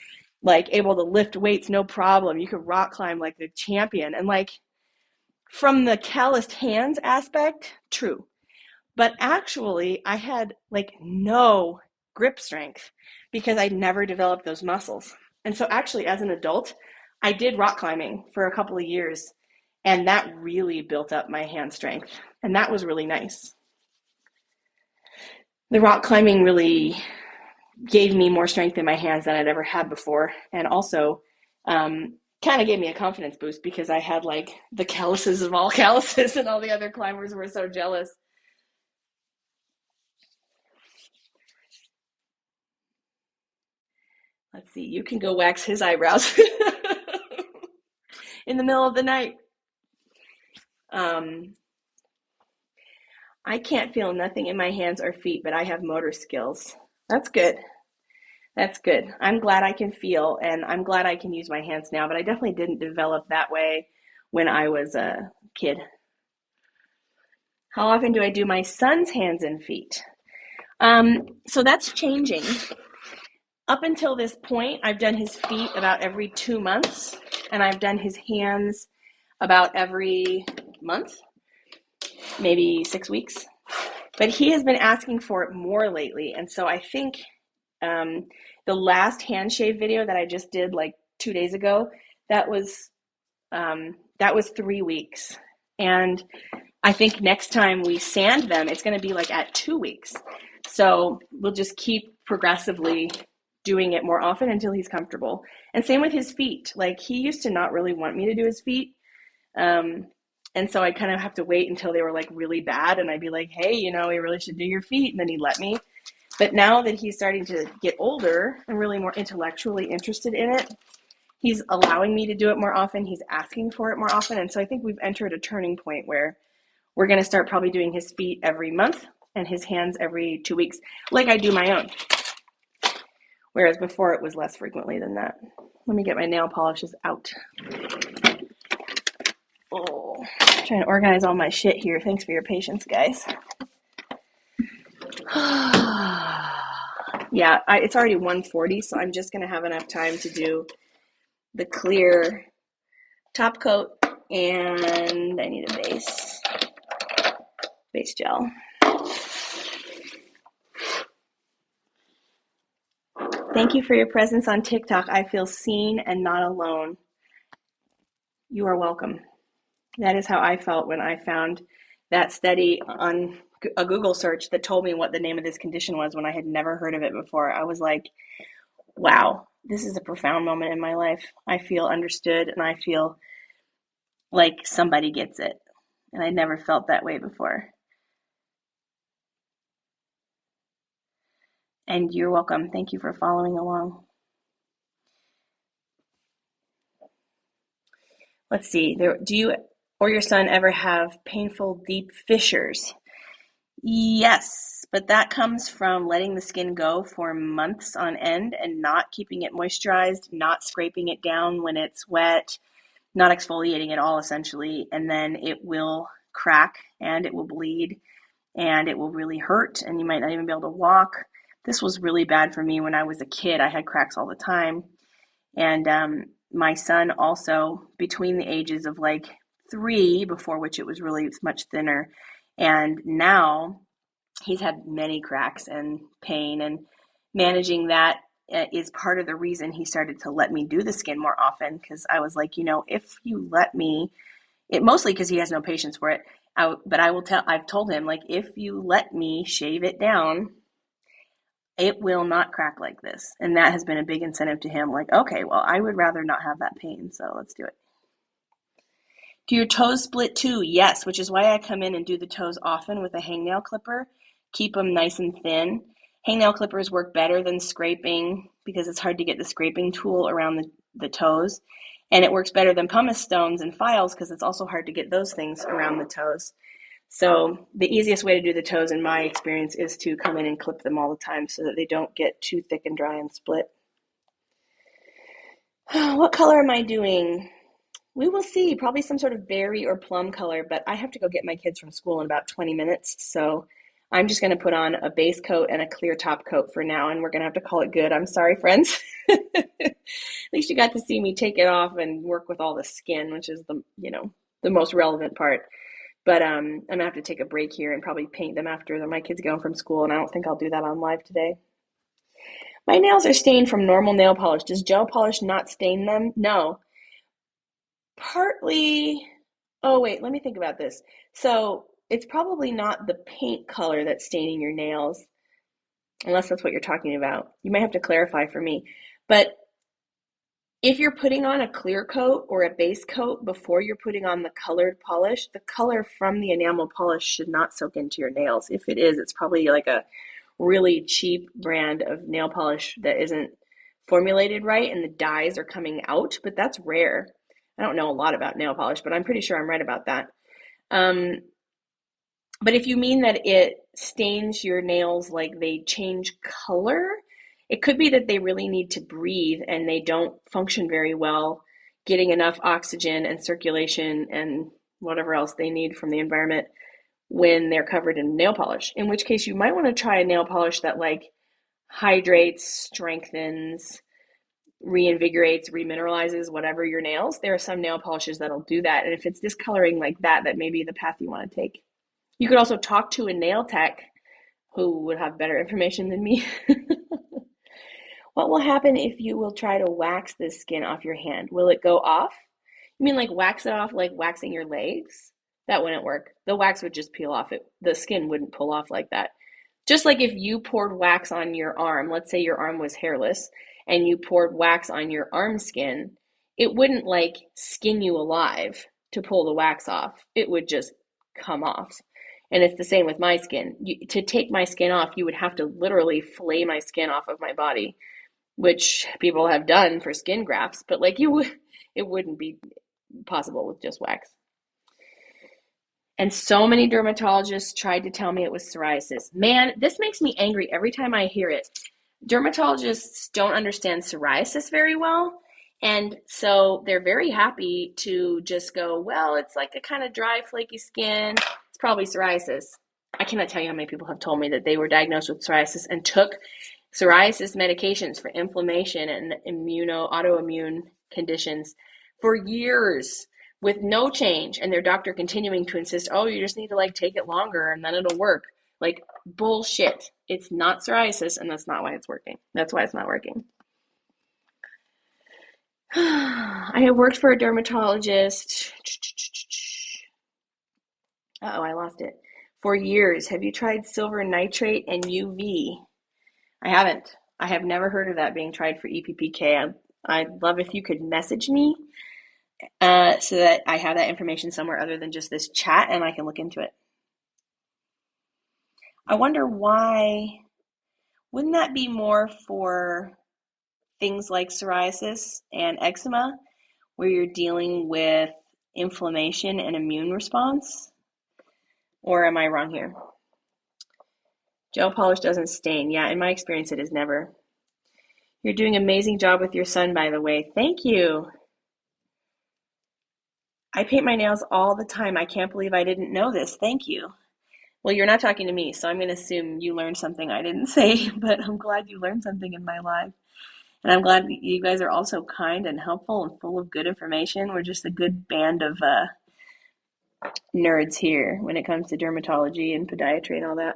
like able to lift weights, no problem. You could rock climb like the champion. And like from the calloused hands aspect, true. But actually, I had like no grip strength because I'd never developed those muscles. And so, actually, as an adult, I did rock climbing for a couple of years, and that really built up my hand strength. And that was really nice. The rock climbing really gave me more strength in my hands than I'd ever had before. And also, kind of gave me a confidence boost because I had like the calluses of all calluses, and all the other climbers were so jealous. Let's see, you can go wax his eyebrows in the middle of the night. Um, I can't feel nothing in my hands or feet, but I have motor skills. That's good. That's good. I'm glad I can feel and I'm glad I can use my hands now, but I definitely didn't develop that way when I was a kid. How often do I do my son's hands and feet? So that's changing. Up until this point, I've done his feet about every 2 months, and I've done his hands about every month, maybe 6 weeks. But he has been asking for it more lately, and so I think the last hand shave video that I just did like 2 days ago, that was 3 weeks, and I think next time we sand them, it's going to be like at 2 weeks. So we'll just keep progressively doing it more often until he's comfortable. And same with his feet. Like he used to not really want me to do his feet. Um, and so I kind of have to wait until they were like really bad. And I'd be like, hey, we really should do your feet. And then he'd let me. But now that he's starting to get older and really more intellectually interested in it, he's allowing me to do it more often. He's asking for it more often. And so I think we've entered a turning point where we're going to start probably doing his feet every month and his hands every 2 weeks, like I do my own. Whereas before it was less frequently than that. Let me get my nail polishes out. Oh, I'm trying to organize all my shit here. Thanks for your patience, guys. Yeah, it's already 1:40, so I'm just going to have enough time to do the clear top coat, and I need a base gel. Thank you for your presence on TikTok. I feel seen and not alone. You are welcome. That is how I felt when I found that study on a Google search that told me what the name of this condition was when I had never heard of it before. I was like, wow, this is a profound moment in my life. I feel understood and I feel like somebody gets it. And I never felt that way before. And you're welcome. Thank you for following along. Let's see. Do you or your son ever have painful deep fissures? Yes, but that comes from letting the skin go for months on end and not keeping it moisturized, not scraping it down when it's wet, not exfoliating at all, essentially. And then it will crack and it will bleed and it will really hurt and you might not even be able to walk. This was really bad for me when I was a kid. I had cracks all the time. And my son also, between the ages of like 3, before which it was really much thinner, and now he's had many cracks and pain, and managing that is part of the reason he started to let me do the skin more often, because I was like, if you let me, it mostly because he has no patience for it. But I've told him, like, if you let me shave it down, it will not crack like this. And that has been a big incentive to him. Like, okay, well, I would rather not have that pain, so let's do it. Do your toes split too? Yes, which is why I come in and do the toes often with a hangnail clipper. Keep them nice and thin. Hangnail clippers work better than scraping because it's hard to get the scraping tool around the toes. And it works better than pumice stones and files because it's also hard to get those things around the toes. So the easiest way to do the toes, in my experience, is to come in and clip them all the time so that they don't get too thick and dry and split. What color am I doing? We will see. Probably some sort of berry or plum color, but I have to go get my kids from school in about 20 minutes. So I'm just going to put on a base coat and a clear top coat for now, and we're going to have to call it good. I'm sorry, friends. At least you got to see me take it off and work with all the skin, which is the most relevant part. But I'm going to have to take a break here and probably paint them after my kids get home from school, and I don't think I'll do that on live today. My nails are stained from normal nail polish. Does gel polish not stain them? No. Partly, oh wait, let me think about this. So it's probably not the paint color that's staining your nails, unless that's what you're talking about. You might have to clarify for me. But if you're putting on a clear coat or a base coat before you're putting on the colored polish, the color from the enamel polish should not soak into your nails. If it is, it's probably like a really cheap brand of nail polish that isn't formulated right and the dyes are coming out, but that's rare. I don't know a lot about nail polish, but I'm pretty sure I'm right about that. But if you mean that it stains your nails, like they change color, it could be that they really need to breathe and they don't function very well getting enough oxygen and circulation and whatever else they need from the environment when they're covered in nail polish. In which case you might want to try a nail polish that like hydrates, strengthens, reinvigorates, remineralizes, whatever your nails. There are some nail polishes that'll do that. And if it's discoloring like that, that may be the path you want to take. You could also talk to a nail tech who would have better information than me. What will happen if you will try to wax this skin off your hand? Will it go off? You mean like wax it off like waxing your legs? That wouldn't work. The wax would just peel off. The skin wouldn't pull off like that. Just like if you poured wax on your arm, let's say your arm was hairless, and you poured wax on your arm skin, it wouldn't like skin you alive to pull the wax off. It would just come off. And it's the same with my skin. To take my skin off, you would have to literally flay my skin off of my body, which people have done for skin grafts, but like it wouldn't be possible with just wax. And so many dermatologists tried to tell me it was psoriasis. Man, this makes me angry every time I hear it. Dermatologists don't understand psoriasis very well. And so they're very happy to just go, well, it's like a kind of dry, flaky skin. It's probably psoriasis. I cannot tell you how many people have told me that they were diagnosed with psoriasis and took psoriasis medications for inflammation and autoimmune conditions for years with no change, and their doctor continuing to insist, oh, you just need to like take it longer and then it'll work. Like bullshit. It's not psoriasis, and that's not why it's working. That's why it's not working. I have worked for a dermatologist. Uh-oh, I lost it. For years. Have you tried silver nitrate and UV? I haven't. I have never heard of that being tried for EPPK. I'd love if you could message me so that I have that information somewhere other than just this chat and I can look into it. I wonder why, wouldn't that be more for things like psoriasis and eczema, where you're dealing with inflammation and immune response? Or am I wrong here? Gel polish doesn't stain. Yeah, in my experience, it is never. You're doing an amazing job with your son, by the way. Thank you. I paint my nails all the time. I can't believe I didn't know this. Thank you. Well, you're not talking to me, so I'm going to assume you learned something I didn't say, but I'm glad you learned something in my life. And I'm glad that you guys are also kind and helpful and full of good information. We're just a good band of nerds here when it comes to dermatology and podiatry and all that.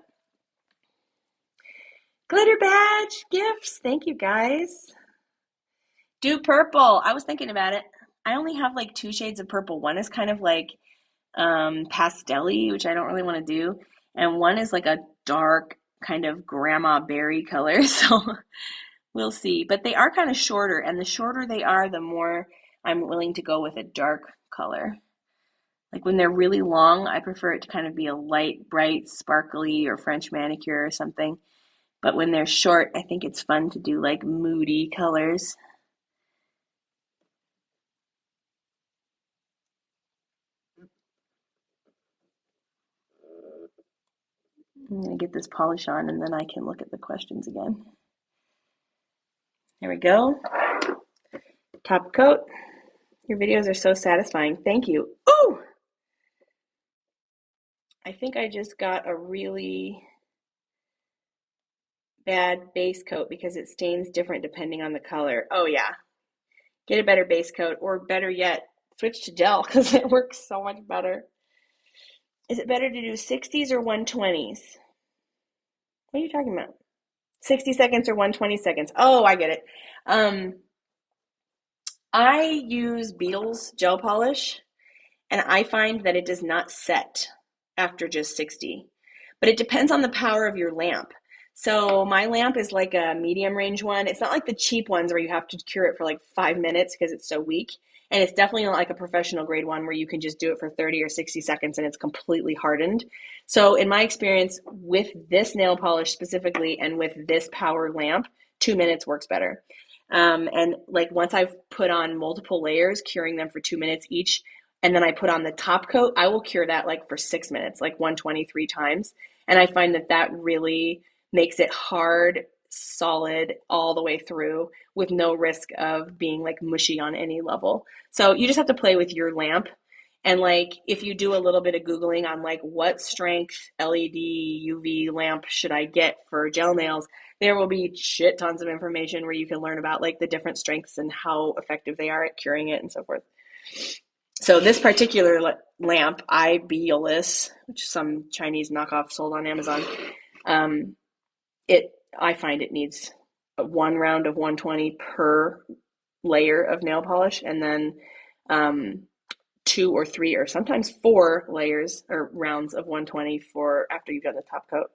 Glitter badge gifts. Thank you, guys. Do purple. I was thinking about it. I only have like two shades of purple. One is kind of like pastel-y, which I don't really want to do. And one is like a dark kind of grandma berry color. So we'll see. But they are kind of shorter. And the shorter they are, the more I'm willing to go with a dark color. Like when they're really long, I prefer it to kind of be a light, bright, sparkly or French manicure or something. But when they're short, I think it's fun to do like moody colors. I'm going to get this polish on and then I can look at the questions again. There we go. Top coat. Your videos are so satisfying. Thank you. Ooh! I think I just got a really bad base coat because it stains different depending on the color. Oh yeah. Get a better base coat, or better yet, switch to gel because it works so much better. Is it better to do 60s or 120s? What are you talking about? 60 seconds or 120 seconds? Oh, I get it. I use Beetle's gel polish, and I find that it does not set after just 60. But it depends on the power of your lamp. So my lamp is like a medium range one. It's not like the cheap ones where you have to cure it for like 5 minutes because it's so weak. And it's definitely not like a professional grade one where you can just do it for 30 or 60 seconds and it's completely hardened. So in my experience with this nail polish specifically and with this power lamp, 2 minutes works better. And like once I've put on multiple layers, curing them for 2 minutes each, and then I put on the top coat, I will cure that like for 6 minutes, like 123 times. And I find that that really makes it hard, solid all the way through with no risk of being like mushy on any level. So you just have to play with your lamp. And like if you do a little bit of Googling on like what strength LED UV lamp should I get for gel nails, there will be shit tons of information where you can learn about like the different strengths and how effective they are at curing it and so forth. So this particular lamp, IBLIS, which is some Chinese knockoff sold on Amazon, I find it needs one round of 120 per layer of nail polish, and then 2 or 3 or sometimes 4 layers or rounds of 120 for after you've done the top coat.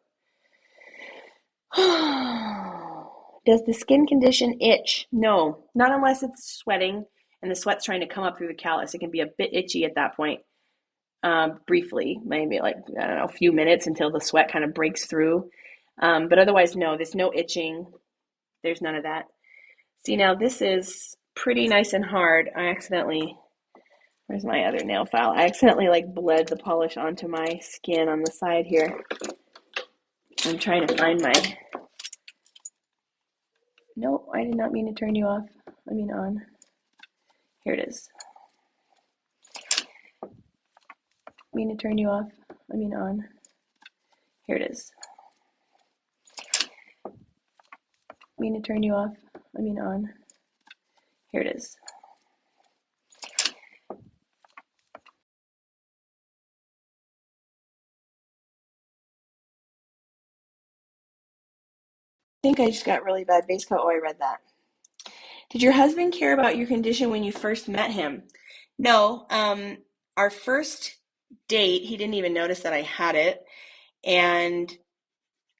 Does the skin condition itch? No, not unless it's sweating and the sweat's trying to come up through the callus. It can be a bit itchy at that point, briefly, maybe like, I don't know, a few minutes until the sweat kind of breaks through. But otherwise, no, there's no itching. There's none of that. See, now this is pretty nice and hard. I accidentally, where's my other nail file? I accidentally like bled the polish onto my skin on the side here. I'm trying to find my, no, I did not mean to turn you off. I mean on. Here it is. Mean to turn you off. I mean on. Here it is. Mean to turn you off. I mean on. Here it is. I think I just got really bad base coat. Oh, I read that. Did your husband care about your condition when you first met him? No. Our first date, he didn't even notice that I had it. And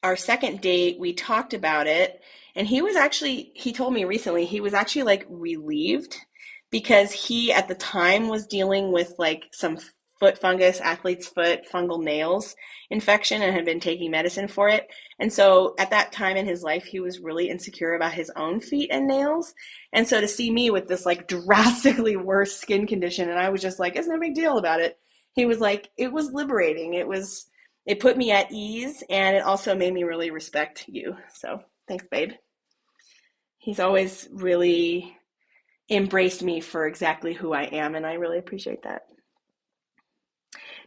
our second date, we talked about it. And he told me recently, he was actually like relieved because he at the time was dealing with like some foot fungus, athlete's foot, fungal nails infection and had been taking medicine for it. And so at that time in his life, he was really insecure about his own feet and nails. And so to see me with this like drastically worse skin condition, and I was just like, it's no big deal about it. He was like, it was liberating. It put me at ease, and it also made me really respect you. So thanks, babe. He's always really embraced me for exactly who I am, and I really appreciate that.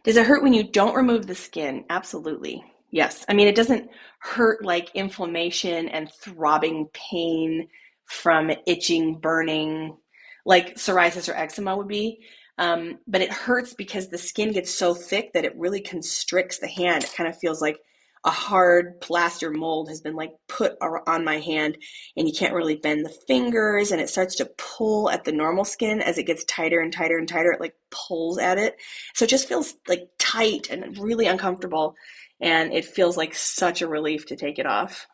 Does it hurt when you don't remove the skin? Absolutely. Yes. I mean, it doesn't hurt like inflammation and throbbing pain from itching, burning, like psoriasis or eczema would be. But it hurts because the skin gets so thick that it really constricts the hand. It kind of feels like a hard plaster mold has been like put on my hand, and you can't really bend the fingers, and it starts to pull at the normal skin as it gets tighter and tighter and tighter. It like pulls at it. So it just feels like tight and really uncomfortable, and it feels like such a relief to take it off.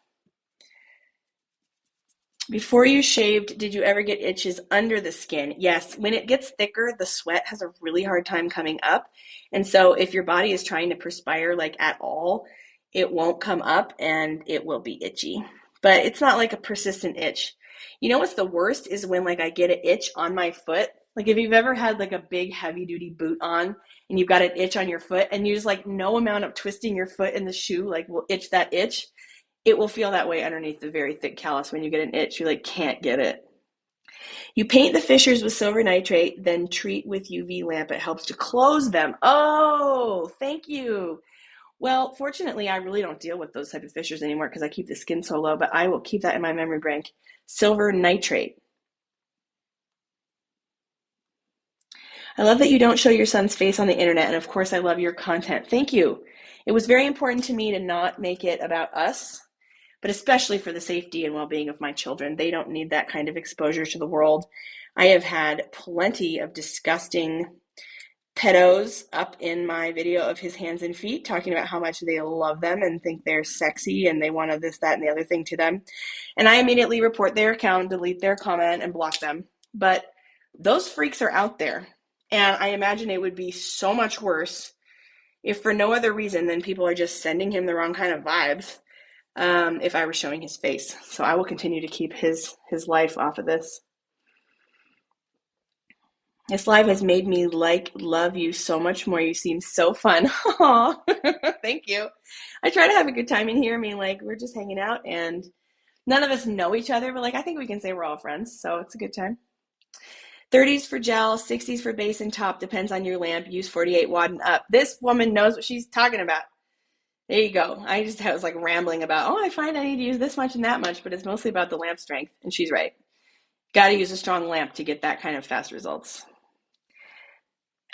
Before you shaved, did you ever get itches under the skin? Yes. When it gets thicker, the sweat has a really hard time coming up. And so if your body is trying to perspire like at all, it won't come up and it will be itchy. But it's not like a persistent itch. You know what's the worst is when like I get an itch on my foot. Like if you've ever had like a big heavy duty boot on and you've got an itch on your foot and you just like no amount of twisting your foot in the shoe like will itch that itch. It will feel that way underneath the very thick callus when you get an itch. You like can't get it. You paint the fissures with silver nitrate, then treat with UV lamp. It helps to close them. Oh, thank you. Well, fortunately, I really don't deal with those type of fissures anymore because I keep the skin so low, but I will keep that in my memory bank. Silver nitrate. I love that you don't show your son's face on the internet, and of course, I love your content. Thank you. It was very important to me to not make it about us, but especially for the safety and well-being of my children. They don't need that kind of exposure to the world. I have had plenty of disgusting pedos up in my video of his hands and feet talking about how much they love them and think they're sexy and they want to this, that, and the other thing to them. And I immediately report their account, delete their comment, and block them. But those freaks are out there. And I imagine it would be so much worse if for no other reason than people are just sending him the wrong kind of vibes. If I were showing his face. So I will continue to keep his life off of this. This live has made me love you so much more. You seem so fun. Aw, thank you. I try to have a good time in here. I mean, like, we're just hanging out and none of us know each other, but like, I think we can say we're all friends. So it's a good time. 30s for gel, 60s for base and top. Depends on your lamp. Use 48 watt and up. This woman knows what she's talking about. There you go. I was like rambling about, I find I need to use this much and that much, but it's mostly about the lamp strength. And she's right. Got to use a strong lamp to get that kind of fast results.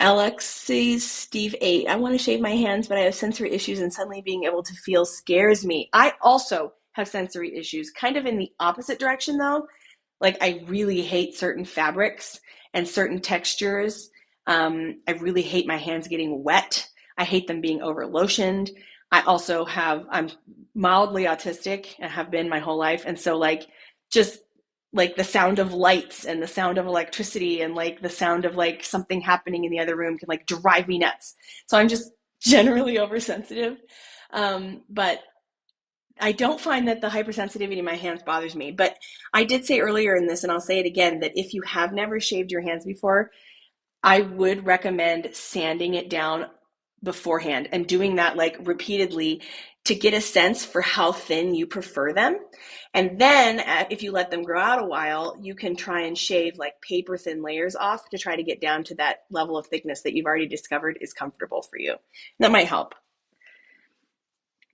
Alexis Steve 8. I want to shave my hands, but I have sensory issues and suddenly being able to feel scares me. I also have sensory issues, kind of in the opposite direction though. Like I really hate certain fabrics and certain textures. I really hate my hands getting wet. I hate them being over lotioned. I'm mildly autistic and have been my whole life. And so like just like the sound of lights and the sound of electricity and like the sound of like something happening in the other room can like drive me nuts. So I'm just generally oversensitive. But I don't find that the hypersensitivity in my hands bothers me. But I did say earlier in this, and I'll say it again, that if you have never shaved your hands before, I would recommend sanding it down beforehand and doing that like repeatedly to get a sense for how thin you prefer them. And then if you let them grow out a while, you can try and shave like paper thin layers off to try to get down to that level of thickness that you've already discovered is comfortable for you. That might help.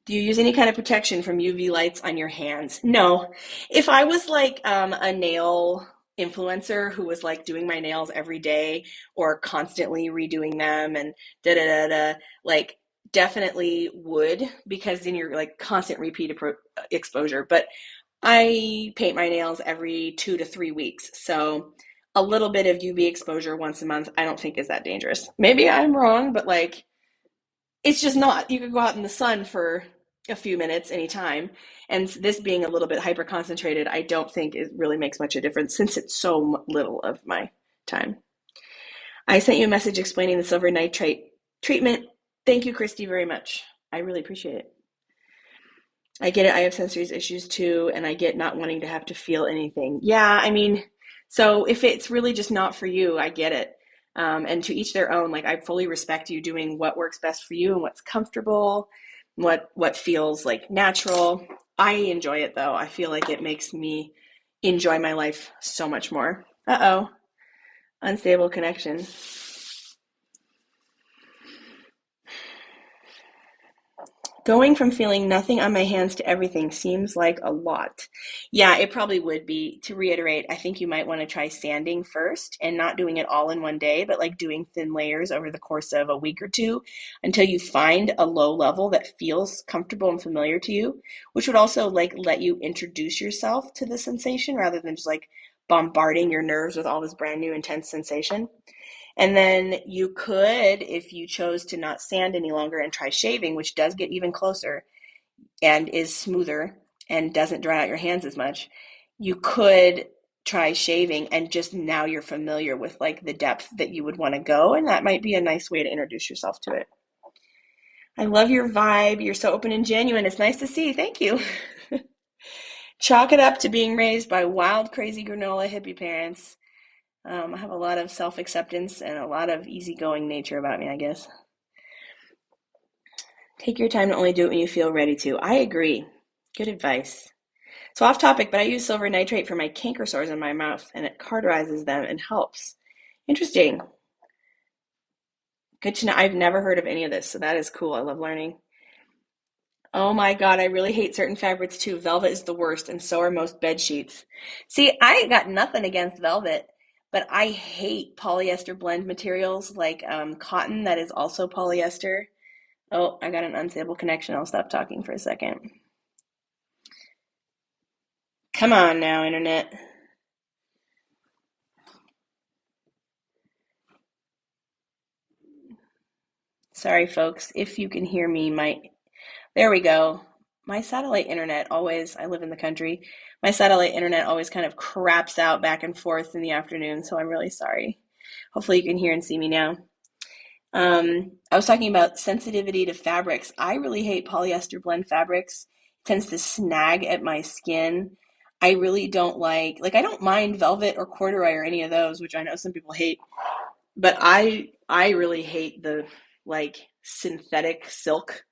Do you use any kind of protection from UV lights on your hands? No. If I was like a nail influencer who was like doing my nails every day or constantly redoing them and da da da da, like definitely would, because then you're like constant repeat exposure. But I paint my nails every 2 to 3 weeks. So a little bit of UV exposure once a month, I don't think is that dangerous. Maybe I'm wrong, but like it's just not. You could go out in the sun for a few minutes anytime. And this being a little bit hyper concentrated, I don't think it really makes much of a difference since it's so little of my time. I sent you a message explaining the silver nitrate treatment. Thank you, Christy, very much. I really appreciate it. I get it. I have sensory issues too, and I get not wanting to have to feel anything. Yeah, I mean, so if it's really just not for you, I get it. And to each their own. Like I fully respect you doing what works best for you and what's comfortable, what feels like natural. I enjoy it though. I feel like it makes me enjoy my life so much more. Uh-oh, unstable connection. Going from feeling nothing on my hands to everything seems like a lot. Yeah, it probably would be. To reiterate, I think you might want to try sanding first and not doing it all in one day, but like doing thin layers over the course of a week or two until you find a low level that feels comfortable and familiar to you, which would also like let you introduce yourself to the sensation rather than just like bombarding your nerves with all this brand new intense sensation. And then you could, if you chose to not sand any longer and try shaving, which does get even closer and is smoother and doesn't dry out your hands as much, you could try shaving and just now you're familiar with like the depth that you would want to go. And that might be a nice way to introduce yourself to it. I love your vibe. You're so open and genuine. It's nice to see. Thank you. Chalk it up to being raised by wild, crazy granola hippie parents. I have a lot of self-acceptance and a lot of easygoing nature about me, I guess. Take your time to only do it when you feel ready to. I agree. Good advice. So off topic, but I use silver nitrate for my canker sores in my mouth, and it cauterizes them and helps. Interesting. Good to know. I've never heard of any of this, so that is cool. I love learning. Oh my God, I really hate certain fabrics too. Velvet is the worst, and so are most bed sheets. See, I got nothing against velvet, but I hate polyester blend materials like cotton that is also polyester. Oh, I got an unstable connection. I'll stop talking for a second. Come on now, internet. Sorry, folks. If you can hear me, there we go. My satellite internet always, I live in the country. My satellite internet always kind of craps out back and forth in the afternoon, so I'm really sorry. Hopefully you can hear and see me now. I was talking about sensitivity to fabrics. I really hate polyester blend fabrics. It tends to snag at my skin. I really don't like I don't mind velvet or corduroy or any of those, which I know some people hate, but I really hate the like synthetic silk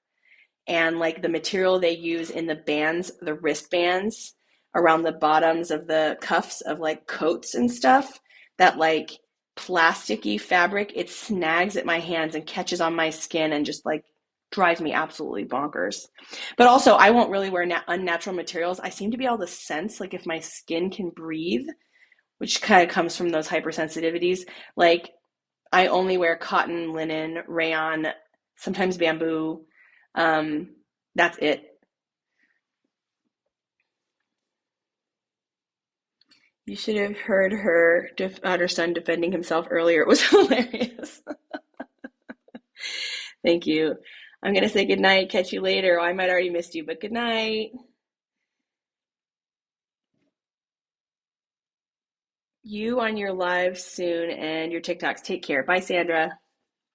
and like the material they use in the bands, the wristbands around the bottoms of the cuffs of like coats and stuff, that like plasticky fabric, it snags at my hands and catches on my skin and just like drives me absolutely bonkers. But also, I won't really wear unnatural materials. I seem to be able to sense like if my skin can breathe, which kind of comes from those hypersensitivities. Like I only wear cotton, linen, rayon, sometimes bamboo. Um, that's it. You should have heard her son defending himself earlier. It was hilarious. Thank you. I'm going to say good night. Catch you later. Oh, I might already missed you, but good night. You on your live soon and your TikToks. Take care. Bye, Sandra.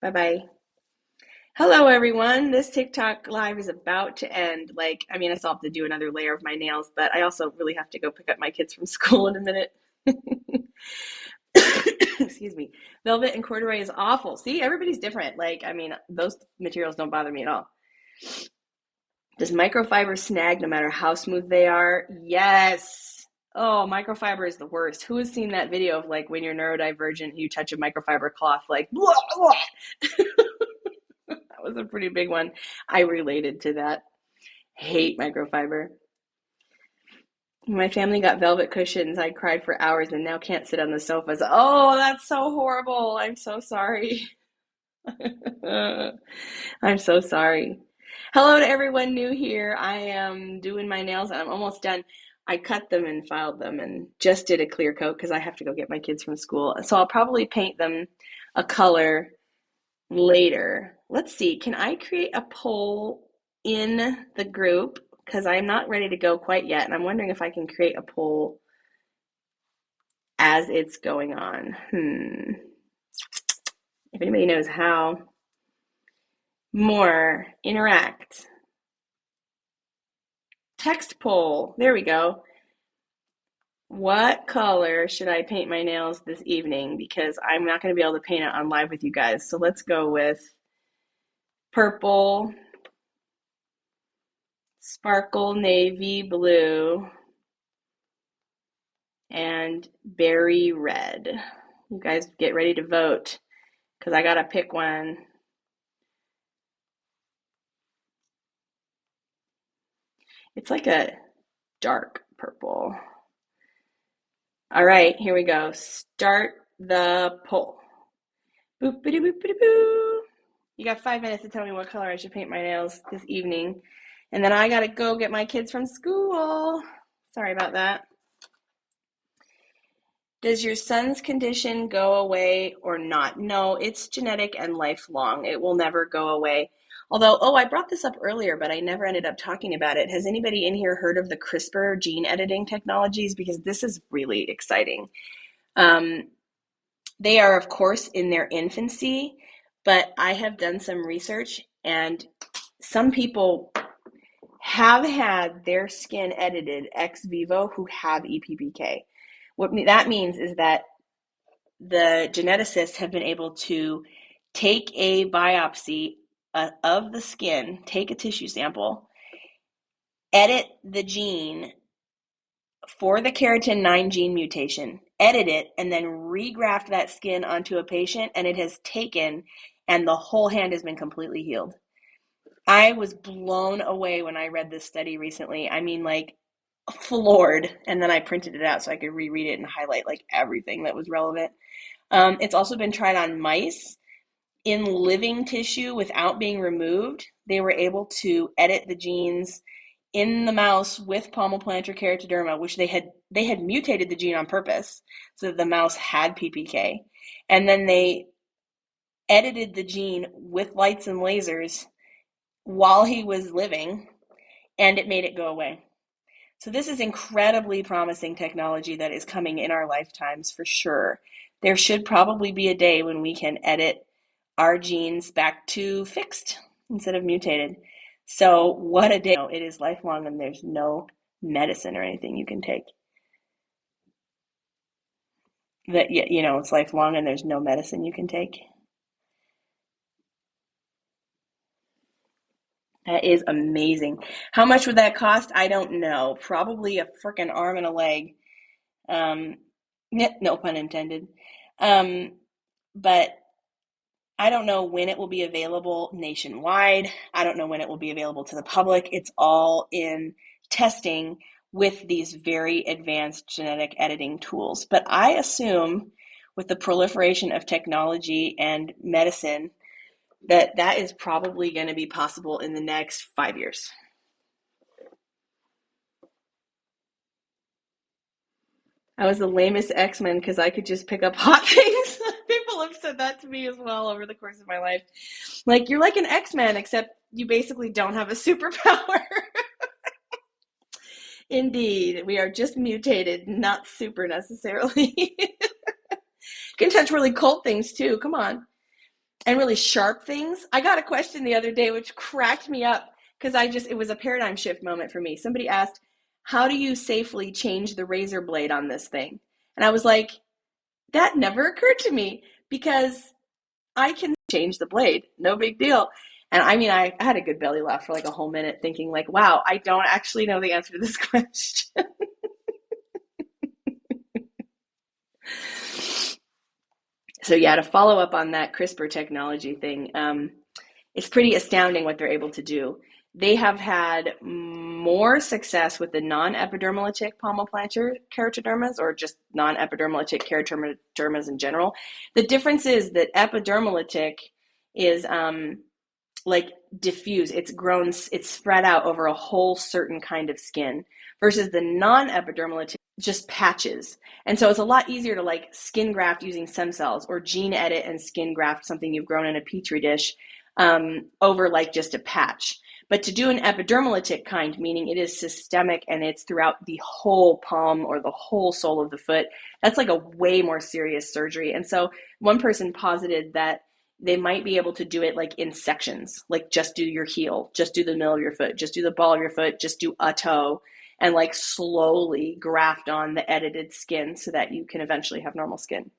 Bye bye. Hello, everyone. This TikTok live is about to end. I still have to do another layer of my nails, but I also really have to go pick up my kids from school in a minute. Excuse me. Velvet and corduroy is awful. See, everybody's different. Those materials don't bother me at all. Does microfiber snag no matter how smooth they are? Yes. Oh, microfiber is the worst. Who has seen that video of when you're neurodivergent, you touch a microfiber cloth, blah, blah. That was a pretty big one. I related to that. Hate microfiber. When my family got velvet cushions, I cried for hours and now can't sit on the sofas. Oh, that's so horrible. I'm so sorry. I'm so sorry. Hello to everyone new here. I am doing my nails and I'm almost done. I cut them and filed them and just did a clear coat because I have to go get my kids from school. So I'll probably paint them a color later. Let's see. Can I create a poll in the group? Because I'm not ready to go quite yet. And I'm wondering if I can create a poll as it's going on. If anybody knows how. More. Interact. Text poll. There we go. What color should I paint my nails this evening? Because I'm not going to be able to paint it on live with you guys. So let's go with purple, sparkle navy blue, and berry red. You guys get ready to vote because I got to pick one. It's like a dark purple. All right, here we go. Start the poll. Boopity boopity boo. You got 5 minutes to tell me what color I should paint my nails this evening. And then I got to go get my kids from school. Sorry about that. Does your son's condition go away or not? No, it's genetic and lifelong. It will never go away. Although, I brought this up earlier, but I never ended up talking about it. Has anybody in here heard of the CRISPR gene editing technologies? Because this is really exciting. They are, of course, in their infancy, but I have done some research and some people have had their skin edited ex vivo who have EPPK. What that means is that the geneticists have been able to take a biopsy of the skin, take a tissue sample, edit the gene for the keratin 9 gene mutation, edit it, and then regraft that skin onto a patient, and it has taken, and the whole hand has been completely healed. I was blown away when I read this study recently. Floored. And then I printed it out so I could reread it and highlight everything that was relevant. It's also been tried on mice in living tissue without being removed. They were able to edit the genes in the mouse with palmoplantar keratoderma, which they had mutated the gene on purpose so that the mouse had PPK. And then they edited the gene with lights and lasers while he was living, and it made it go away. So this is incredibly promising technology that is coming in our lifetimes for sure. There should probably be a day when we can edit our genes back to fixed instead of mutated. So what a day. It is lifelong and there's no medicine or anything you can take. It's lifelong and there's no medicine you can take. That is amazing. How much would that cost? I don't know. Probably a freaking arm and a leg. No pun intended. But I don't know when it will be available nationwide. I don't know when it will be available to the public. It's all in testing with these very advanced genetic editing tools. But I assume with the proliferation of technology and medicine that is probably going to be possible in the next 5 years. I was the lamest X-Men because I could just pick up hot things. People have said that to me as well over the course of my life. Like, you're like an X-Men, except you basically don't have a superpower. Indeed, we are just mutated, not super necessarily. Can touch really cold things too. Come on. And really sharp things. I got a question the other day which cracked me up because it was a paradigm shift moment for me. Somebody asked, "How do you safely change the razor blade on this thing?" And I was like, that never occurred to me because I can change the blade. No big deal. And I mean, I had a good belly laugh for like a whole minute thinking like, wow, I don't actually know the answer to this question. So yeah, to follow up on that CRISPR technology thing, it's pretty astounding what they're able to do. They have had more success with the non-epidermolytic palmoplantar keratodermas, or just non-epidermolytic keratodermas in general. The difference is that epidermolytic is like diffuse. It's grown, it's spread out over a whole certain kind of skin, versus the non-epidermolytic just patches. And so it's a lot easier to like skin graft using stem cells, or gene edit and skin graft something you've grown in a petri dish over like just a patch. But to do an epidermolytic kind, meaning it is systemic and it's throughout the whole palm or the whole sole of the foot, that's like a way more serious surgery. And so one person posited that they might be able to do it like in sections, like just do your heel, just do the middle of your foot, just do the ball of your foot, just do a toe, and like slowly graft on the edited skin so that you can eventually have normal skin.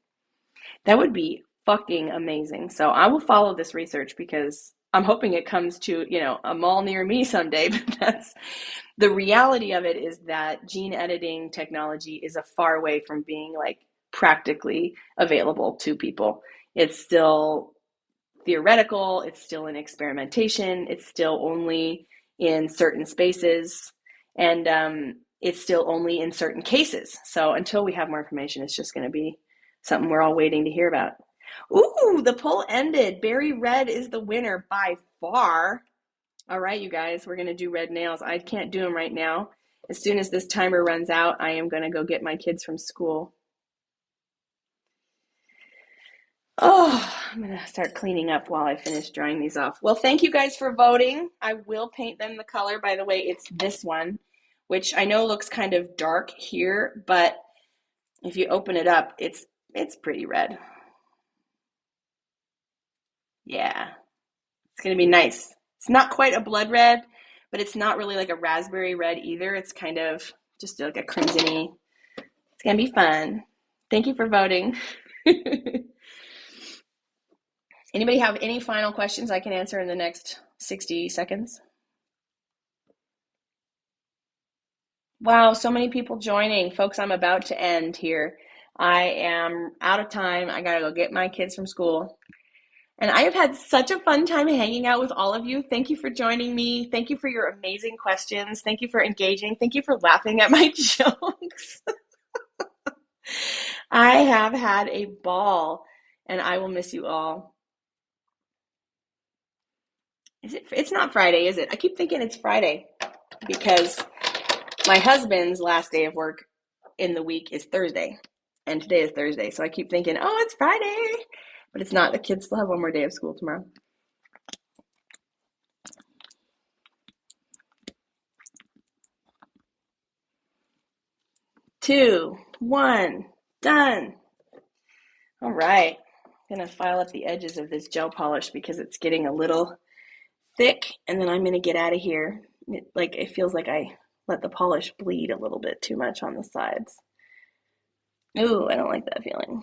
That would be fucking amazing. So I will follow this research because I'm hoping it comes to, a mall near me someday. But that's the reality of it, is that gene editing technology is a far way from being like practically available to people. It's still theoretical, it's still in experimentation, it's still only in certain spaces, and it's still only in certain cases. So until we have more information, it's just going to be something we're all waiting to hear about. Ooh, the poll ended. Berry red is the winner by far. All right, you guys, we're going to do red nails. I can't do them right now. As soon as this timer runs out, I am going to go get my kids from school. Oh, I'm going to start cleaning up while I finish drying these off. Well, thank you guys for voting. I will paint them the color. By the way, it's this one, which I know looks kind of dark here, but if you open it up, it's pretty red. Yeah, it's going to be nice. It's not quite a blood red, but it's not really like a raspberry red either. It's kind of just like a crimson-y. It's going to be fun. Thank you for voting. Anybody have any final questions I can answer in the next 60 seconds? Wow, so many people joining. Folks, I'm about to end here. I am out of time. I gotta go get my kids from school. And I have had such a fun time hanging out with all of you. Thank you for joining me. Thank you for your amazing questions. Thank you for engaging. Thank you for laughing at my jokes. I have had a ball, and I will miss you all. It's not Friday, is it? I keep thinking it's Friday because my husband's last day of work in the week is Thursday, and today is Thursday. So I keep thinking, oh, it's Friday, but it's not. The kids still have one more day of school tomorrow. 2, 1, done. All right. I'm going to file up the edges of this gel polish because it's getting a little thick, and then I'm going to get out of here. It feels like I let the polish bleed a little bit too much on the sides. Ooh, I don't like that feeling.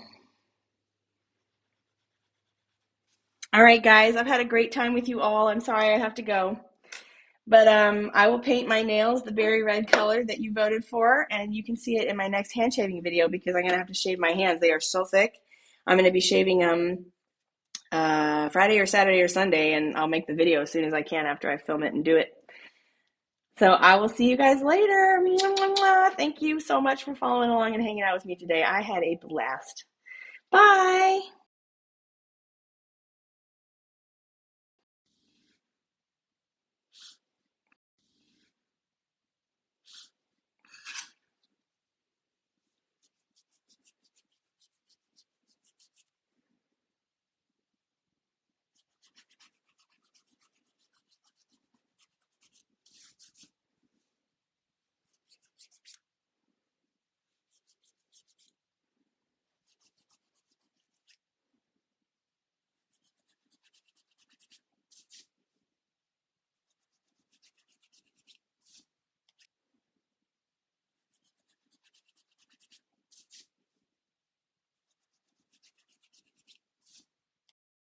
All right, guys, I've had a great time with you all. I'm sorry I have to go. But I will paint my nails the berry red color that you voted for, and you can see it in my next hand shaving video because I'm going to have to shave my hands. They are so thick. I'm going to be shaving them Friday or Saturday or Sunday, and I'll make the video as soon as I can after I film it and do it. So I will see you guys later. Thank you so much for following along and hanging out with me today. I had a blast. Bye.